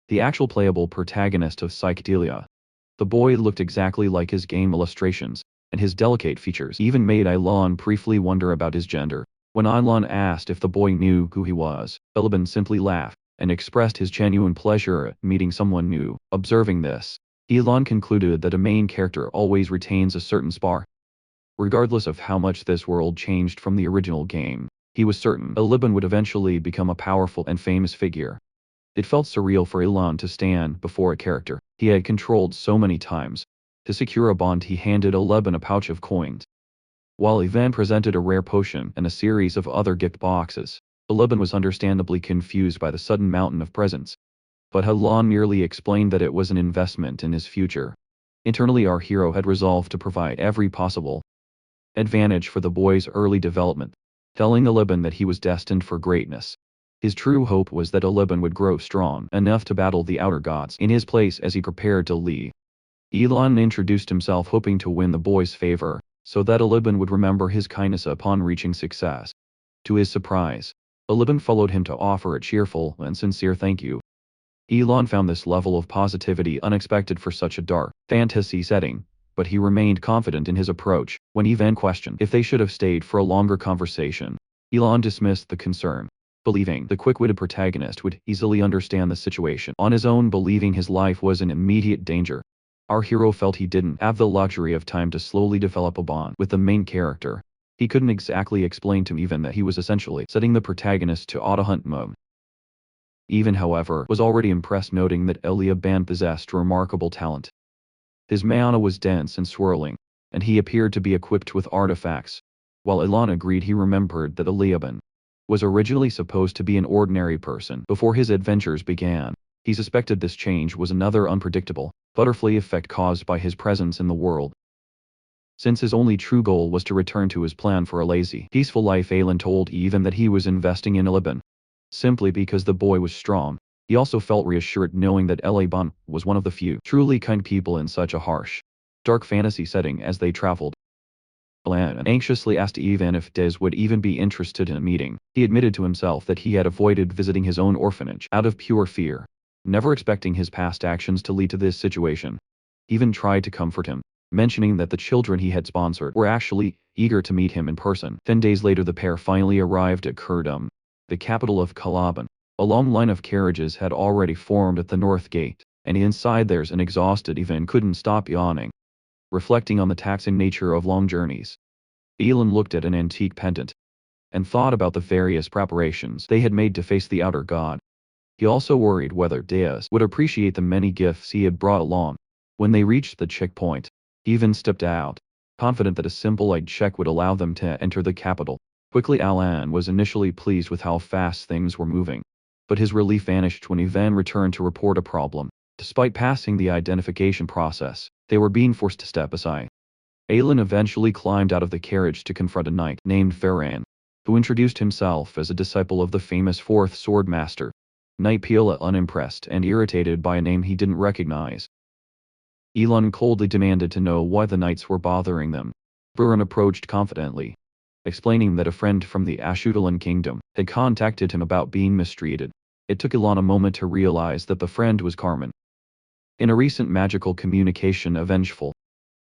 the actual playable protagonist of Psychedelia. The boy looked exactly like his game illustrations, and his delicate features even made Elon briefly wonder about his gender. When Elon asked if the boy knew who he was, Eleven simply laughed and expressed his genuine pleasure at meeting someone new. Observing this, Elon concluded that a main character always retains a certain spark. Regardless of how much this world changed from the original game, he was certain Eleven would eventually become a powerful and famous figure. It felt surreal for Elon to stand before a character he had controlled so many times. To secure a bond, he handed Eleven a pouch of coins, while Ivan presented a rare potion and a series of other gift boxes. Eleven was understandably confused by the sudden mountain of presents, but Elon merely explained that it was an investment in his future. Internally, our hero had resolved to provide every possible advantage for the boy's early development, telling Eleven that he was destined for greatness. His true hope was that Eleven would grow strong enough to battle the outer gods in his place as he prepared to leave. Elon introduced himself, hoping to win the boy's favor, so that Eleven would remember his kindness upon reaching success. To his surprise, Eleven followed him to offer a cheerful and sincere thank you. Elon found this level of positivity unexpected for such a dark fantasy setting, but he remained confident in his approach. When Ivan questioned if they should have stayed for a longer conversation, Elon dismissed the concern, believing the quick-witted protagonist would easily understand the situation on his own, believing his life was in immediate danger. Our hero felt he didn't have the luxury of time to slowly develop a bond with the main character. He couldn't exactly explain to Ivan that he was essentially setting the protagonist to auto-hunt mode. Ivan, however, was already impressed, noting that Eliaban possessed remarkable talent. His mana was dense and swirling, and he appeared to be equipped with artifacts. While Elon agreed, he remembered that Eliaban was originally supposed to be an ordinary person before his adventures began. He suspected this change was another unpredictable butterfly effect caused by his presence in the world. Since his only true goal was to return to his plan for a lazy, peaceful life, Elon told Ivan that he was investing in Eliban simply because the boy was strong. He also felt reassured knowing that Eliban was one of the few truly kind people in such a harsh, dark fantasy setting. As they traveled, Elon anxiously asked Ivan if Dez would even be interested in a meeting. He admitted to himself that he had avoided visiting his own orphanage out of pure fear, never expecting his past actions to lead to this situation. Ivan tried to comfort him, mentioning that the children he had sponsored were actually eager to meet him in person. 10 days later, the pair finally arrived at Kurdum, the capital of Kalaban. A long line of carriages had already formed at the north gate, and inside there's an exhausted Ivan couldn't stop yawning. Reflecting on the taxing nature of long journeys, Elon looked at an antique pendant and thought about the various preparations they had made to face the outer god. He also worried whether Diaz would appreciate the many gifts he had brought along. When they reached the checkpoint, Ivan stepped out, confident that a simple ID check would allow them to enter the capital. Quickly, Alan was initially pleased with how fast things were moving, but his relief vanished when Ivan returned to report a problem. Despite passing the identification process, they were being forced to step aside. Alan eventually climbed out of the carriage to confront a knight named Ferran, who introduced himself as a disciple of the famous Fourth Sword Master. Knight Pila, unimpressed and irritated by a name he didn't recognize, Elon coldly demanded to know why the knights were bothering them. Ferran approached confidently, explaining that a friend from the Ashudelan kingdom had contacted him about being mistreated. It took Elon a moment to realize that the friend was Carmen. In a recent magical communication, a vengeful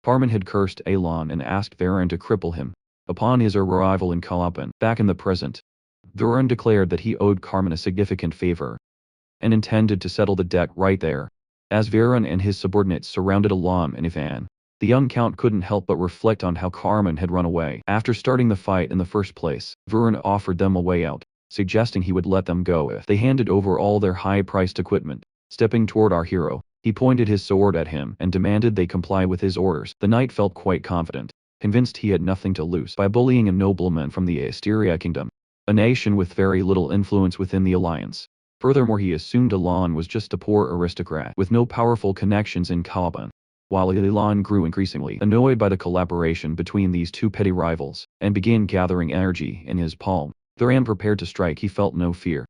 Carmen had cursed Elon and asked Varen to cripple him. Upon his arrival in Kalapan, back in the present, Varen declared that he owed Carmen a significant favor and intended to settle the debt right there. As Varen and his subordinates surrounded Elon and Ivan, the young count couldn't help but reflect on how Carmen had run away. After starting the fight in the first place, Varen offered them a way out, suggesting he would let them go if they handed over all their high-priced equipment. Stepping toward our hero, he pointed his sword at him and demanded they comply with his orders. The knight felt quite confident, convinced he had nothing to lose by bullying a nobleman from the Asteria kingdom, a nation with very little influence within the alliance. Furthermore, he assumed Elon was just a poor aristocrat with no powerful connections in Kalaban. While Elon grew increasingly annoyed by the collaboration between these two petty rivals and began gathering energy in his palm, Varen prepared to strike. He felt no fear.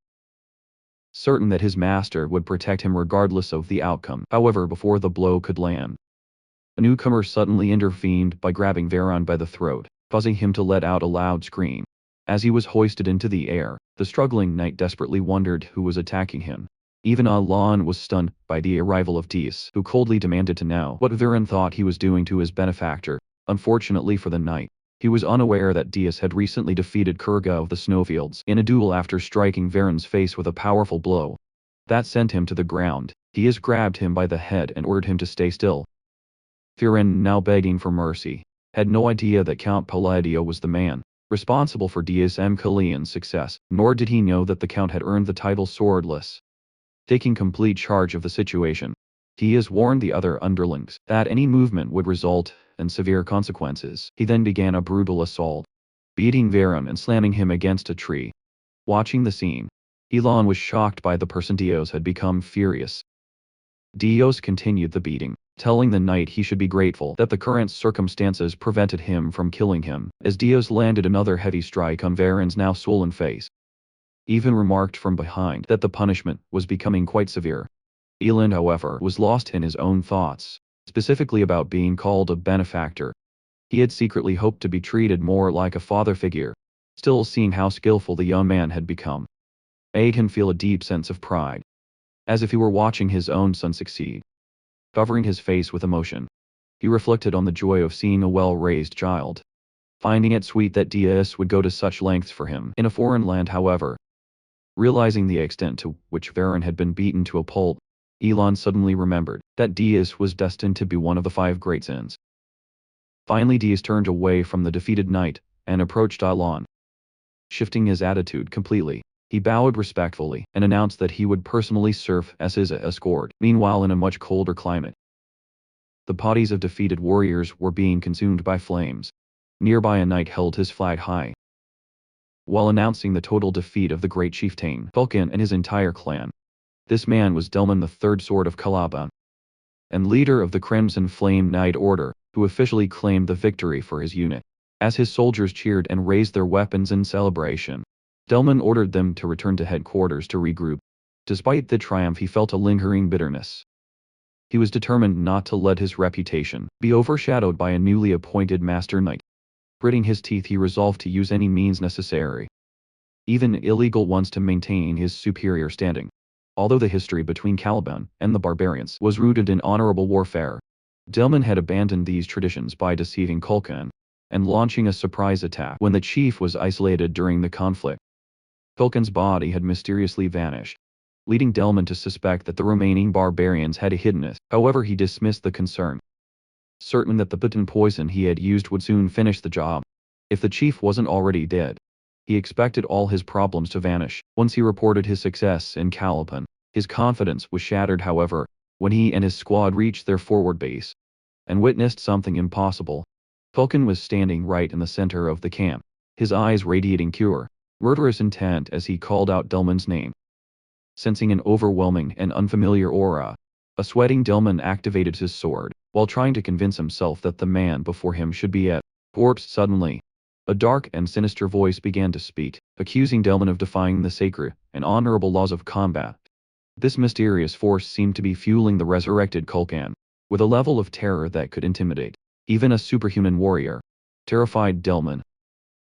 certain that his master would protect him regardless of the outcome. However, before the blow could land, a newcomer suddenly intervened by grabbing Varan by the throat, causing him to let out a loud scream. As he was hoisted into the air, the struggling knight desperately wondered who was attacking him. Even Alan was stunned by the arrival of Dias, who coldly demanded to know what Varan thought he was doing to his benefactor. Unfortunately for the knight, he was unaware that Dias had recently defeated Kurga of the Snowfields in a duel after striking Varan's face with a powerful blow. That sent him to the ground. Dias grabbed him by the head and ordered him to stay still. Varan, now begging for mercy, had no idea that Count Palladio was the man responsible for Dias M. Kalian's success, nor did he know that the Count had earned the title Swordless. Taking complete charge of the situation, Dias warned the other underlings that any movement would result in severe consequences. He then began a brutal assault, beating Varan and slamming him against a tree. Watching the scene, Elon was shocked by the person Dios had become furious. Dios continued the beating, telling the knight he should be grateful that the current circumstances prevented him from killing him, as Dios landed another heavy strike on Varan's now swollen face. Even remarked from behind that the punishment was becoming quite severe. Eland, however, was lost in his own thoughts, specifically about being called a benefactor. He had secretly hoped to be treated more like a father figure. Still, seeing how skillful the young man had become made him feel a deep sense of pride, as if he were watching his own son succeed. Covering his face with emotion, he reflected on the joy of seeing a well-raised child. Finding it sweet that Dias would go to such lengths for him in a foreign land, however. Realizing the extent to which Varan had been beaten to a pulp, Elon suddenly remembered that Dias was destined to be one of the 5 great sins. Finally, Dias turned away from the defeated knight and approached Elon. Shifting his attitude completely, he bowed respectfully and announced that he would personally serve as his escort. Meanwhile, in a much colder climate, the bodies of defeated warriors were being consumed by flames. Nearby, a knight held his flag high, while announcing the total defeat of the great chieftain Vulcan and his entire clan. This man was Delman, the Third Sword of Calaban, and leader of the Crimson Flame Knight Order, who officially claimed the victory for his unit. As his soldiers cheered and raised their weapons in celebration, Delman ordered them to return to headquarters to regroup. Despite the triumph, he felt a lingering bitterness. He was determined not to let his reputation be overshadowed by a newly appointed Master Knight. Gritting his teeth, he resolved to use any means necessary, even illegal ones, to maintain his superior standing. Although the history between Caliban and the barbarians was rooted in honorable warfare, Delman had abandoned these traditions by deceiving Kulkan and launching a surprise attack when the chief was isolated during the conflict. Kulkan's body had mysteriously vanished, leading Delman to suspect that the remaining barbarians had hidden it. However, he dismissed the concern, certain that the potent poison he had used would soon finish the job. If the chief wasn't already dead, he expected all his problems to vanish. Once he reported his success in Caliban, his confidence was shattered, however, when he and his squad reached their forward base and witnessed something impossible. Vulcan was standing right in the center of the camp, his eyes radiating pure, murderous intent as he called out Delman's name. Sensing an overwhelming and unfamiliar aura, a sweating Delman activated his sword, while trying to convince himself that the man before him should be a corpse. Suddenly, a dark and sinister voice began to speak, accusing Delman of defying the sacred and honorable laws of combat. This mysterious force seemed to be fueling the resurrected Kulkan, with a level of terror that could intimidate even a superhuman warrior. Terrified, Delman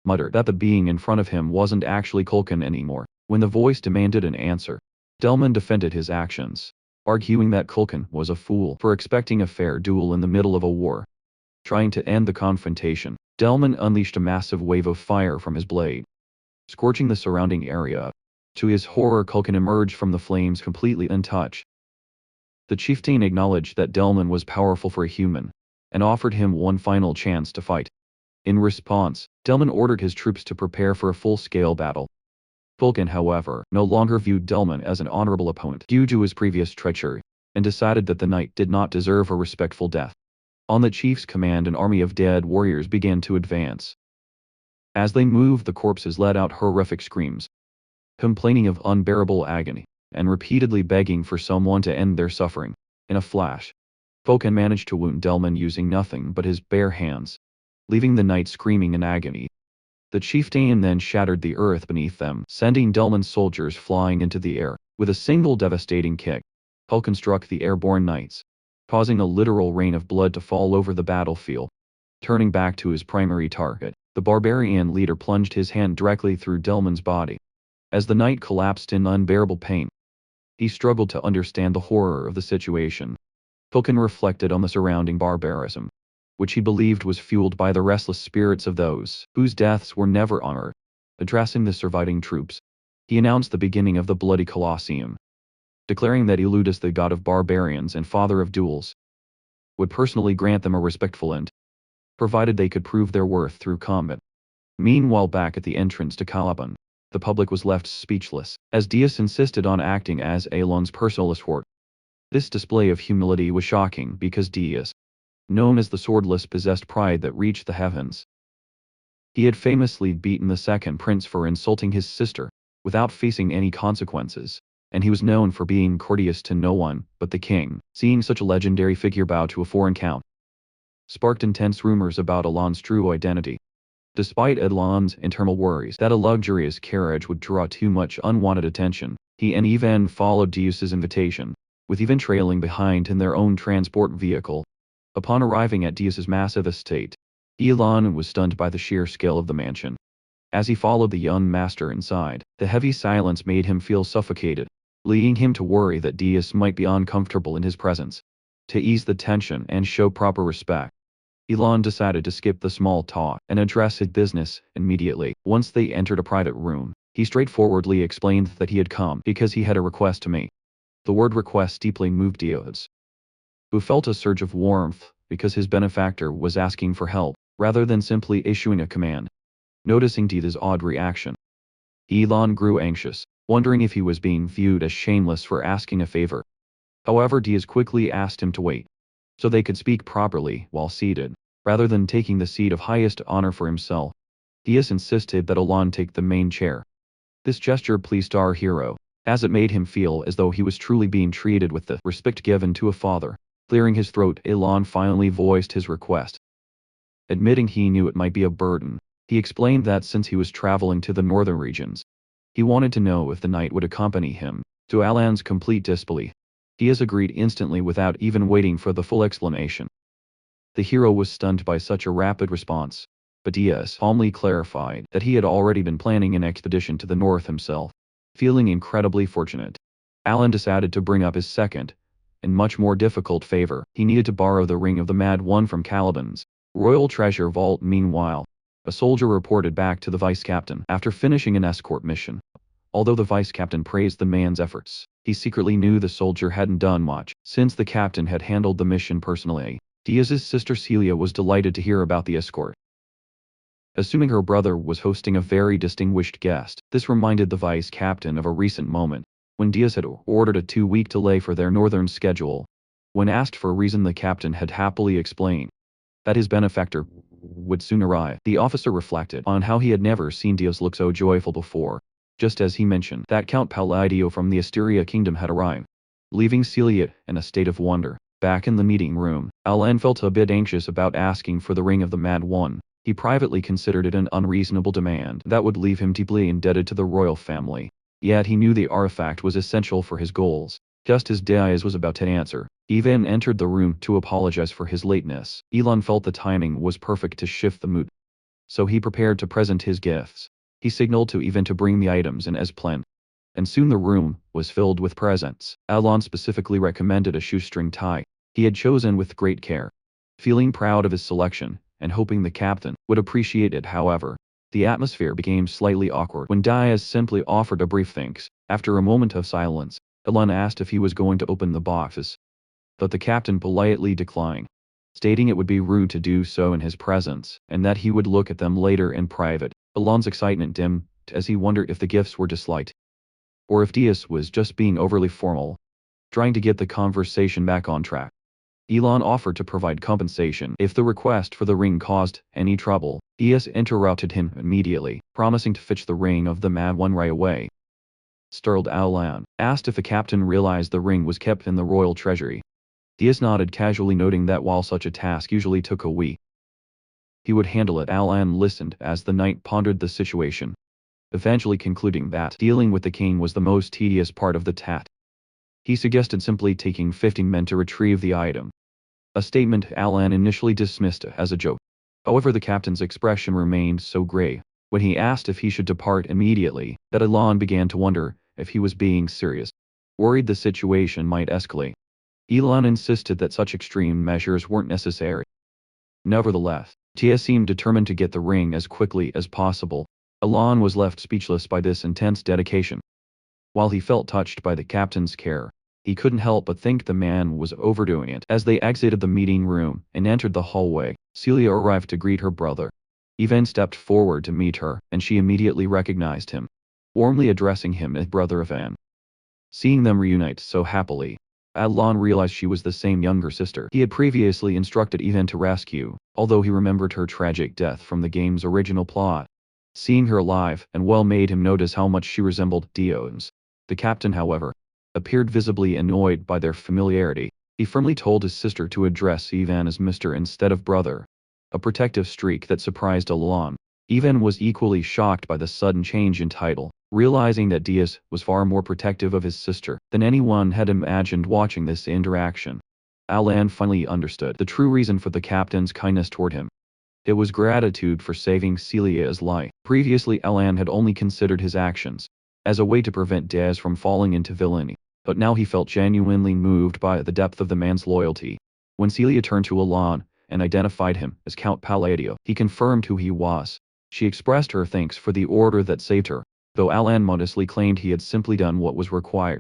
muttered that the being in front of him wasn't actually Kulkan anymore. When the voice demanded an answer, Delman defended his actions, arguing that Kulkan was a fool for expecting a fair duel in the middle of a war. Trying to end the confrontation, Delman unleashed a massive wave of fire from his blade, scorching the surrounding area. To his horror, Kulkan emerged from the flames completely untouched. The chieftain acknowledged that Delman was powerful for a human, and offered him one final chance to fight. In response, Delman ordered his troops to prepare for a full-scale battle. Vulcan, however, no longer viewed Delman as an honorable opponent due to his previous treachery, and decided that the knight did not deserve a respectful death. On the chief's command, an army of dead warriors began to advance. As they moved, the corpses let out horrific screams, complaining of unbearable agony, and repeatedly begging for someone to end their suffering. In a flash, Vulcan managed to wound Delman using nothing but his bare hands, leaving the knight screaming in agony. The chieftain then shattered the earth beneath them, sending Delmon's soldiers flying into the air. With a single devastating kick, Hulken struck the airborne knights, causing a literal rain of blood to fall over the battlefield. Turning back to his primary target, the barbarian leader plunged his hand directly through Delmon's body. As the knight collapsed in unbearable pain, he struggled to understand the horror of the situation. Hulken reflected on the surrounding barbarism, which he believed was fueled by the restless spirits of those whose deaths were never honored. Addressing the surviving troops, he announced the beginning of the bloody Colosseum, declaring that Eludus, the god of barbarians and father of duels, would personally grant them a respectful end, provided they could prove their worth through combat. Meanwhile, back at the entrance to Calaban, the public was left speechless, as Diaz insisted on acting as Elon's personal escort. This display of humility was shocking because Diaz, known as the swordless, possessed pride that reached the heavens. He had famously beaten the second prince for insulting his sister, without facing any consequences, and he was known for being courteous to no one but the king. Seeing such a legendary figure bow to a foreign count sparked intense rumors about Elon's true identity. Despite Elon's internal worries that a luxurious carriage would draw too much unwanted attention, he and Ivan followed Diaz's invitation, with Ivan trailing behind in their own transport vehicle. Upon arriving at Diaz's massive estate, Elon was stunned by the sheer scale of the mansion. As he followed the young master inside, the heavy silence made him feel suffocated, leading him to worry that Diaz might be uncomfortable in his presence. To ease the tension and show proper respect, Elon decided to skip the small talk and address his business immediately. Once they entered a private room, he straightforwardly explained that he had come because he had a request to make. The word request deeply moved Diaz, who felt a surge of warmth because his benefactor was asking for help, rather than simply issuing a command. Noticing Diaz's odd reaction, Elon grew anxious, wondering if he was being viewed as shameless for asking a favor. However, Diaz quickly asked him to wait, so they could speak properly while seated, rather than taking the seat of highest honor for himself. Diaz insisted that Elon take the main chair. This gesture pleased our hero, as it made him feel as though he was truly being treated with the respect given to a father. Clearing his throat, Elon finally voiced his request. Admitting he knew it might be a burden, he explained that since he was traveling to the northern regions, he wanted to know if the knight would accompany him. To Alan's complete disbelief, Diaz agreed instantly without even waiting for the full explanation. The hero was stunned by such a rapid response, but Diaz calmly clarified that he had already been planning an expedition to the north himself. Feeling incredibly fortunate, Alan decided to bring up his second, and much more difficult favor. He needed to borrow the Ring of the Mad One from Caliban's royal treasure vault. Meanwhile, a soldier reported back to the vice-captain after finishing an escort mission. Although the vice-captain praised the man's efforts, he secretly knew the soldier hadn't done much, since the captain had handled the mission personally. Diaz's sister Celia was delighted to hear about the escort, assuming her brother was hosting a very distinguished guest. This reminded the vice-captain of a recent moment, when Diaz had ordered a 2-week delay for their northern schedule. When asked for a reason, the captain had happily explained that his benefactor would soon arrive. The officer reflected on how he had never seen Diaz look so joyful before, just as he mentioned that Count Palladio from the Asteria kingdom had arrived, leaving Celia in a state of wonder. Back in the meeting room, Alan felt a bit anxious about asking for the Ring of the Mad One. He privately considered it an unreasonable demand that would leave him deeply indebted to the royal family. Yet he knew the artifact was essential for his goals. Just as Diaz was about to answer, Ivan entered the room to apologize for his lateness. Elon felt the timing was perfect to shift the mood, so he prepared to present his gifts. He signaled to Ivan to bring the items in as planned, and soon the room was filled with presents. Elon specifically recommended a shoestring tie he had chosen with great care. Feeling proud of his selection, and hoping the captain would appreciate it, however, the atmosphere became slightly awkward when Diaz simply offered a brief thanks. After a moment of silence, Elon asked if he was going to open the boxes, but the captain politely declined, stating it would be rude to do so in his presence, and that he would look at them later in private. Elon's excitement dimmed as he wondered if the gifts were disliked, or if Diaz was just being overly formal. Trying to get the conversation back on track, Elon offered to provide compensation if the request for the ring caused any trouble. Diaz interrupted him immediately, promising to fetch the Ring of the Mad One right away. Startled, Alan asked if the captain realized the ring was kept in the royal treasury. Diaz nodded casually, noting that while such a task usually took a week, He would handle it. Alan listened as the knight pondered the situation, eventually concluding that dealing with the king was the most tedious part of the task. He suggested simply taking 15 men to retrieve the item, a statement Alan initially dismissed as a joke. However, the captain's expression remained so gray when he asked if he should depart immediately that Alan began to wonder if he was being serious. Worried the situation might escalate, Elon insisted that such extreme measures weren't necessary. Nevertheless, Tia seemed determined to get the ring as quickly as possible. Alan was left speechless by this intense dedication. While he felt touched by the captain's care, he couldn't help but think the man was overdoing it. As they exited the meeting room and entered the hallway, Celia arrived to greet her brother. Ivan stepped forward to meet her, and she immediately recognized him, warmly addressing him as Brother Ivan. Seeing them reunite so happily, Alan realized she was the same younger sister he had previously instructed Ivan to rescue, although he remembered her tragic death from the game's original plot. Seeing her alive and well made him notice how much she resembled Dion's. The captain, however, appeared visibly annoyed by their familiarity. He firmly told his sister to address Ivan as Mr. instead of brother, a protective streak that surprised Alan. Ivan was equally shocked by the sudden change in title, realizing that Diaz was far more protective of his sister than anyone had imagined watching this interaction. Alan finally understood the true reason for the captain's kindness toward him. It was gratitude for saving Celia's life. Previously, Alan had only considered his actions as a way to prevent Diaz from falling into villainy, but now he felt genuinely moved by the depth of the man's loyalty. When Celia turned to Alan and identified him as Count Palladio, he confirmed who he was. She expressed her thanks for the order that saved her, though Alan modestly claimed he had simply done what was required.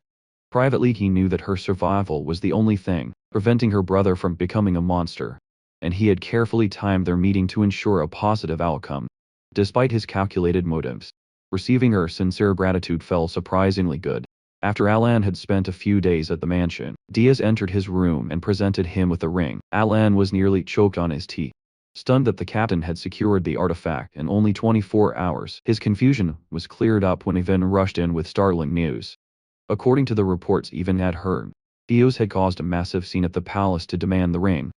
Privately, he knew that her survival was the only thing preventing her brother from becoming a monster, and he had carefully timed their meeting to ensure a positive outcome. Despite his calculated motives, receiving her sincere gratitude felt surprisingly good. After Alan had spent a few days at the mansion, Diaz entered his room and presented him with a ring. Alan was nearly choked on his tea, stunned that the captain had secured the artifact in only 24 hours. His confusion was cleared up when Ivan rushed in with startling news. According to the reports Ivan had heard, Diaz had caused a massive scene at the palace to demand the ring.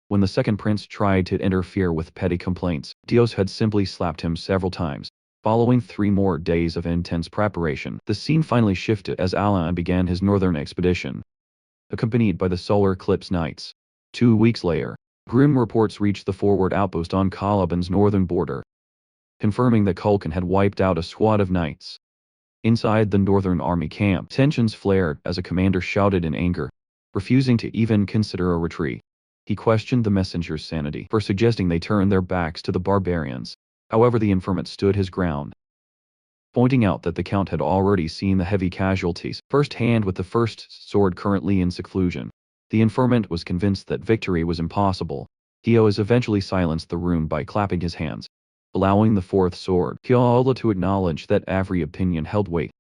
When the second prince tried to interfere with petty complaints, Diaz had simply slapped him several times. Following 3 more days of intense preparation, the scene finally shifted as Alan began his northern expedition, accompanied by the Solar Eclipse Knights. 2 weeks later, grim reports reached the forward outpost on Caliban's northern border, confirming that Kulkan had wiped out a squad of knights. Inside the northern army camp, tensions flared as a commander shouted in anger, refusing to even consider a retreat. He questioned the messenger's sanity for suggesting they turn their backs to the barbarians. However, the informant stood his ground, pointing out that the Count had already seen the heavy casualties firsthand with the first sword currently in seclusion. The informant was convinced that victory was impossible. Diaz eventually silenced the room by clapping his hands, allowing the fourth sword, Yahello, to acknowledge that every opinion held weight.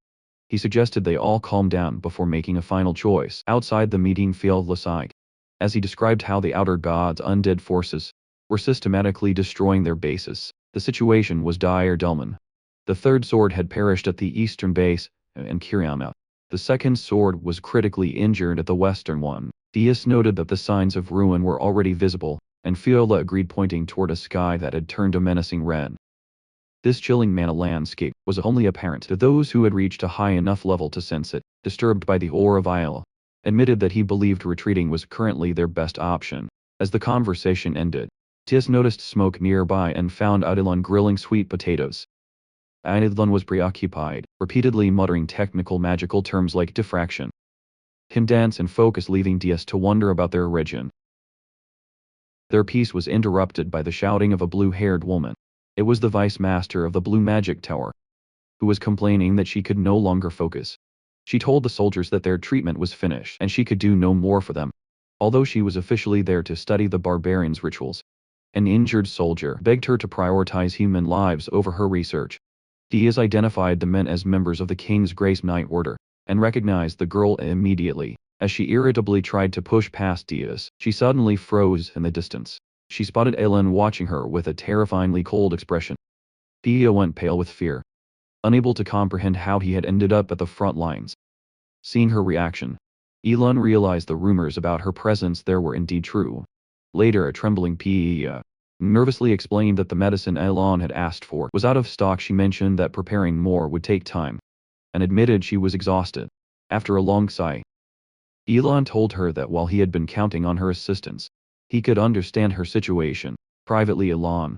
He suggested they all calm down before making a final choice. Outside the meeting field aside, as he described how the outer gods' undead forces were systematically destroying their bases. The situation was dire. Delman, the third sword, had perished at the eastern base, and Kiriyama, the second sword, was critically injured at the western one. Diaz noted that the signs of ruin were already visible, and Fiola agreed, pointing toward a sky that had turned a menacing red. This chilling mana landscape was only apparent to those who had reached a high enough level to sense it. Disturbed by the aura, Yahello admitted that he believed retreating was currently their best option. As the conversation ended, Diaz noticed smoke nearby and found Adilon grilling sweet potatoes. Adilon was preoccupied, repeatedly muttering technical magical terms like diffraction, him dance and focus, leaving Diaz to wonder about their origin. Their peace was interrupted by the shouting of a blue-haired woman. It was the vice master of the Blue Magic Tower, who was complaining that she could no longer focus. She told the soldiers that their treatment was finished and she could do no more for them. Although she was officially there to study the barbarians' rituals, an injured soldier begged her to prioritize human lives over her research. Diaz identified the men as members of the King's Grace Knight Order, and recognized the girl immediately. As she irritably tried to push past Diaz, she suddenly froze in the distance. She spotted Ellen watching her with a terrifyingly cold expression. Diaz went pale with fear, unable to comprehend how he had ended up at the front lines. Seeing her reaction, Elon realized the rumors about her presence there were indeed true. Later, a trembling Pia nervously explained that the medicine Elon had asked for was out of stock. She mentioned that preparing more would take time, and admitted she was exhausted. After a long sigh, Elon told her that while he had been counting on her assistance, he could understand her situation. Privately, Elon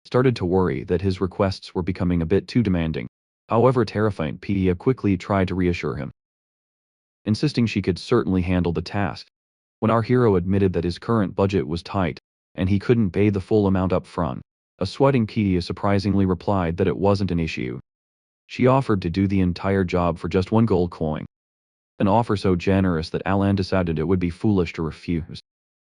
started to worry that his requests were becoming a bit too demanding. However, terrified Pia quickly tried to reassure him, insisting she could certainly handle the task. When our hero admitted that his current budget was tight, and he couldn't pay the full amount up front, a sweating Pia surprisingly replied that it wasn't an issue. She offered to do the entire job for just 1 gold coin. An offer so generous that Alan decided it would be foolish to refuse.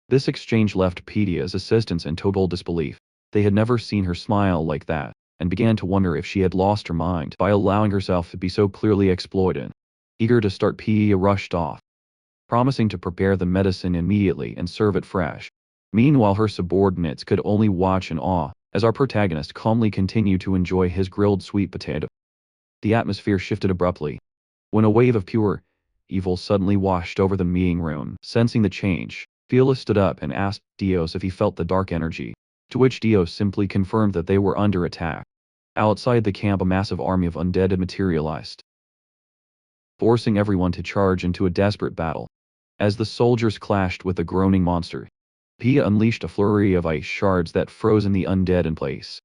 This exchange left Pedia's assistants in total disbelief. They had never seen her smile like that, and began to wonder if she had lost her mind by allowing herself to be so clearly exploited. Eager to start, Pedia rushed off, promising to prepare the medicine immediately and serve it fresh. Meanwhile, her subordinates could only watch in awe as our protagonist calmly continued to enjoy his grilled sweet potato. The atmosphere shifted abruptly when a wave of pure evil suddenly washed over the meeting room. Sensing the change, Fila stood up and asked Dios if he felt the dark energy, to which Dios simply confirmed that they were under attack. Outside the camp, a massive army of undead had materialized, forcing everyone to charge into a desperate battle. As the soldiers clashed with the groaning monster, Pia unleashed a flurry of ice shards that froze the undead in place,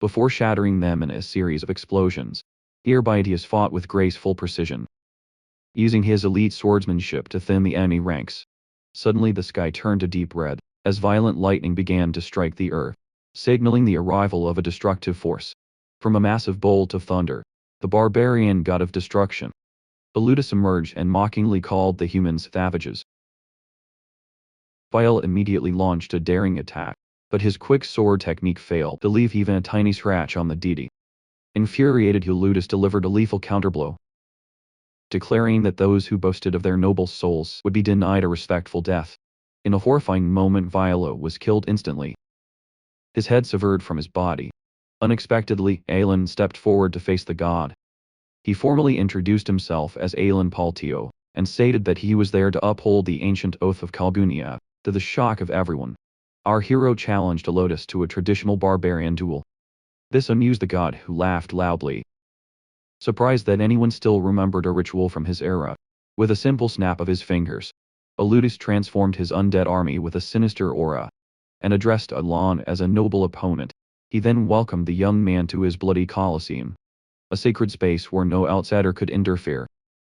before shattering them in a series of explosions. Dios fought with graceful precision, using his elite swordsmanship to thin the enemy ranks. Suddenly the sky turned a deep red, as violent lightning began to strike the earth, signaling the arrival of a destructive force. From a massive bolt of thunder, the barbarian god of destruction, Eludus, emerged and mockingly called the humans savages. Vile immediately launched a daring attack, but his quick sword technique failed to leave even a tiny scratch on the deity. Infuriated, Eludus delivered a lethal counterblow, declaring that those who boasted of their noble souls would be denied a respectful death. In a horrifying moment, Viola was killed instantly, his head severed from his body. Unexpectedly, Alan stepped forward to face the god. He formally introduced himself as Alan Paltio, and stated that he was there to uphold the ancient oath of Kalgunia. To the shock of everyone, our hero challenged Eludus to a traditional barbarian duel. This amused the god, who laughed loudly, surprised that anyone still remembered a ritual from his era. With a simple snap of his fingers, Eludus transformed his undead army with a sinister aura, and addressed Alan as a noble opponent. He then welcomed the young man to his bloody Colosseum, a sacred space where no outsider could interfere.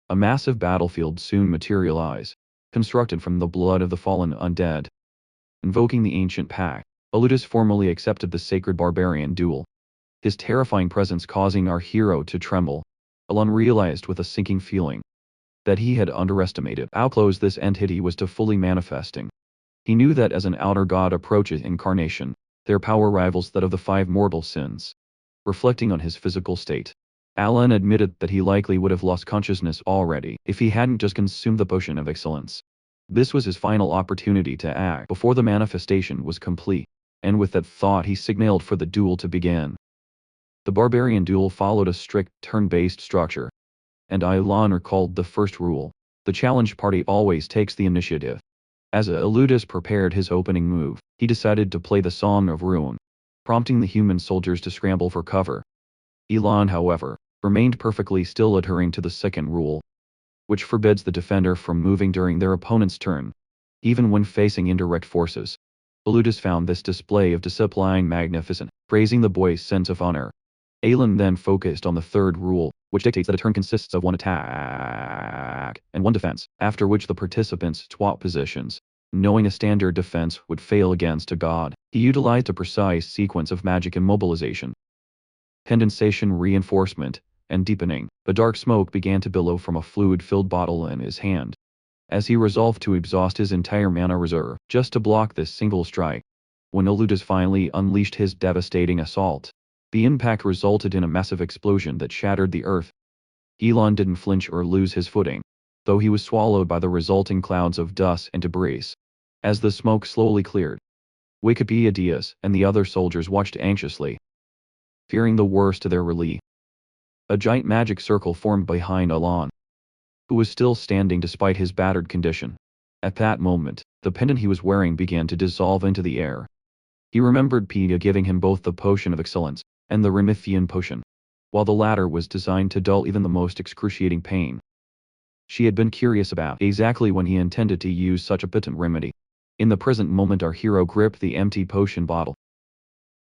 A massive battlefield soon materialized, constructed from the blood of the fallen undead. Invoking the ancient pact, Eludus formally accepted the sacred barbarian duel, his terrifying presence causing our hero to tremble. Alan realized with a sinking feeling that he had underestimated how close this entity was to fully manifesting. He knew that as an outer god approaches incarnation, their power rivals that of the 5 mortal sins. Reflecting on his physical state, Alan admitted that he likely would have lost consciousness already if he hadn't just consumed the potion of excellence. This was his final opportunity to act before the manifestation was complete, and with that thought he signaled for the duel to begin. The barbarian duel followed a strict turn-based structure, and Alan recalled the first rule: the challenge party always takes the initiative. As Eludus prepared his opening move, he decided to play the Song of Ruin, prompting the human soldiers to scramble for cover. Alan, however, remained perfectly still, adhering to the second rule, which forbids the defender from moving during their opponent's turn, even when facing indirect forces. Eludus found this display of discipline magnificent, praising the boy's sense of honor. Alan then focused on the third rule, which dictates that a turn consists of 1 attack and 1 defense, after which the participants swap positions. Knowing a standard defense would fail against a god, he utilized a precise sequence of magic immobilization, condensation, reinforcement, and deepening. The dark smoke began to billow from a fluid-filled bottle in his hand, as he resolved to exhaust his entire mana reserve just to block this single strike. When Eludus finally unleashed his devastating assault, the impact resulted in a massive explosion that shattered the earth. Alan didn't flinch or lose his footing, though he was swallowed by the resulting clouds of dust and debris. As the smoke slowly cleared, Wikipedia Diaz and the other soldiers watched anxiously, fearing the worst to their relief. A giant magic circle formed behind Alan, who was still standing despite his battered condition. At that moment, the pendant he was wearing began to dissolve into the air. He remembered Pia giving him both the potion of excellence and the Remithian potion, while the latter was designed to dull even the most excruciating pain. She had been curious about exactly when he intended to use such a potent remedy. In the present moment our hero gripped the empty potion bottle.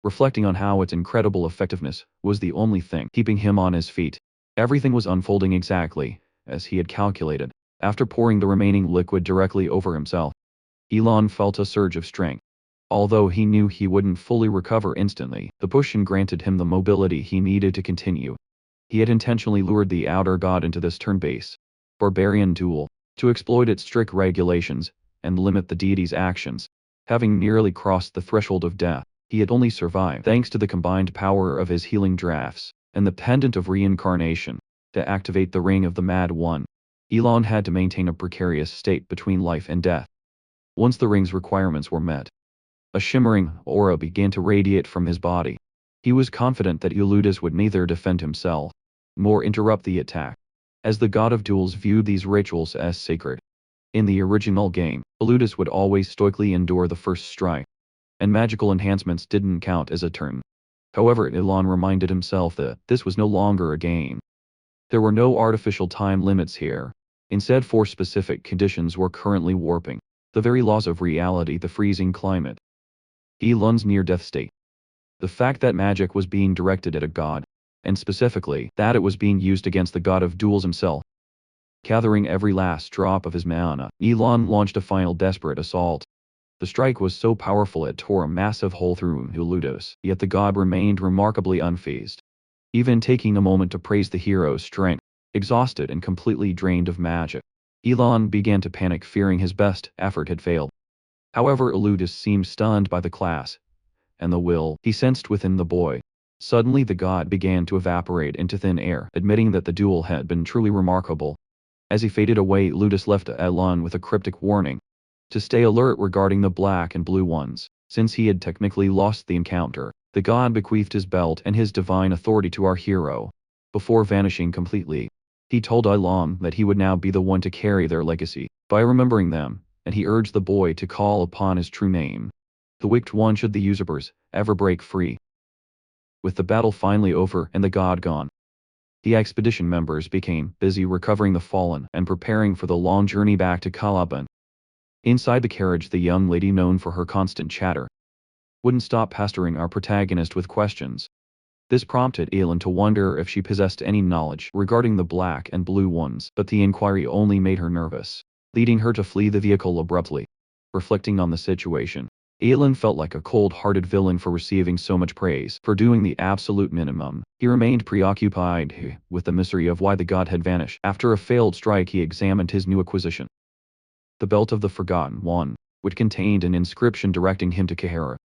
Reflecting on how its incredible effectiveness was the only thing keeping him on his feet. Everything was unfolding exactly as he had calculated. After pouring the remaining liquid directly over himself, Elon felt a surge of strength. Although he knew he wouldn't fully recover instantly, the potion granted him the mobility he needed to continue. He had intentionally lured the outer god into this turn-based barbarian duel to exploit its strict regulations and limit the deity's actions. Having nearly crossed the threshold of death, he had only survived thanks to the combined power of his healing drafts and the pendant of reincarnation. To activate the ring of the Mad One, Elon had to maintain a precarious state between life and death. Once the ring's requirements were met, a shimmering aura began to radiate from his body. He was confident that Eludis would neither defend himself nor interrupt the attack, as the god of duels viewed these rituals as sacred. In the original game, Eludis would always stoically endure the first strike, and magical enhancements didn't count as a turn. However, Elon reminded himself that this was no longer a game. There were no artificial time limits here. Instead, 4 specific conditions were currently warping the very laws of reality: the freezing climate, Elon's near-death state, the fact that magic was being directed at a god, and specifically, that it was being used against the god of duels himself. Gathering every last drop of his mana, Elon launched a final desperate assault. The strike was so powerful it tore a massive hole through Eludis, yet the god remained remarkably unfazed. Even taking a moment to praise the hero's strength, exhausted and completely drained of magic, Elon began to panic, fearing his best effort had failed. However, Eludis seemed stunned by the class and the will he sensed within the boy. Suddenly the god began to evaporate into thin air, admitting that the duel had been truly remarkable. As he faded away, Eludis left Elon with a cryptic warning to stay alert regarding the black and blue ones. Since he had technically lost the encounter, the god bequeathed his belt and his divine authority to our hero. Before vanishing completely, he told Elon that he would now be the one to carry their legacy by remembering them, and he urged the boy to call upon his true name, the Wicked One, should the usurpers ever break free. With the battle finally over and the god gone, the expedition members became busy recovering the fallen and preparing for the long journey back to Calaban. Inside the carriage, the young lady, known for her constant chatter, wouldn't stop pestering our protagonist with questions. This prompted Elon to wonder if she possessed any knowledge regarding the black and blue ones, but the inquiry only made her nervous, leading her to flee the vehicle abruptly. Reflecting on the situation, Elon felt like a cold-hearted villain for receiving so much praise for doing the absolute minimum. He remained preoccupied with the mystery of why the god had vanished. After a failed strike, he examined his new acquisition, the Belt of the Forgotten One, which contained an inscription directing him to Kahara,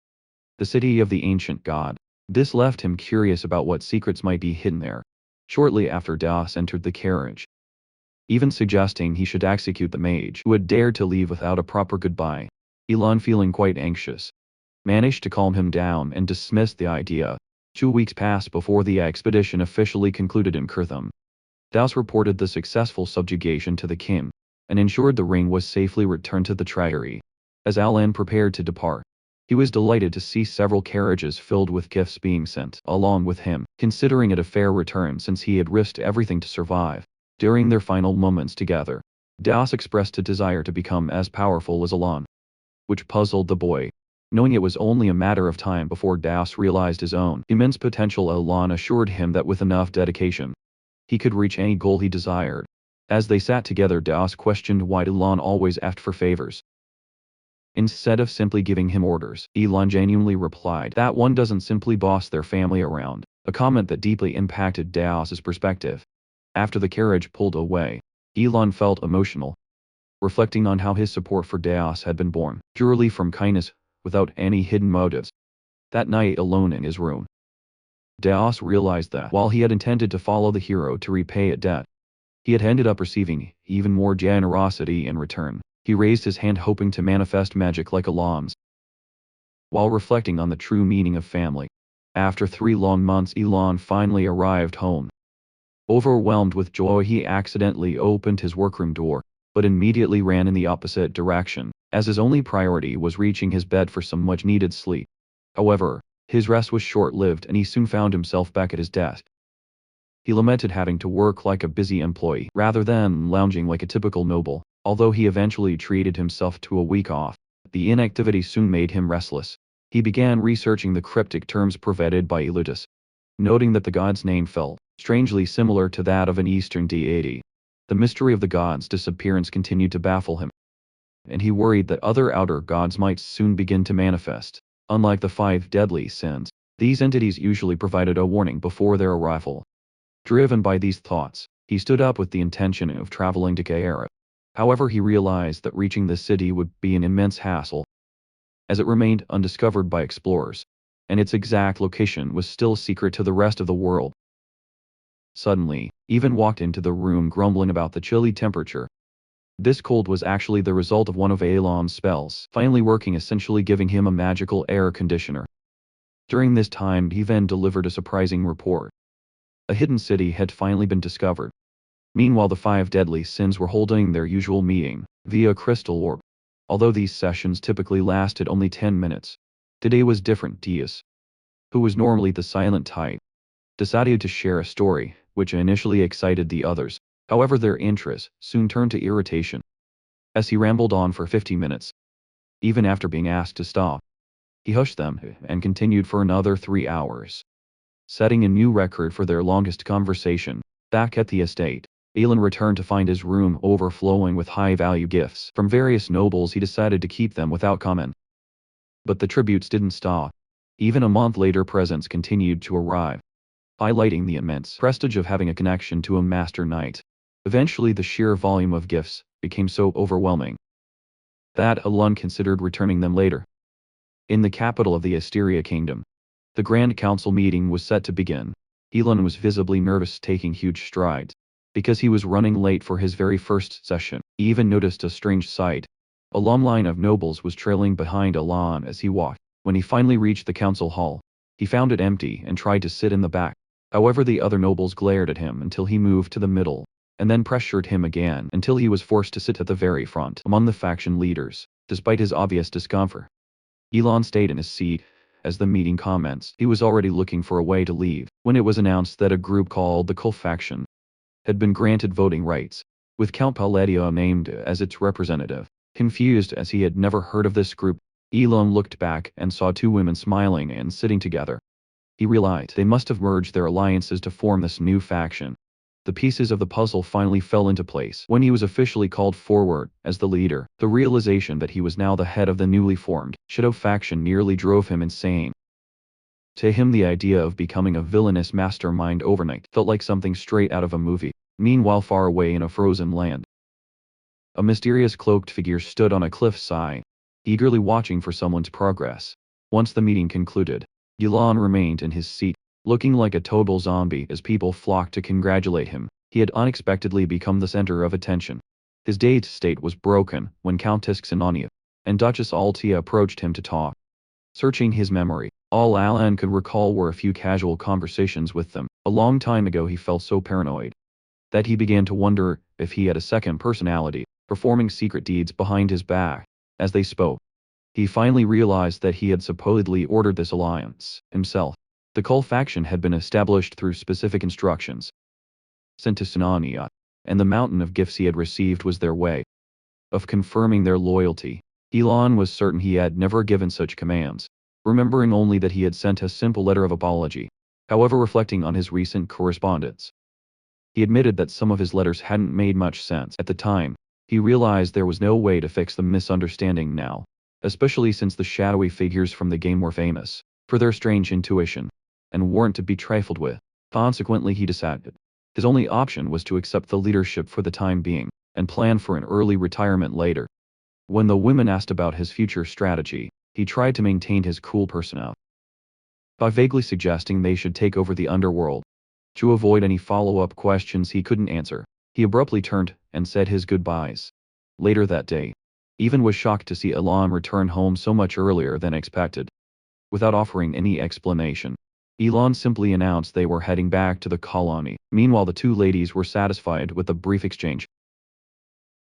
the city of the ancient god. This left him curious about what secrets might be hidden there. Shortly after, Das entered the carriage, even suggesting he should execute the mage who had dared to leave without a proper goodbye. Elon, feeling quite anxious, managed to calm him down and dismissed the idea. 2 weeks passed before the expedition officially concluded in Kirtham. Das reported the successful subjugation to the king, and ensured the ring was safely returned to the treasury. As Alan prepared to depart, he was delighted to see several carriages filled with gifts being sent along with him, considering it a fair return since he had risked everything to survive. During their final moments together, Das expressed a desire to become as powerful as Elon, which puzzled the boy. Knowing it was only a matter of time before Das realized his own immense potential, Elon assured him that with enough dedication, he could reach any goal he desired. As they sat together, Das questioned why Elon always asked for favors instead of simply giving him orders. Elon genuinely replied that one doesn't simply boss their family around, a comment that deeply impacted Das's perspective. After the carriage pulled away, Elon felt emotional, reflecting on how his support for Das had been born purely from kindness, without any hidden motives. That night, alone in his room, Das realized that while he had intended to follow the hero to repay a debt, he had ended up receiving even more generosity in return. He raised his hand, hoping to manifest magic like Elon's. While reflecting on the true meaning of family, after 3 long months, Elon finally arrived home. Overwhelmed with joy, he accidentally opened his workroom door, but immediately ran in the opposite direction, as his only priority was reaching his bed for some much-needed sleep. However, his rest was short-lived and he soon found himself back at his desk. He lamented having to work like a busy employee rather than lounging like a typical noble. Although he eventually treated himself to a week off, the inactivity soon made him restless. He began researching the cryptic terms provided by Elutus, noting that the god's name felt strangely similar to that of an Eastern deity. The mystery of the god's disappearance continued to baffle him, and he worried that other outer gods might soon begin to manifest. Unlike the 5 deadly sins, these entities usually provided a warning before their arrival. Driven by these thoughts, he stood up with the intention of traveling to Gaera. However, he realized that reaching the city would be an immense hassle, as it remained undiscovered by explorers, and its exact location was still secret to the rest of the world. Suddenly, Ivan walked into the room grumbling about the chilly temperature. This cold was actually the result of one of Alon's spells, finally working, essentially giving him a magical air conditioner. During this time, Ivan delivered a surprising report. A hidden city had finally been discovered. Meanwhile, the 5 deadly sins were holding their usual meeting, via crystal orb. Although these sessions typically lasted only 10 minutes, today was different. Diaz, who was normally the silent type, decided to share a story, which initially excited the others. However, their interest soon turned to irritation. As he rambled on for 50 minutes, even after being asked to stop, he hushed them and continued for another 3 hours, setting a new record for their longest conversation. Back at the estate, Elon returned to find his room overflowing with high-value gifts from various nobles. He decided to keep them without comment. But the tributes didn't stop. Even a month later, presents continued to arrive, highlighting the immense prestige of having a connection to a master knight. Eventually, the sheer volume of gifts became so overwhelming that Elon considered returning them later. In the capital of the Asteria Kingdom, the Grand Council meeting was set to begin. Elon was visibly nervous, taking huge strides. Because he was running late for his very first session, he even noticed a strange sight. A long line of nobles was trailing behind Elon as he walked. When he finally reached the council hall, he found it empty and tried to sit in the back. However, the other nobles glared at him until he moved to the middle, and then pressured him again until he was forced to sit at the very front among the faction leaders. Despite his obvious discomfort, Elon stayed in his seat. As the meeting commenced, he was already looking for a way to leave when it was announced that a group called the Cult Faction had been granted voting rights, with Count Palladio named as its representative. Confused as he had never heard of this group, Elon looked back and saw 2 women smiling and sitting together. He realized they must have merged their alliances to form this new faction. The pieces of the puzzle finally fell into place when he was officially called forward as the leader. The realization that he was now the head of the newly formed Shadow faction nearly drove him insane. To him, the idea of becoming a villainous mastermind overnight felt like something straight out of a movie. Meanwhile, far away in a frozen land, a mysterious cloaked figure stood on a cliffside, eagerly watching for someone's progress. Once the meeting concluded, Elon remained in his seat, looking like a total zombie as people flocked to congratulate him. He had unexpectedly become the center of attention. His dazed state was broken when Countess Xenonia and Duchess Altia approached him to talk. Searching his memory, all Alan could recall were a few casual conversations with them. A long time ago, he felt so paranoid that he began to wonder if he had a second personality, performing secret deeds behind his back. As they spoke, he finally realized that he had supposedly ordered this alliance himself. The Cult faction had been established through specific instructions sent to Sinania, and the mountain of gifts he had received was their way of confirming their loyalty. Elon was certain he had never given such commands, remembering only that he had sent a simple letter of apology. However, reflecting on his recent correspondence, he admitted that some of his letters hadn't made much sense. At the time, he realized there was no way to fix the misunderstanding now, especially since the shadowy figures from the game were famous for their strange intuition and weren't to be trifled with. Consequently, he decided his only option was to accept the leadership for the time being and plan for an early retirement later. When the women asked about his future strategy, he tried to maintain his cool persona by vaguely suggesting they should take over the underworld. To avoid any follow-up questions he couldn't answer, he abruptly turned and said his goodbyes. Later that day, Ivan was shocked to see Elon return home so much earlier than expected. Without offering any explanation, Elon simply announced they were heading back to the colony. Meanwhile, the 2 ladies were satisfied with the brief exchange,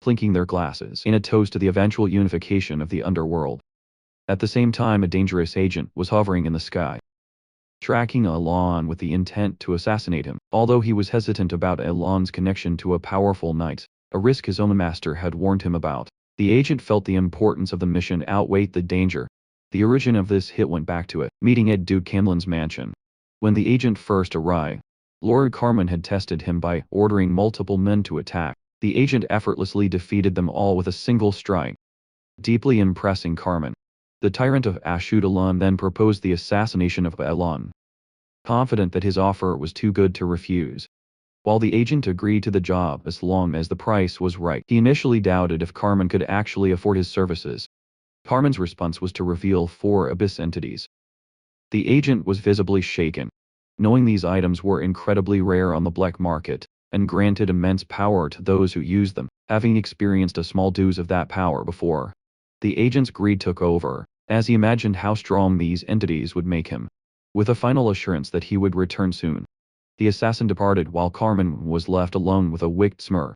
clinking their glasses in a toast to the eventual unification of the underworld. At the same time, a dangerous agent was hovering in the sky, tracking Elon with the intent to assassinate him. Although he was hesitant about Elon's connection to a powerful knight, a risk his own master had warned him about, the agent felt the importance of the mission outweighed the danger. The origin of this hit went back to a meeting at Duke Camlin's mansion. When the agent first arrived, Lord Carmen had tested him by ordering multiple men to attack. The agent effortlessly defeated them all with a single strike, deeply impressing Carmen. The tyrant of Ashudalan then proposed the assassination of Elon, confident that his offer was too good to refuse. While the agent agreed to the job as long as the price was right, he initially doubted if Carmen could actually afford his services. Carmen's response was to reveal 4 abyss entities. The agent was visibly shaken, knowing these items were incredibly rare on the black market, and granted immense power to those who used them, having experienced a small dose of that power before. The agent's greed took over, as he imagined how strong these entities would make him. With a final assurance that he would return soon, the assassin departed while Carmen was left alone with a wicked smirk.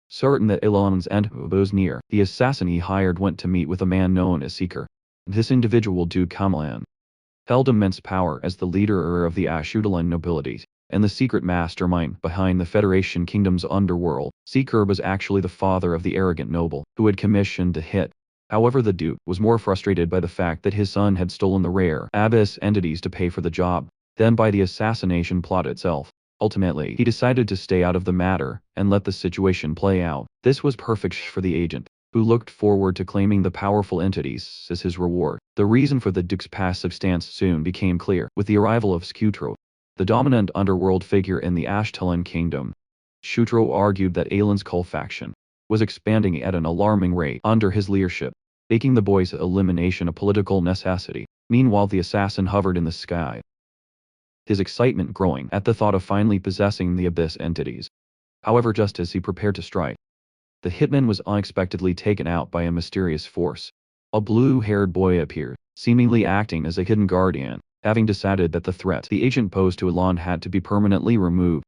Certain that Elon's end was near, the assassin he hired went to meet with a man known as Seeker. This individual, Duke Kamlan, held immense power as the leader of the Ashudalan nobility, and the secret mastermind behind the Federation Kingdom's underworld. Seeker was actually the father of the arrogant noble who had commissioned the hit. However, the Duke was more frustrated by the fact that his son had stolen the rare abyss entities to pay for the job, than by the assassination plot itself. Ultimately, he decided to stay out of the matter and let the situation play out. This was perfect for the agent, who looked forward to claiming the powerful entities as his reward. The reason for the Duke's passive stance soon became clear with the arrival of Skutro, the dominant underworld figure in the Ashtalan kingdom. Skutro argued that Aelin's cult faction was expanding at an alarming rate under his leadership, making the boy's elimination a political necessity. Meanwhile, the assassin hovered in the sky, his excitement growing at the thought of finally possessing the abyss entities. However, just as he prepared to strike, the hitman was unexpectedly taken out by a mysterious force. A blue-haired boy appeared, seemingly acting as a hidden guardian. Having decided that the threat the agent posed to Elon had to be permanently removed,